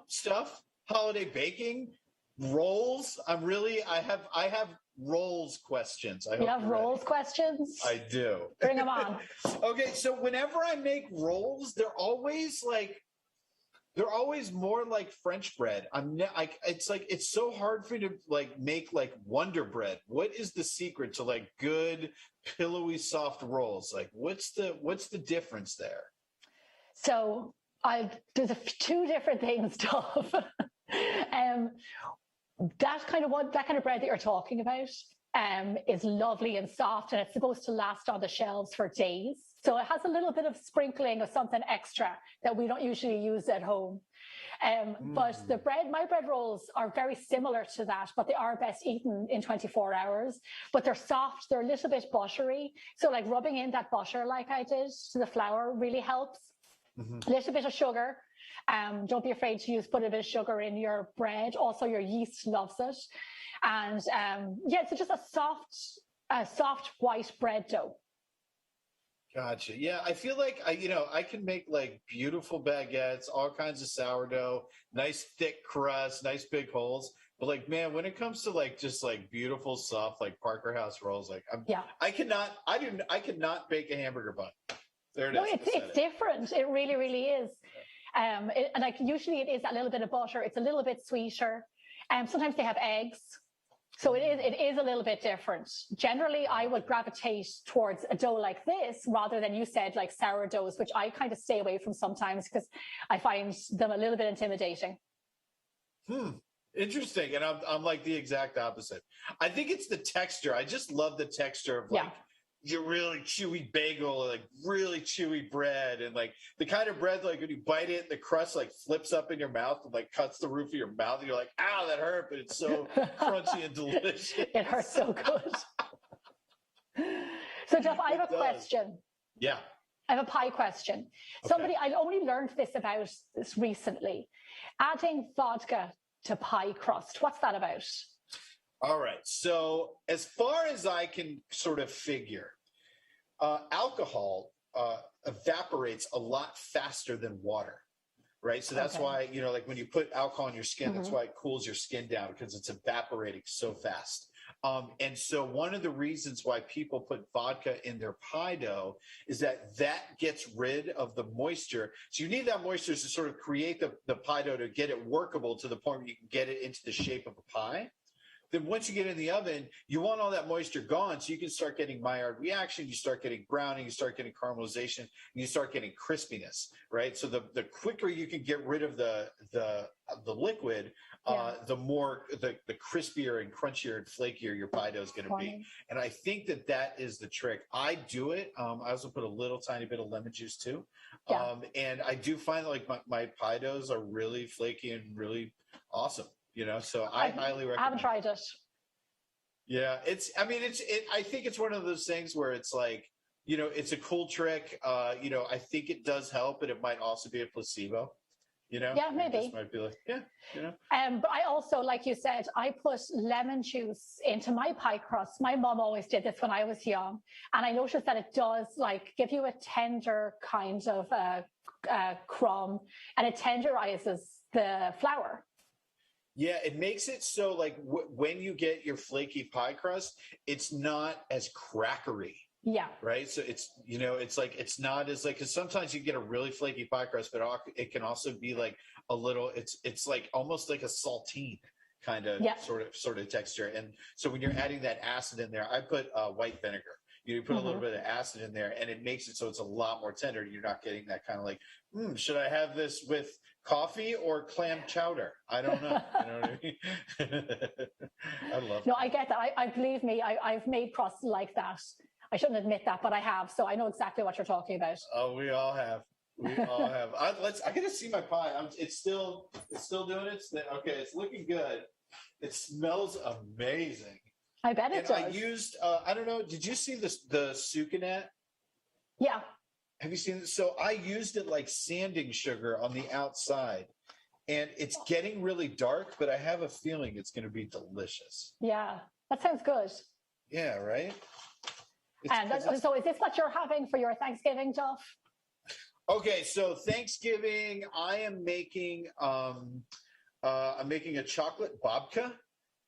stuff, holiday baking, rolls. I have rolls questions. You have rolls questions? I do. Bring them on. Okay, so whenever I make rolls, they're always more like French bread. It's so hard for me to make Wonder Bread. What is the secret to good, pillowy, soft rolls? What's the difference there? So there's 2 different things, Duff. That kind of bread that you're talking about is lovely and soft, and it's supposed to last on the shelves for days. So it has a little bit of sprinkling of something extra that we don't usually use at home. But my bread rolls are very similar to that, but they are best eaten in 24 hours. But they're soft, they're a little bit buttery. So rubbing in that butter like I did to the flour really helps. a little bit of sugar. Don't be afraid to put a bit of sugar in your bread. Also, your yeast loves it. And yeah, so just a soft white bread dough. Gotcha. Yeah, I feel like I can make like beautiful baguettes, all kinds of sourdough, nice thick crust, nice big holes. But like, man, when it comes to like just like beautiful soft like Parker House rolls, like I cannot bake a hamburger bun. There it is. No, it's different. It really, really is. And like usually it is a little bit of butter. It's a little bit sweeter. Sometimes they have eggs. So it is a little bit different. Generally, I would gravitate towards a dough like this rather than, you said, like sourdoughs, which I kind of stay away from sometimes because I find them a little bit intimidating. Interesting. And I'm like the exact opposite. I think it's the texture. I just love the texture of like your really chewy bagel, like really chewy bread, and like the kind of bread like when you bite it, the crust like flips up in your mouth and like cuts the roof of your mouth, and you're like, "Ow, that hurt!" But it's so crunchy and delicious. It hurts so good. So, Duff, I have a question. Yeah. I have a pie question. Somebody, I only learned this recently. Adding vodka to pie crust. What's that about? All right. So as far as I can sort of figure, alcohol evaporates a lot faster than water, right? So that's why, like when you put alcohol on your skin, that's why it cools your skin down, because it's evaporating so fast. And so one of the reasons why people put vodka in their pie dough is that gets rid of the moisture. So you need that moisture to sort of create the pie dough to get it workable to the point where you can get it into the shape of a pie. Then once you get in the oven, you want all that moisture gone so you can start getting Maillard reaction, you start getting browning, you start getting caramelization, and you start getting crispiness, right? So the quicker you can get rid of the liquid, the more the crispier and crunchier and flakier your pie dough is going to be. And I think that is the trick. I do it. I also put a little tiny bit of lemon juice too. And I do find that like my pie doughs are really flaky and really awesome. So I highly recommend. I haven't tried it. Yeah, I think it's one of those things where it's like, it's a cool trick. I think it does help, but it might also be a placebo. Yeah, maybe. It might be like, But I also, like you said, I put lemon juice into my pie crust. My mom always did this when I was young, and I noticed that it does like give you a tender kind of crumb, and it tenderizes the flour. Yeah, it makes it so like when you get your flaky pie crust, it's not as crackery. Yeah. Right. So it's, it's like, it's not as like, because sometimes you get a really flaky pie crust, but it can also be like a little, it's like almost like a saltine kind of sort of texture. And so when you're adding that acid in there, I put white vinegar. You put a little bit of acid in there, and it makes it so it's a lot more tender. You're not getting that kind of like, should I have this with coffee or clam chowder? I don't know. You know what I mean? I love No, I get that. I believe me, I've made crusts like that. I shouldn't admit that, but I have. So I know exactly what you're talking about. Oh, we all have. We all have. I gotta see my pie. It's still doing it. Okay, it's looking good. It smells amazing. I bet it does. I used, I don't know, did you see the Cuisinart? Yeah. Have you seen it? So I used it like sanding sugar on the outside, and it's getting really dark, but I have a feeling it's going to be delicious. Yeah, that sounds good. Yeah, right? So is this what you're having for your Thanksgiving, Duff? Okay, so Thanksgiving, I am making, I'm making a chocolate babka.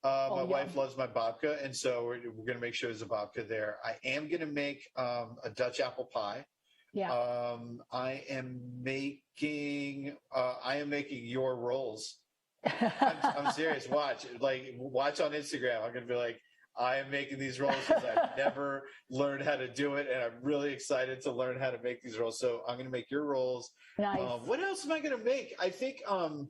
My wife loves my babka, and so we're going to make sure there's a babka there. I am going to make a Dutch apple pie. Yeah. I am making your rolls. I'm serious. Watch on Instagram. I'm going to be like, I am making these rolls because I've never learned how to do it, and I'm really excited to learn how to make these rolls. So I'm going to make your rolls. Nice. What else am I going to make? I think I've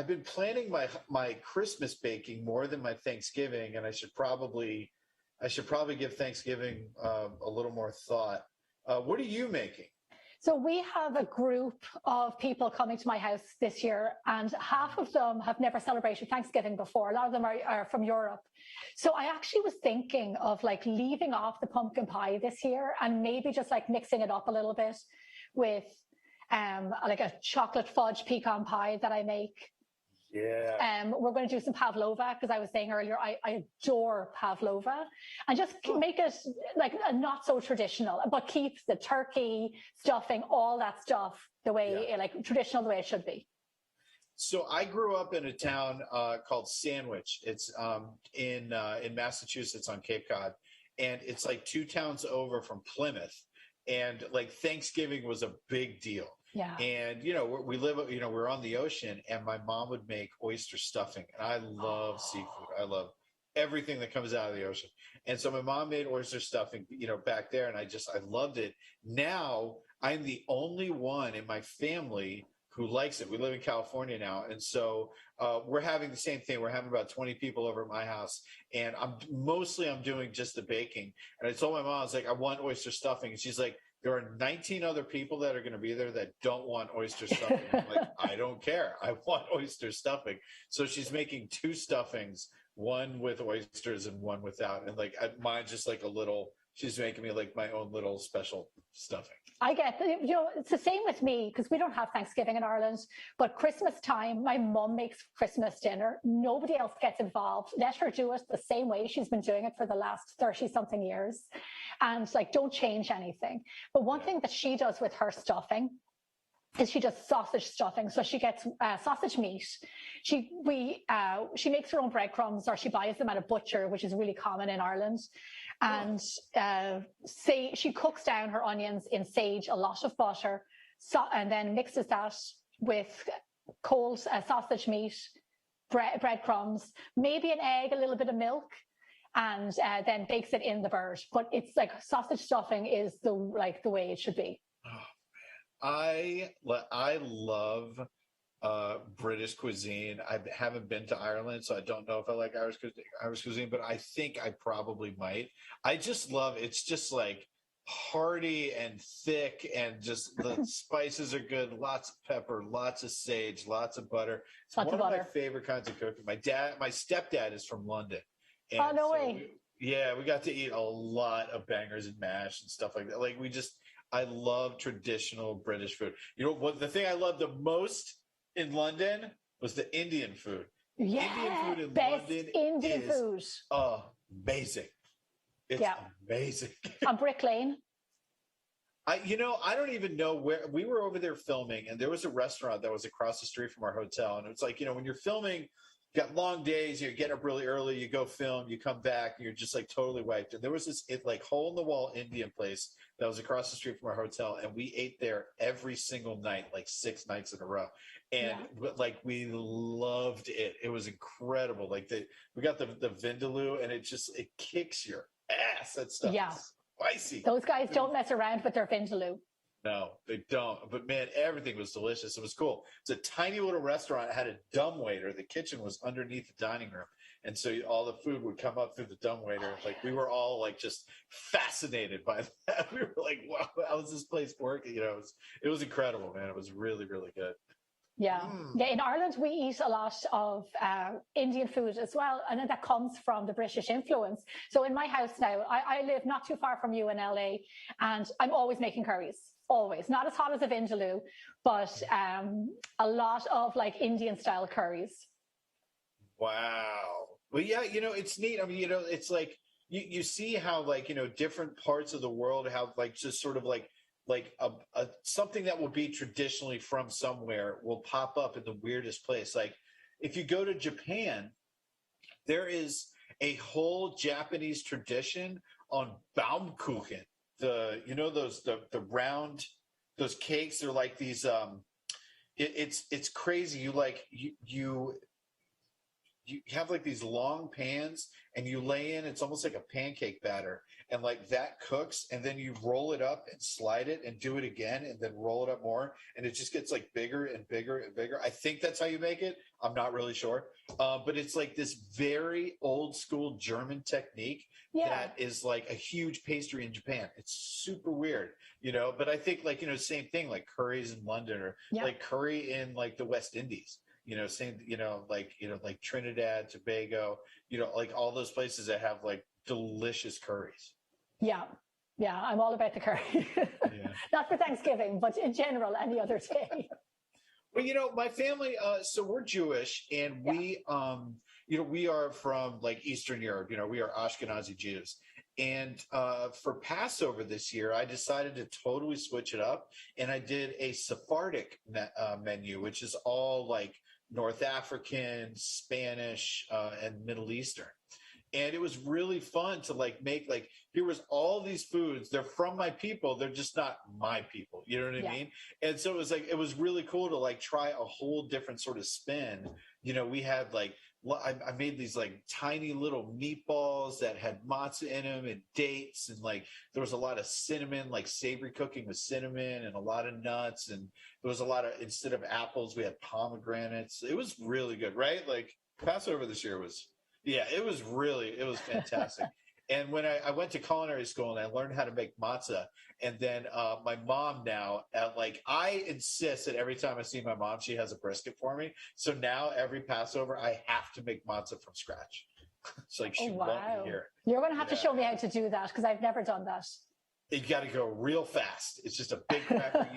been planning my Christmas baking more than my Thanksgiving, and I should probably give Thanksgiving a little more thought. What are you making? So we have a group of people coming to my house this year, and half of them have never celebrated Thanksgiving before. A lot of them are from Europe. So I actually was thinking of like leaving off the pumpkin pie this year and maybe just like mixing it up a little bit with like a chocolate fudge pecan pie that I make. Yeah. We're going to do some pavlova, because I was saying earlier, I adore pavlova, and just make it like a not so traditional, but keep the turkey, stuffing, all that stuff the way, like traditional, the way it should be. So I grew up in a town called Sandwich. It's in Massachusetts on Cape Cod, and it's like 2 towns over from Plymouth. And like Thanksgiving was a big deal. Yeah. And, you know, we live, you know, we're on the ocean, and my mom would make oyster stuffing. And I love seafood. I love everything that comes out of the ocean. And so my mom made oyster stuffing, you know, back there. And I loved it. Now I'm the only one in my family who likes it. We live in California now. And so we're having the same thing. We're having about 20 people over at my house. And I'm doing just the baking. And I told my mom, I was like, I want oyster stuffing. And she's like, there are 19 other people that are going to be there that don't want oyster stuffing. I'm like, I don't care. I want oyster stuffing. So she's making 2 stuffings, one with oysters and one without. And like mine's just like a little, she's making me like my own little special stuffing. I get, you know, it's the same with me, because we don't have Thanksgiving in Ireland, but Christmas time, my mum makes Christmas dinner. Nobody else gets involved. Let her do it the same way she's been doing it for the last 30 something years. And like, don't change anything. But one thing that she does with her stuffing is she does sausage stuffing. So she gets sausage meat. She makes her own breadcrumbs, or she buys them at a butcher, which is really common in Ireland. And she cooks down her onions in sage, a lot of butter, and then mixes that with cold sausage meat, breadcrumbs, maybe an egg, a little bit of milk, and then bakes it in the bird. But it's like sausage stuffing is the way it should be. I love British cuisine. I haven't been to Ireland, so I don't know if I like Irish cuisine, but I think I probably might. I just love, it's just like hearty and thick, and just the spices are good. Lots of pepper, lots of sage, lots of butter. It's one of my favorite kinds of cooking. My stepdad is from London. And oh, no way. We got to eat a lot of bangers and mash and stuff like that. Like I love traditional British food. You know what? The thing I loved the most in London was the Indian food. Yeah, Indian food in best London Indian food. Amazing. It's amazing. On Brick Lane. I don't even know where we were over there filming, and there was a restaurant that was across the street from our hotel. And it's like, you know, when you're filming, you got long days, you get up really early, you go film, you come back, and you're just like totally wiped. And there was this like hole in the wall Indian place that was across the street from our hotel, and we ate there every single night, like 6 nights in a row. And like we loved it. It was incredible. Like we got the vindaloo, and it kicks your ass. That stuff is spicy. Those guys don't mess around with their vindaloo. No, they don't. But man, everything was delicious. It was cool. It's a tiny little restaurant. It had a dumbwaiter. The kitchen was underneath the dining room. And so all the food would come up through the dumbwaiter. Like we were all like just fascinated by that. We were like, wow, how does this place work? You know, it was incredible, man. It was really, really good. Yeah. In Ireland, we eat a lot of Indian food as well, and that comes from the British influence. So in my house now, I live not too far from you in LA, and I'm always making curries. Always. Not as hot as a vindaloo, but a lot of like Indian style curries. Wow. Well, yeah, you know, it's neat. I mean, you know, it's like you see how like, you know, different parts of the world have like just sort of like a something that will be traditionally from somewhere will pop up in the weirdest place. Like if you go to Japan, there is a whole Japanese tradition on Baumkuchen. The round, those cakes, they're like these, it's crazy. You have like these long pans, and you lay in, it's almost like a pancake batter, and like that cooks, and then you roll it up and slide it and do it again, and then roll it up more, and it just gets like bigger and bigger and bigger. I think that's how you make it. I'm not really sure. But it's like this very old school German technique that is like a huge pastry in Japan. It's super weird, you know, but I think like, you know, same thing, like curries in London, or like curry in like the West Indies. You know, same, like Trinidad, Tobago, you know, like all those places that have like delicious curries. Yeah. Yeah. I'm all about the curry. Yeah. Not for Thanksgiving, but in general, any other day. Well, my family, so we're Jewish, and we, we are from like Eastern Europe. We are Ashkenazi Jews. And for Passover this year, I decided to totally switch it up. And I did a Sephardic menu, which is all like North African, Spanish, and Middle Eastern. And it was really fun to make here was all these foods. They're from my people. They're just not my people. You know what I mean? And so it was really cool to try a whole different sort of spin. We had I made these tiny little meatballs that had matzah in them and dates. And there was a lot of cinnamon, savory cooking with cinnamon and a lot of nuts. And there was a lot of, instead of apples, we had pomegranates. It was really good, right? Passover this year was, it was fantastic. And when I went to culinary school and I learned how to make matzah, and then my mom now, I insist that every time I see my mom, she has a brisket for me. So now every Passover, I have to make matzah from scratch. It's she won't be here. You're going to have to show me how to do that because I've never done that. You got to go real fast. It's just a big cracker.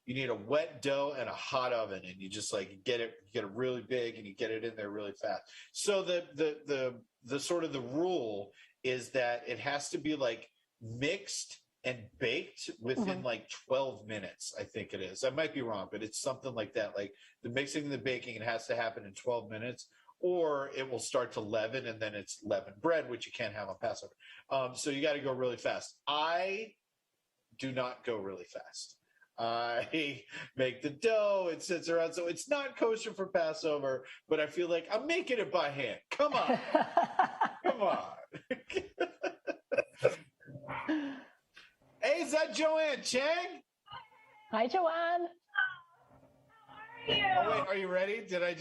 You need a wet dough and a hot oven, and you just get it really big, and you get it in there really fast. So the sort of the rule is that it has to be mixed and baked within 12 minutes. I think it is. I might be wrong, but it's something like that. The mixing and the baking, it has to happen in 12 minutes, or it will start to leaven, and then it's leavened bread, which you can't have on Passover. So you got to go really fast. I do not go really fast. I make the dough, it sits around. So it's not kosher for Passover, but I feel like I'm making it by hand. Come on. Come on. Hey, is that Joanne Chang? Hi, Joanne. How are you? Oh, wait, are you ready? Did I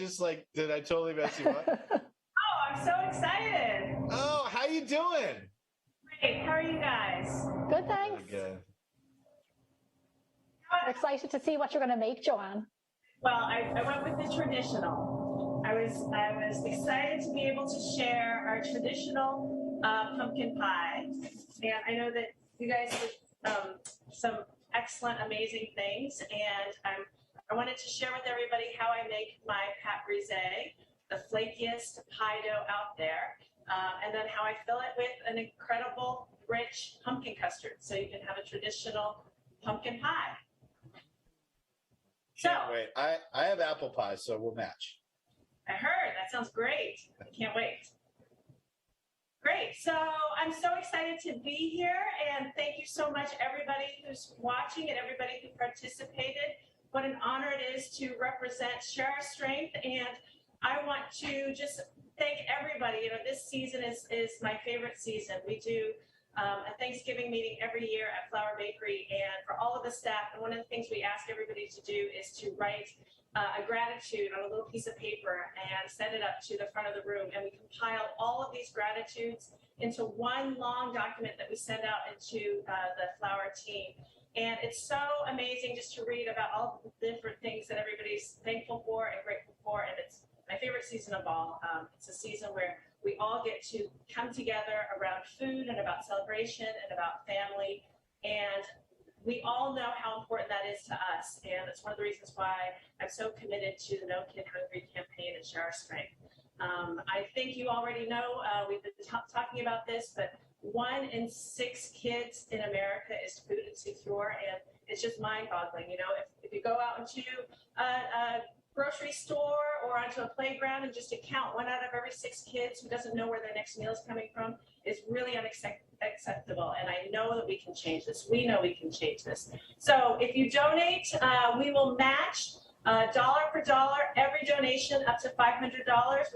totally mess you up? Oh, I'm so excited. Oh, how you doing? Great. How are you guys? Good, thanks. Really good. I'm excited to see what you're going to make, Joanne. Well, I went with the traditional. I was excited to be able to share our traditional pumpkin pie, and I know that you guys did some excellent, amazing things, and I wanted to share with everybody how I make my pâte brisée, the flakiest pie dough out there, and then how I fill it with an incredible, rich pumpkin custard, so you can have a traditional pumpkin pie. Can't wait. I have apple pie, so we'll match. I heard. That sounds great. I can't wait. Great. So I'm so excited to be here, and thank you so much, everybody who's watching and everybody who participated. What an honor it is to represent Share Our Strength, and I want to just thank everybody. This season is my favorite season. We do a Thanksgiving meeting every year at Flour Bakery, and for all of the staff, and one of the things we ask everybody to do is to write a gratitude on a little piece of paper and send it up to the front of the room, and we compile all of these gratitudes into one long document that we send out into the Flour team. And it's so amazing just to read about all the different things that everybody's thankful for and grateful for, and it's my favorite season of all. It's a season where we all get to come together around food and about celebration and about family. And we all know how important that is to us. And it's one of the reasons why I'm so committed to the No Kid Hungry campaign and Share Our Strength. I think you already know, we've been talking about this, but 1 in 6 kids in America is food insecure. And it's just mind-boggling. If you go out into a grocery store or onto a playground and just to count 1 out of every 6 kids who doesn't know where their next meal is coming from is really unacceptable. And I know that we can change this. We know we can change this. So if you donate, we will match dollar for dollar every donation up to $500.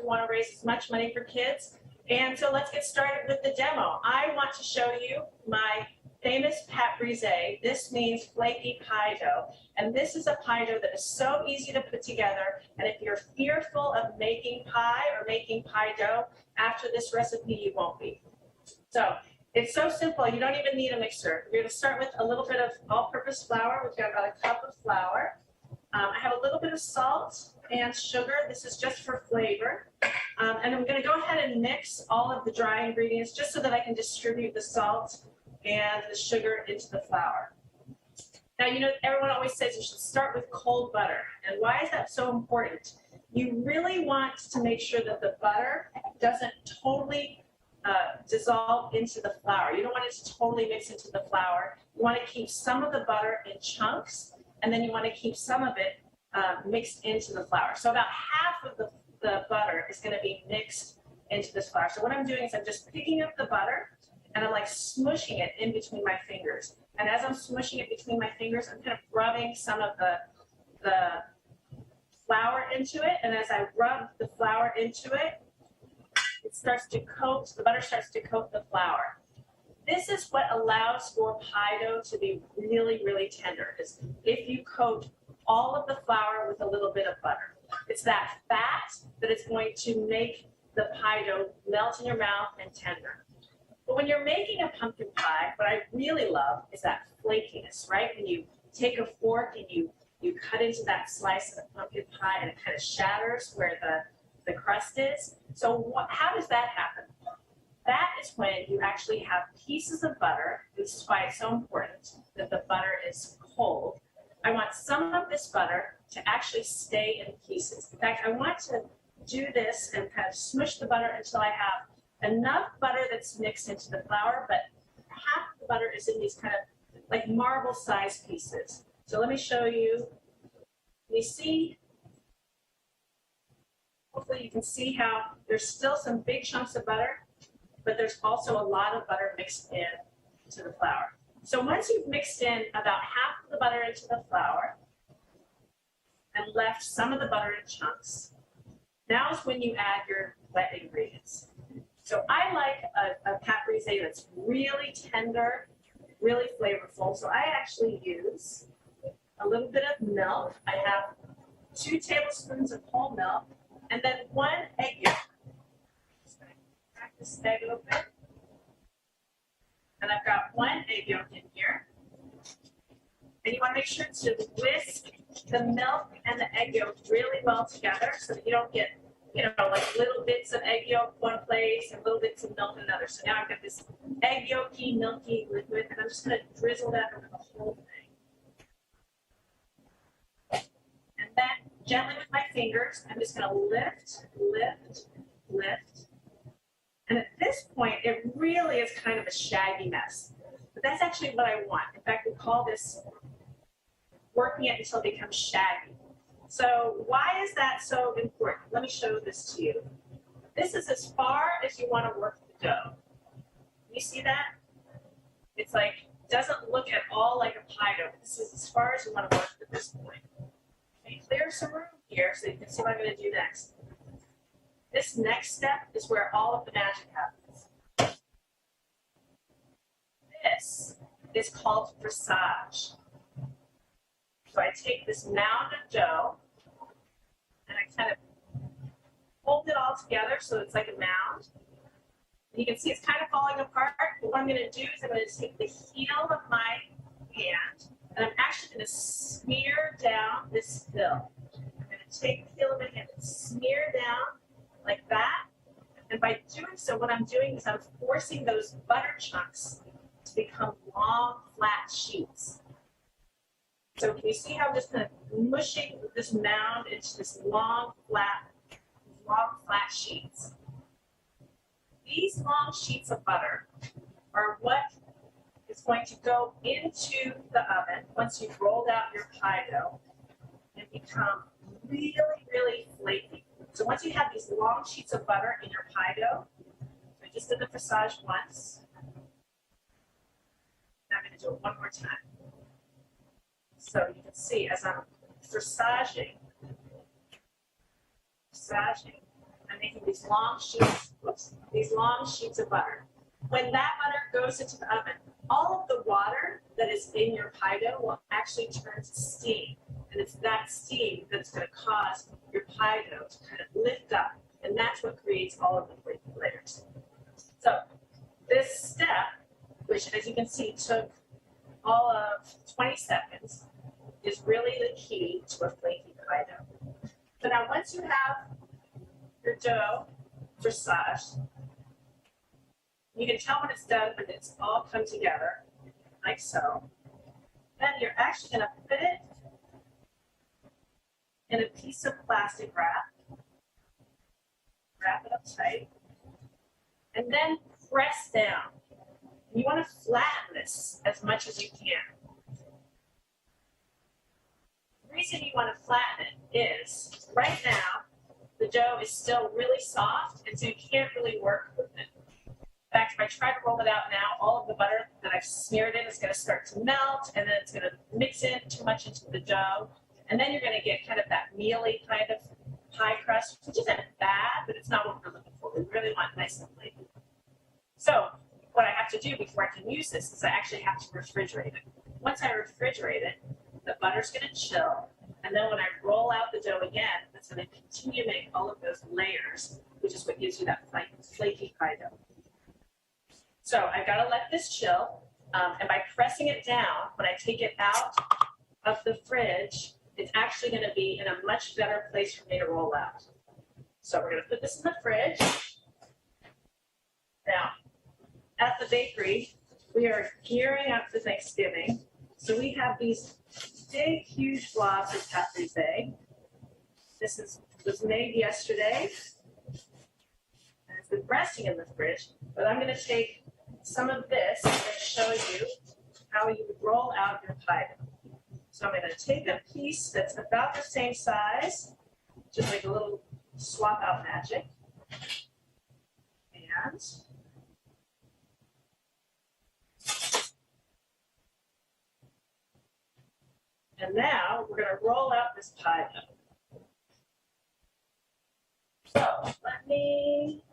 We want to raise as much money for kids. And so let's get started with the demo. I want to show you my famous pâte brisée. This means flaky pie dough. And this is a pie dough that is so easy to put together. And if you're fearful of making pie or making pie dough, after this recipe, you won't be. So it's so simple. You don't even need a mixer. We're going to start with a little bit of all-purpose flour. We've got about a cup of flour. I have a little bit of salt and sugar. This is just for flavor. And I'm going to go ahead and mix all of the dry ingredients just so that I can distribute the salt and the sugar into the flour. Now, you know, everyone always says you should start with cold butter. And why is that so important? You really want to make sure that the butter doesn't totally dissolve into the flour. You don't want it to totally mix into the flour. You want to keep some of the butter in chunks, and then you want to keep some of it mixed into the flour. So about half of the butter is going to be mixed into this flour. So what I'm doing is I'm just picking up the butter, and I'm like smushing it in between my fingers. And as I'm smushing it between my fingers, I'm kind of rubbing some of the flour into it. And as I rub the flour into it, it starts to coat, the butter starts to coat the flour. This is what allows for pie dough to be really, really tender, is if you coat all of the flour with a little bit of butter. It's that fat that is going to make the pie dough melt in your mouth and tender. But when you're making a pumpkin pie, what I really love is that flakiness, right? When you take a fork and you cut into that slice of pumpkin pie and it kind of shatters where the crust is. So how does that happen? That is when you actually have pieces of butter. This is why it's so important that the butter is cold. I want some of this butter to actually stay in pieces. In fact, I want to do this and kind of smush the butter until I have enough butter that's mixed into the flour, but half of the butter is in these kind of like marble-sized pieces. So let me show you. You see, hopefully you can see how there's still some big chunks of butter, but there's also a lot of butter mixed in to the flour. So once you've mixed in about half of the butter into the flour and left some of the butter in chunks, now is when you add your wet ingredients. So I like a pâte brisée that's really tender, really flavorful. So I actually use a little bit of milk. I have 2 tablespoons of whole milk, and then 1 egg yolk. Just gonna crack this egg open. And I've got 1 egg yolk in here. And you want to make sure to whisk the milk and the egg yolk really well together so that you don't get, you know, like little bits of egg yolk one place and little bits of milk another. So now I've got this egg yolky, milky liquid, and I'm just going to drizzle that over the whole thing. And then gently with my fingers, I'm just going to lift, lift, lift. And at this point, it really is kind of a shaggy mess. But that's actually what I want. In fact, we call this working it until it becomes shaggy. So why is that so important? Let me show this to you. This is as far as you want to work the dough. You see that? It's like, doesn't look at all like a pie dough. This is as far as you want to work at this point. Okay, clear some room here so you can see what I'm going to do next. This next step is where all of the magic happens. This is called dressage. So I take this mound of dough and I kind of hold it all together so it's like a mound. And you can see it's kind of falling apart. But what I'm going to do is I'm going to take the heel of my hand and I'm actually going to smear down this fill. I'm going to take the heel of my hand and smear down like that. And by doing so, what I'm doing is I'm forcing those butter chunks to become long, flat sheets. So can you see how I'm just kind of mushing this mound into this long, flat sheets? These long sheets of butter are what is going to go into the oven once you've rolled out your pie dough and become really, really flaky. So once you have these long sheets of butter in your pie dough, I just did the dressage once. Now I'm going to do it one more time. So you can see as I'm dressaging, I'm making these long sheets of butter. When that butter goes into the oven, all of the water that is in your pie dough will actually turn to steam. And it's that steam that's going to cause your pie dough to kind of lift up. And that's what creates all of the flaky layers. So this step, which as you can see took all of 20 seconds, is really the key to a flaky pie dough. So now once you have your dough dressaged, you can tell when it's done when it's all come together, like so. Then you're actually going to put it in a piece of plastic wrap. Wrap it up tight. And then press down. You want to flatten this as much as you can. The reason you want to flatten it is right now the dough is still really soft, and so you can't really work with it. In fact, if I try to roll it out now, all of the butter that I've smeared in is going to start to melt, and then it's going to mix in too much into the dough. And then you're going to get kind of that mealy kind of pie crust, which isn't bad, but it's not what we're looking for. We really want nice and flaky. So what I have to do before I can use this is I actually have to refrigerate it. Once I refrigerate it, the butter's going to chill. And then when I roll out the dough again, it's going to continue to make all of those layers, which is what gives you that flaky pie dough. So I've got to let this chill. And by pressing it down, when I take it out of the fridge, it's actually going to be in a much better place for me to roll out. So we're going to put this in the fridge. Now, at the bakery, we are gearing up for Thanksgiving. So we have these big, huge blobs of pâte. This was made yesterday. And it's been resting in the fridge. But I'm going to take some of this and show you how you would roll out your pie dough. So I'm going to take a piece that's about the same size, just like a little swap out magic. And now we're going to roll out this pie dough. So let me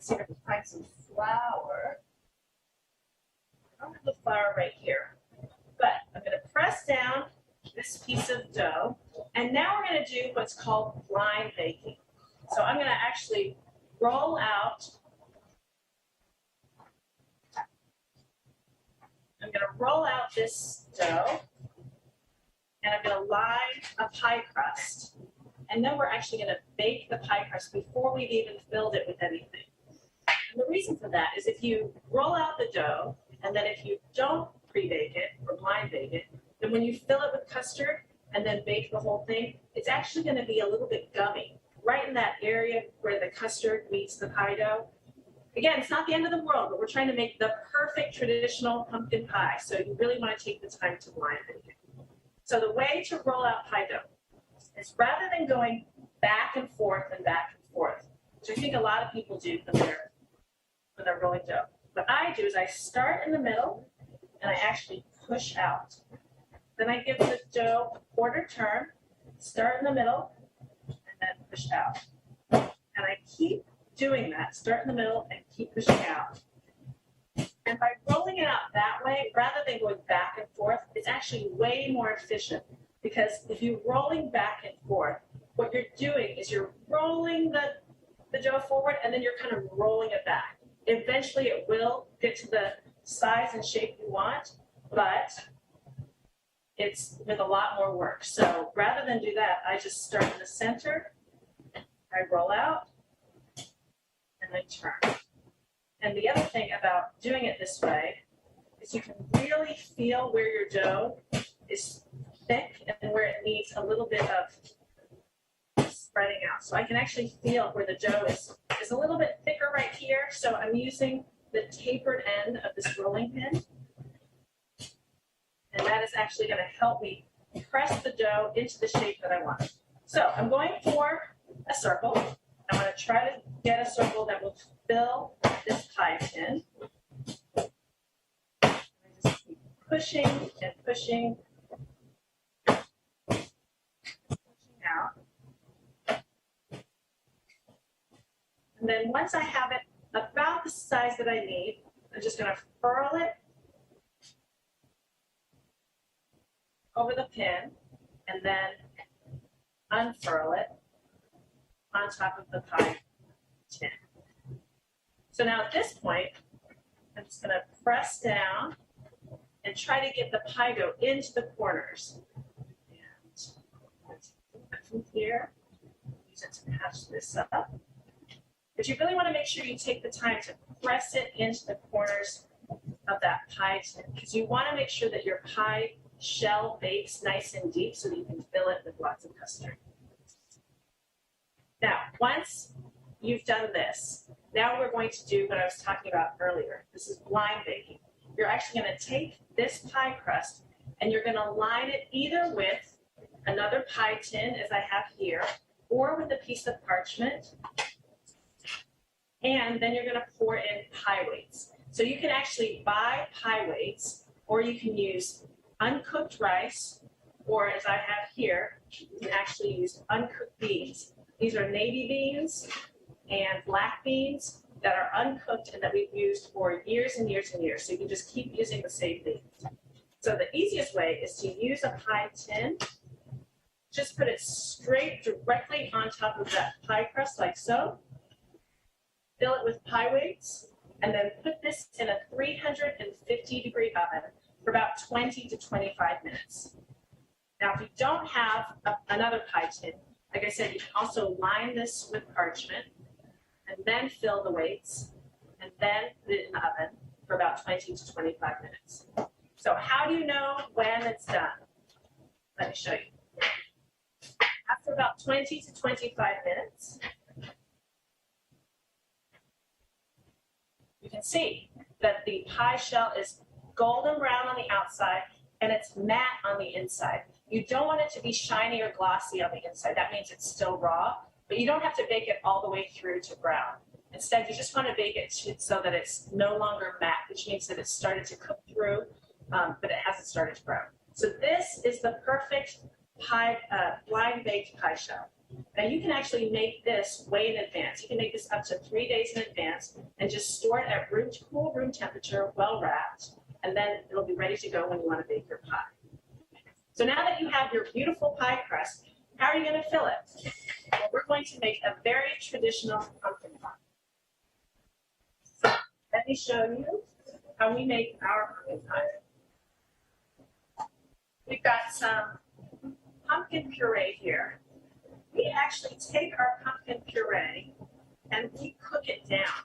see if I can find some flour. I don't have the flour right here, but I'm going to press down this piece of dough, and now we're going to do what's called blind baking. So I'm going to actually roll out. I'm going to roll out this dough, and I'm going to line a pie crust, and then we're actually going to bake the pie crust before we've even filled it with anything. And the reason for that is if you roll out the dough, and then if you don't pre-bake it or blind bake it, then when you fill it with custard and then bake the whole thing, it's actually going to be a little bit gummy, right in that area where the custard meets the pie dough. Again, it's not the end of the world, but we're trying to make the perfect traditional pumpkin pie. So you really want to take the time to blind bake it. So the way to roll out pie dough is rather than going back and forth, which I think a lot of people do when they're rolling dough. What I do is I start in the middle and I actually push out. Then I give the dough a quarter turn, start in the middle, and then push out. And I keep doing that, start in the middle and keep pushing out. And by rolling it out that way, rather than going back and forth, it's actually way more efficient. Because if you're rolling back and forth, what you're doing is you're rolling the dough forward and then you're kind of rolling it back. Eventually it will get to the size and shape you want, but it's with a lot more work. So rather than do that, I just start in the center, I roll out, and then turn. And the other thing about doing it this way is you can really feel where your dough is thick and where it needs a little bit of spreading out. So I can actually feel where the dough is a little bit thicker right here. So I'm using the tapered end of this rolling pin. And that is actually going to help me press the dough into the shape that I want. So I'm going for a circle. I'm going to try to get a circle that will fill this pie tin. I just keep pushing and pushing out. And then once I have it about the size that I need, I'm just going to furl it over the pin and then unfurl it on top of the pie tin. So now at this point, I'm just going to press down and try to get the pie dough into the corners. And from here, use it to patch this up. But you really want to make sure you take the time to press it into the corners of that pie tin, because you want to make sure that your pie shell bakes nice and deep so that you can fill it with lots of custard. Now, once you've done this, now we're going to do what I was talking about earlier. This is blind baking. You're actually going to take this pie crust and you're going to line it either with another pie tin, as I have here, or with a piece of parchment. And then you're going to pour in pie weights. So you can actually buy pie weights, or you can use uncooked rice, or as I have here, you can actually use uncooked beans. These are navy beans and black beans that are uncooked and that we've used for years and years and years. So you can just keep using the same beans. So the easiest way is to use a pie tin. Just put it straight directly on top of that pie crust like so. Fill it with pie weights, and then put this in a 350-degree oven for about 20 to 25 minutes. Now, if you don't have another pie tin, like I said, you can also line this with parchment, and then fill the weights, and then put it in the oven for about 20 to 25 minutes. So how do you know when it's done? Let me show you. After about 20 to 25 minutes, you can see that the pie shell is golden brown on the outside and it's matte on the inside. You don't want it to be shiny or glossy on the inside. That means it's still raw, but you don't have to bake it all the way through to brown. Instead, you just want to bake it so that it's no longer matte, which means that it's started to cook through, but it hasn't started to brown. So this is the perfect pie, blind baked pie shell. Now you can actually make this way in advance. You can make this up to 3 days in advance and just store it at cool room temperature, well wrapped, and then it'll be ready to go when you want to bake your pie. So now that you have your beautiful pie crust, how are you going to fill it? Well, we're going to make a very traditional pumpkin pie. So let me show you how we make our pumpkin pie. We've got some pumpkin puree here. We actually take our pumpkin puree and we cook it down.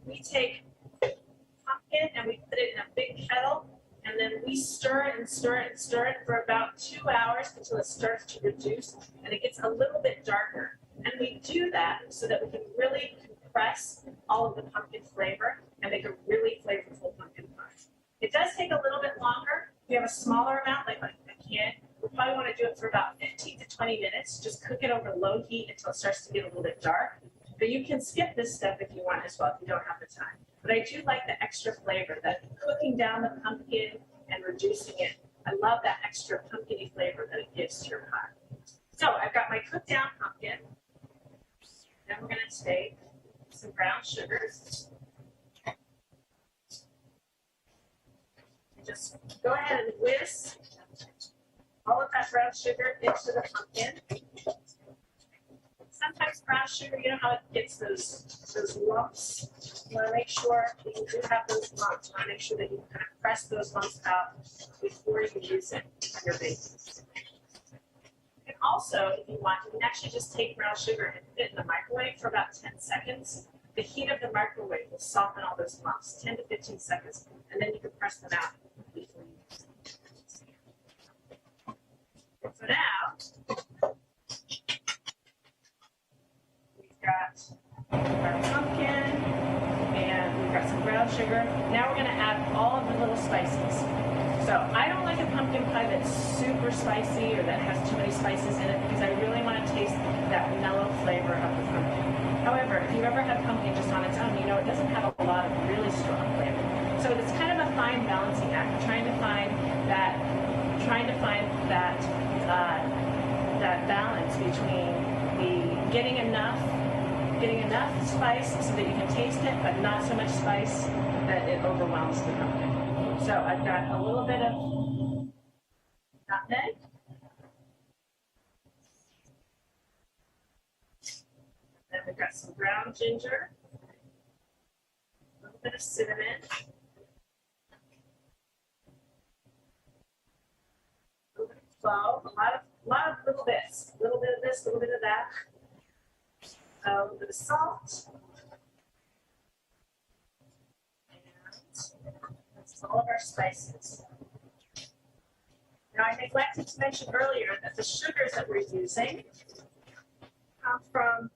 We take pumpkin and we put it in a big kettle, and then we stir it and stir it and stir it for about 2 hours until it starts to reduce and it gets a little bit darker. And we do that so that we can really compress all of the pumpkin flavor and make a really flavorful pumpkin pie. It does take a little bit longer. If you have a smaller amount, like a can, we probably want to do it for about 15 to 20 minutes. Just cook it over low heat until it starts to get a little bit dark. But you can skip this step if you want as well, if you don't have the time. But I do like the extra flavor, that cooking down the pumpkin and reducing it. I love that extra pumpkin-y flavor that it gives to your pie. So I've got my cooked down pumpkin. Then we're going to take some brown sugars. And just go ahead and whisk all of that brown sugar into the pumpkin. Sometimes brown sugar, you know how it gets those lumps. You want to make sure that you do have those lumps. You want to make sure that you kind of press those lumps out before you use it on your baking. And also, if you want, you can actually just take brown sugar and put it in the microwave for about 10 seconds. The heat of the microwave will soften all those lumps, 10 to 15 seconds, and then you can press them out before you use them. So now, we've got our pumpkin and we've got some brown sugar. Now we're going to add all of the little spices. So I don't like a pumpkin pie that's super spicy or that has too many spices in it because I really want to taste that mellow flavor of the pumpkin. However, if you've ever had pumpkin just on its own, you know it doesn't have a lot of really strong flavor. So it's kind of a fine balancing act, trying to find that balance between the getting enough spice so that you can taste it, but not so much spice that it overwhelms the pumpkin. So I've got a little bit of nutmeg. Then we've got some ground ginger, a little bit of cinnamon, a little bit of clove, a lot of little bits, a little bit of this, a little bit of that, a little bit of salt, and let's all of our spices. Now, I neglected to mention earlier that the sugars that we're using come from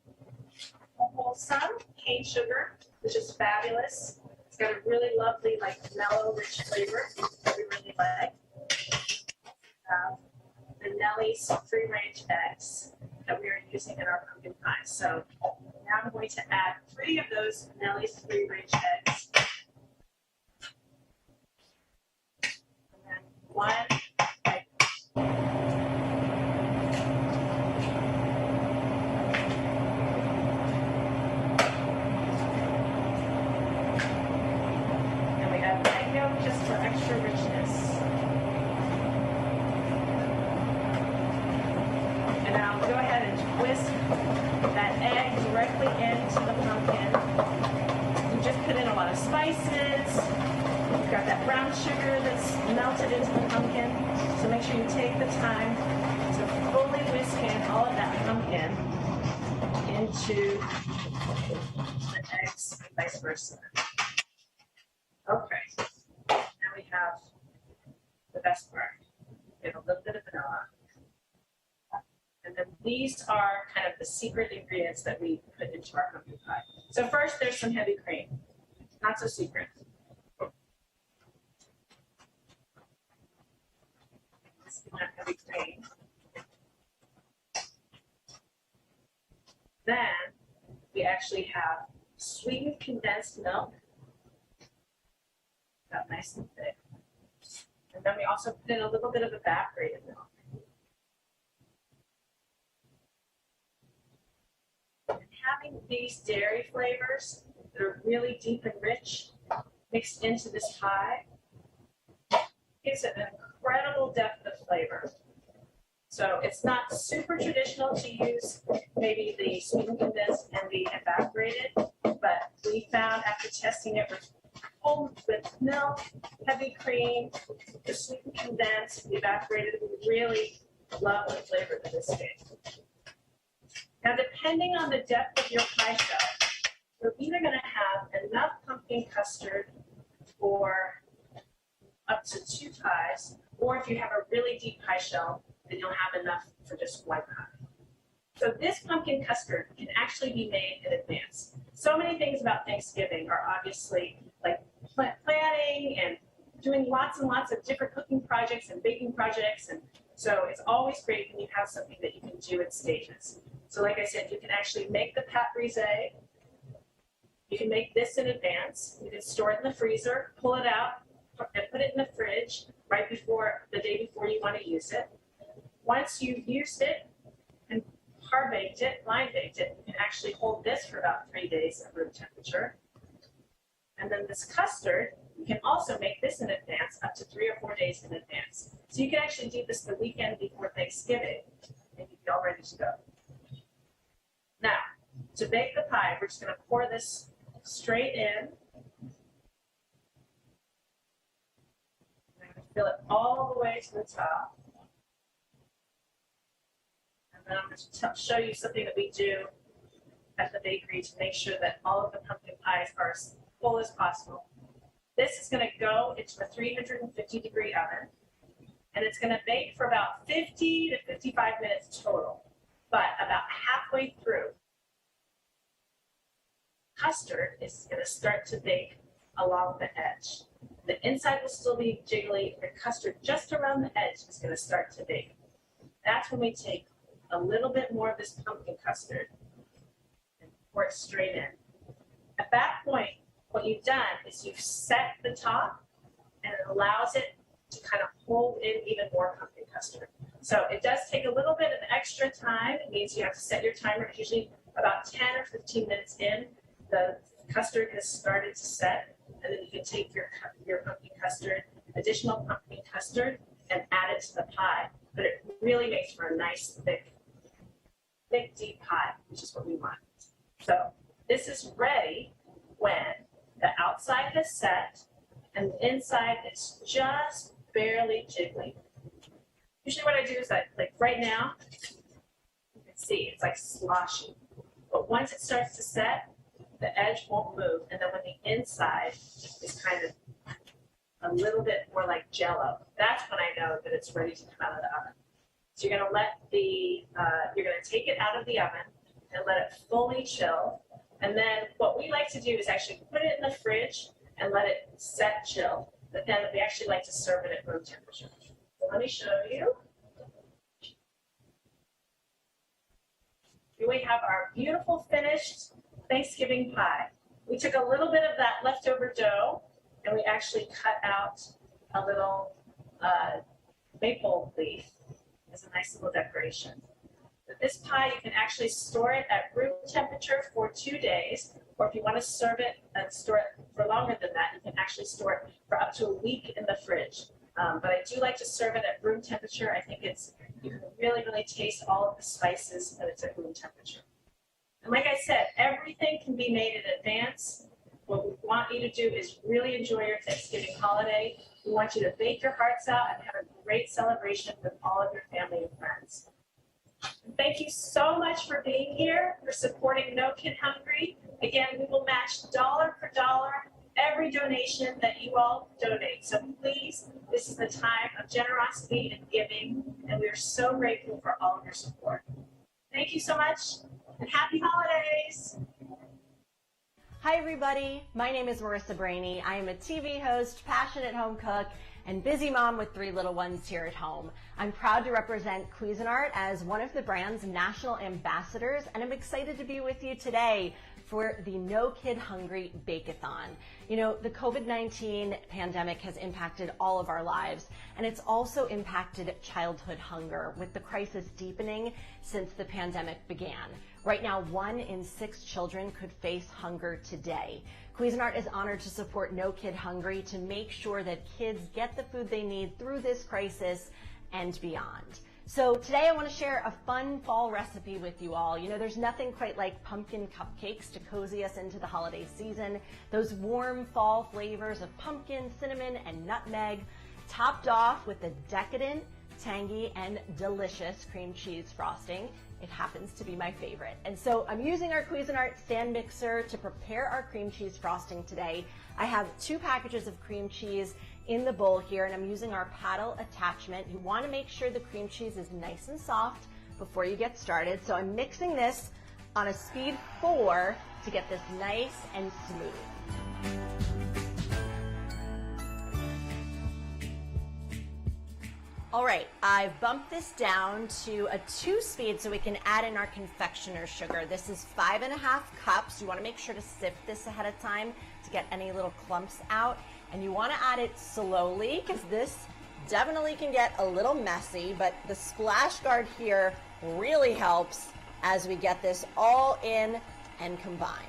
Wholesome cane sugar, which is fabulous. It's got a really lovely, like mellow, rich flavor that we really like. The Nellie's free-range eggs that we are using in our pumpkin pie. So now I'm going to add 3 of those Nellie's free-range eggs. And then 1 egg. And we add egg yolk just for extra richness. And now go ahead and whisk that egg directly into the pumpkin. We just put in a lot of spices. We've got that brown sugar that's melted into the pumpkin. So make sure you take the time to fully whisk in all of that pumpkin into the eggs and vice versa. Okay, now we have the best part. We have a little bit of vanilla. And then these are kind of the secret ingredients that we put into our pumpkin pie. So first, there's some heavy cream. Not so secret. This is not heavy cream. Then we actually have sweetened condensed milk. Got nice and thick. And then we also put in a little bit of evaporated milk. Having these dairy flavors that are really deep and rich mixed into this pie gives it an incredible depth of flavor. So it's not super traditional to use maybe the sweetened condensed and the evaporated, but we found after testing it with milk, heavy cream, the sweetened condensed, the evaporated, we really love the flavor of this cake. Now, depending on the depth of your pie shell, you're either going to have enough pumpkin custard for up to 2 pies, or if you have a really deep pie shell, then you'll have enough for just 1 pie. So this pumpkin custard can actually be made in advance. So many things about Thanksgiving are obviously like planning and doing lots and lots of different cooking projects and baking projects. And so it's always great when you have something that you can do in stages. So like I said, you can actually make the pâte brisée. You can make this in advance. You can store it in the freezer, pull it out, and put it in the fridge right before, the day before you want to use it. Once you've used it and par-baked it, line baked it, you can actually hold this for about 3 days at room temperature. And then this custard, you can also make this in advance, up to 3 or 4 days in advance. So you can actually do this the weekend before Thanksgiving, and you'll be all ready to go. Now, to bake the pie, we're just going to pour this straight in. I'm going to fill it all the way to the top. And then I'm going to show you something that we do at the bakery to make sure that all of the pumpkin pies are as full as possible. This is going to go into a 350-degree oven, and it's going to bake for about 50 to 55 minutes total. But about halfway through, custard is going to start to bake along the edge. The inside will still be jiggly. The custard just around the edge is going to start to bake. That's when we take a little bit more of this pumpkin custard and pour it straight in. At that point, what you've done is you've set the top, and it allows it to kind of hold in even more pumpkin custard. So it does take a little bit of extra time. It means you have to set your timer. It's usually about 10 or 15 minutes in. The custard has started to set, and then you can take your pumpkin custard, additional pumpkin custard, and add it to the pie. But it really makes for a nice, thick, deep pie, which is what we want. So this is ready when the outside has set and the inside is just barely jiggly. Usually what I do is like right now, you can see it's like sloshy. But once it starts to set, the edge won't move. And then when the inside is kind of a little bit more like Jell-O. That's when I know that it's ready to come out of the oven. So you're gonna you're gonna take it out of the oven and let it fully chill. And then what we like to do is actually put it in the fridge and let it set chill. But then we actually like to serve it at room temperature. So let me show you. Here we have our beautiful finished Thanksgiving pie. We took a little bit of that leftover dough and we actually cut out a little maple leaf as a nice little decoration. But this pie, you can actually store it at room temperature for 2 days, or if you want to serve it and store it for longer than that, you can actually store it for up to a week in the fridge. But I do like to serve it at room temperature. I think you can really, really taste all of the spices that it's at room temperature. And like I said, everything can be made in advance. What we want you to do is really enjoy your Thanksgiving holiday. We want you to bake your hearts out and have a great celebration with all of your family and friends. Thank you so much for being here, for supporting No Kid Hungry. Again, we will match dollar for dollar every donation that you all donate. So please, this is the time of generosity and giving, and we are so grateful for all of your support. Thank you so much, and happy holidays. Hi everybody, my name is Marissa Brainy. I am a TV host, passionate home cook, and busy mom with 3 little ones here at home. I'm proud to represent Cuisinart as one of the brand's national ambassadors, and I'm excited to be with you today for the No Kid Hungry Bake-A-Thon. You know, the COVID-19 pandemic has impacted all of our lives, and it's also impacted childhood hunger, with the crisis deepening since the pandemic began. Right now, 1 in 6 children could face hunger today. Cuisinart is honored to support No Kid Hungry to make sure that kids get the food they need through this crisis and beyond. So today I want to share a fun fall recipe with you all. You know, there's nothing quite like pumpkin cupcakes to cozy us into the holiday season. Those warm fall flavors of pumpkin, cinnamon, and nutmeg, topped off with a decadent, tangy, and delicious cream cheese frosting. It happens to be my favorite. And so I'm using our Cuisinart stand mixer to prepare our cream cheese frosting today. I have 2 packages of cream cheese in the bowl here, and I'm using our paddle attachment. You want to make sure the cream cheese is nice and soft before you get started. So I'm mixing this on a speed 4 to get this nice and smooth. All right, I've bumped this down to a 2 speed so we can add in our confectioner sugar. This is 5.5 cups. You want to make sure to sift this ahead of time to get any little clumps out. And you want to add it slowly because this definitely can get a little messy, but the splash guard here really helps as we get this all in and combined.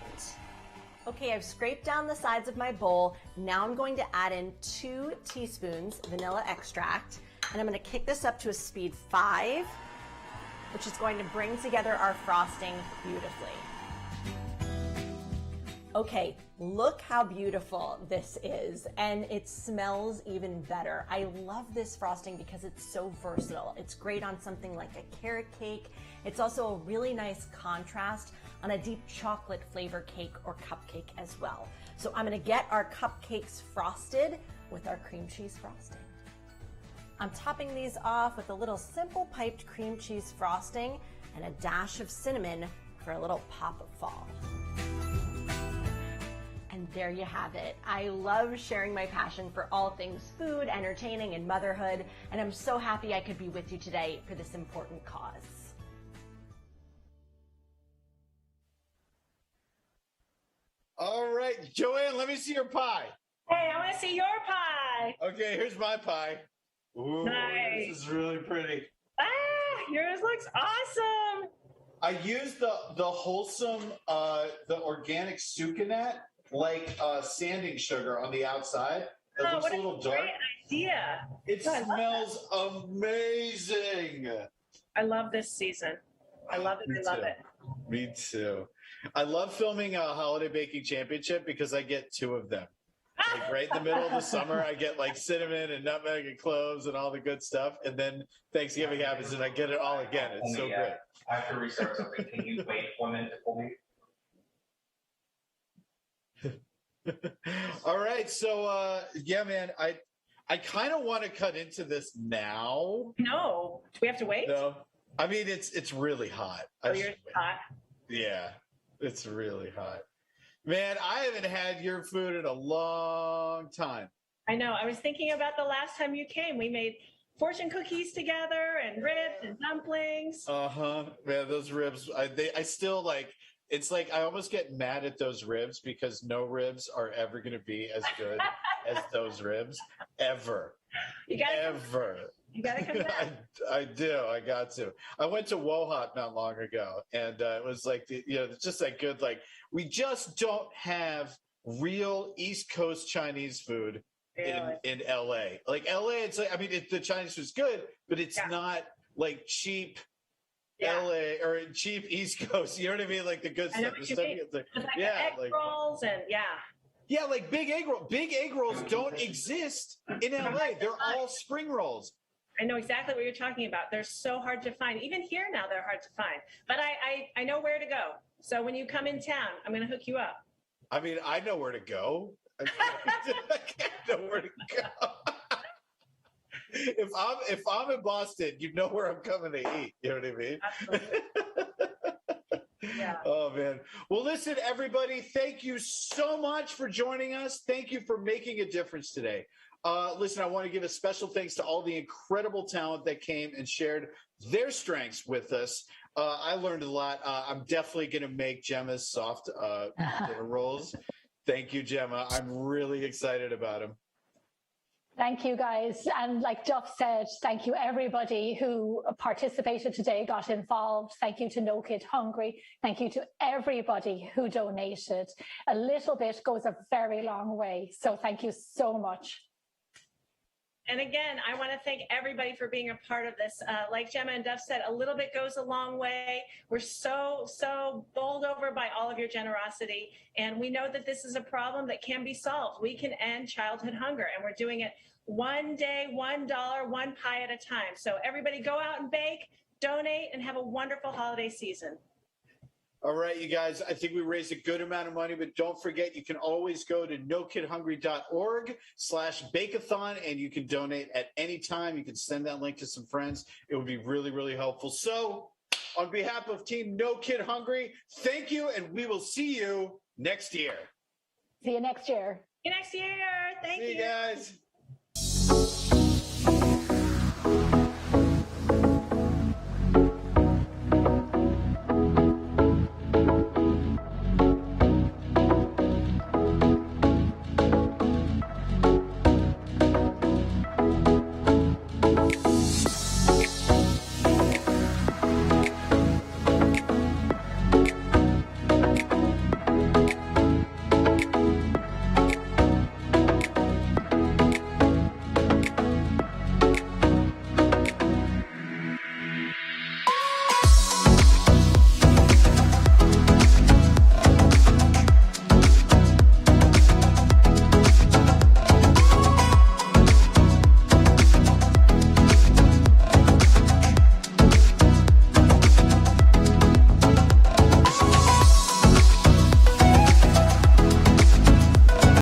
Okay, I've scraped down the sides of my bowl. Now I'm going to add in 2 teaspoons vanilla extract. And I'm going to kick this up to a speed 5, which is going to bring together our frosting beautifully. Okay, look how beautiful this is, and it smells even better. I love this frosting because it's so versatile. It's great on something like a carrot cake. It's also a really nice contrast on a deep chocolate flavor cake or cupcake as well. So I'm going to get our cupcakes frosted with our cream cheese frosting. I'm topping these off with a little simple piped cream cheese frosting and a dash of cinnamon for a little pop of fall. And there you have it. I love sharing my passion for all things food, entertaining, and motherhood, and I'm so happy I could be with you today for this important cause. All right, Joanne, let me see your pie. Hey, I want to see your pie. Okay, here's my pie. Ooh, nice. This is really pretty. Ah, yours looks awesome. I used the wholesome, the organic Cuisinart, like sanding sugar on the outside. It looks a little dark. Great idea. It smells amazing. I love this season. I love it. I love it. Me too. I love filming a holiday baking championship because I get 2 of them. Like right in the middle of the summer, I get like cinnamon and nutmeg and cloves and all the good stuff. And then Thanksgiving happens and I get it all again. It's so great. I have to restart something. Can you wait 1 minute for me? All right. So, yeah, man, I kind of want to cut into this now. No. Do we have to wait? No. I mean, it's really hot. Oh, you're hot? Yeah, it's really hot. Man, I haven't had your food in a long time. I know. I was thinking about the last time you came. We made fortune cookies together and ribs and dumplings. Man, those ribs, I still like, it's like I almost get mad at those ribs because no ribs are ever going to be as good as those ribs ever. You gotta ever. You got to come back. I do. I got to. I went to Wohat not long ago, and it was like, it's just that good. Like, we just don't have real East Coast Chinese food in LA. Like LA, it's like, I mean, the Chinese food's good, but it's not like cheap LA or cheap East Coast. You know what I mean? Like the good stuff. Egg rolls and yeah, like big egg rolls. Big egg rolls don't exist in LA. They're all spring rolls. I know exactly what you're talking about. They're so hard to find. Even here now, they're hard to find. But I know where to go. So when you come in town, I'm going to hook you up. I mean, I know where to go. I know where to go. If I'm in Boston, you know where I'm coming to eat. You know what I mean? Yeah. Oh, man. Well, listen, everybody, thank you so much for joining us. Thank you for making a difference today. Listen, I want to give a special thanks to all the incredible talent that came and shared their strengths with us. I learned a lot. I'm definitely going to make Gemma's soft dinner rolls. Thank you, Gemma. I'm really excited about them. Thank you, guys. And like Duff said, thank you everybody who participated today, got involved. Thank you to No Kid Hungry. Thank you to everybody who donated. A little bit goes a very long way. So thank you so much. And again, I want to thank everybody for being a part of this. Like Gemma and Duff said, a little bit goes a long way. We're so bowled over by all of your generosity. And we know that this is a problem that can be solved. We can end childhood hunger, and we're doing it one day, $1, one pie at a time. So everybody go out and bake, donate, and have a wonderful holiday season. All right, you guys, I think we raised a good amount of money, but don't forget, you can always go to nokidhungry.org/Bake-A-Thon, and you can donate at any time. You can send that link to some friends. It would be really, really helpful. So on behalf of Team No Kid Hungry, thank you, and we will see you next year. See you next year. See you next year. Thank you. See you guys.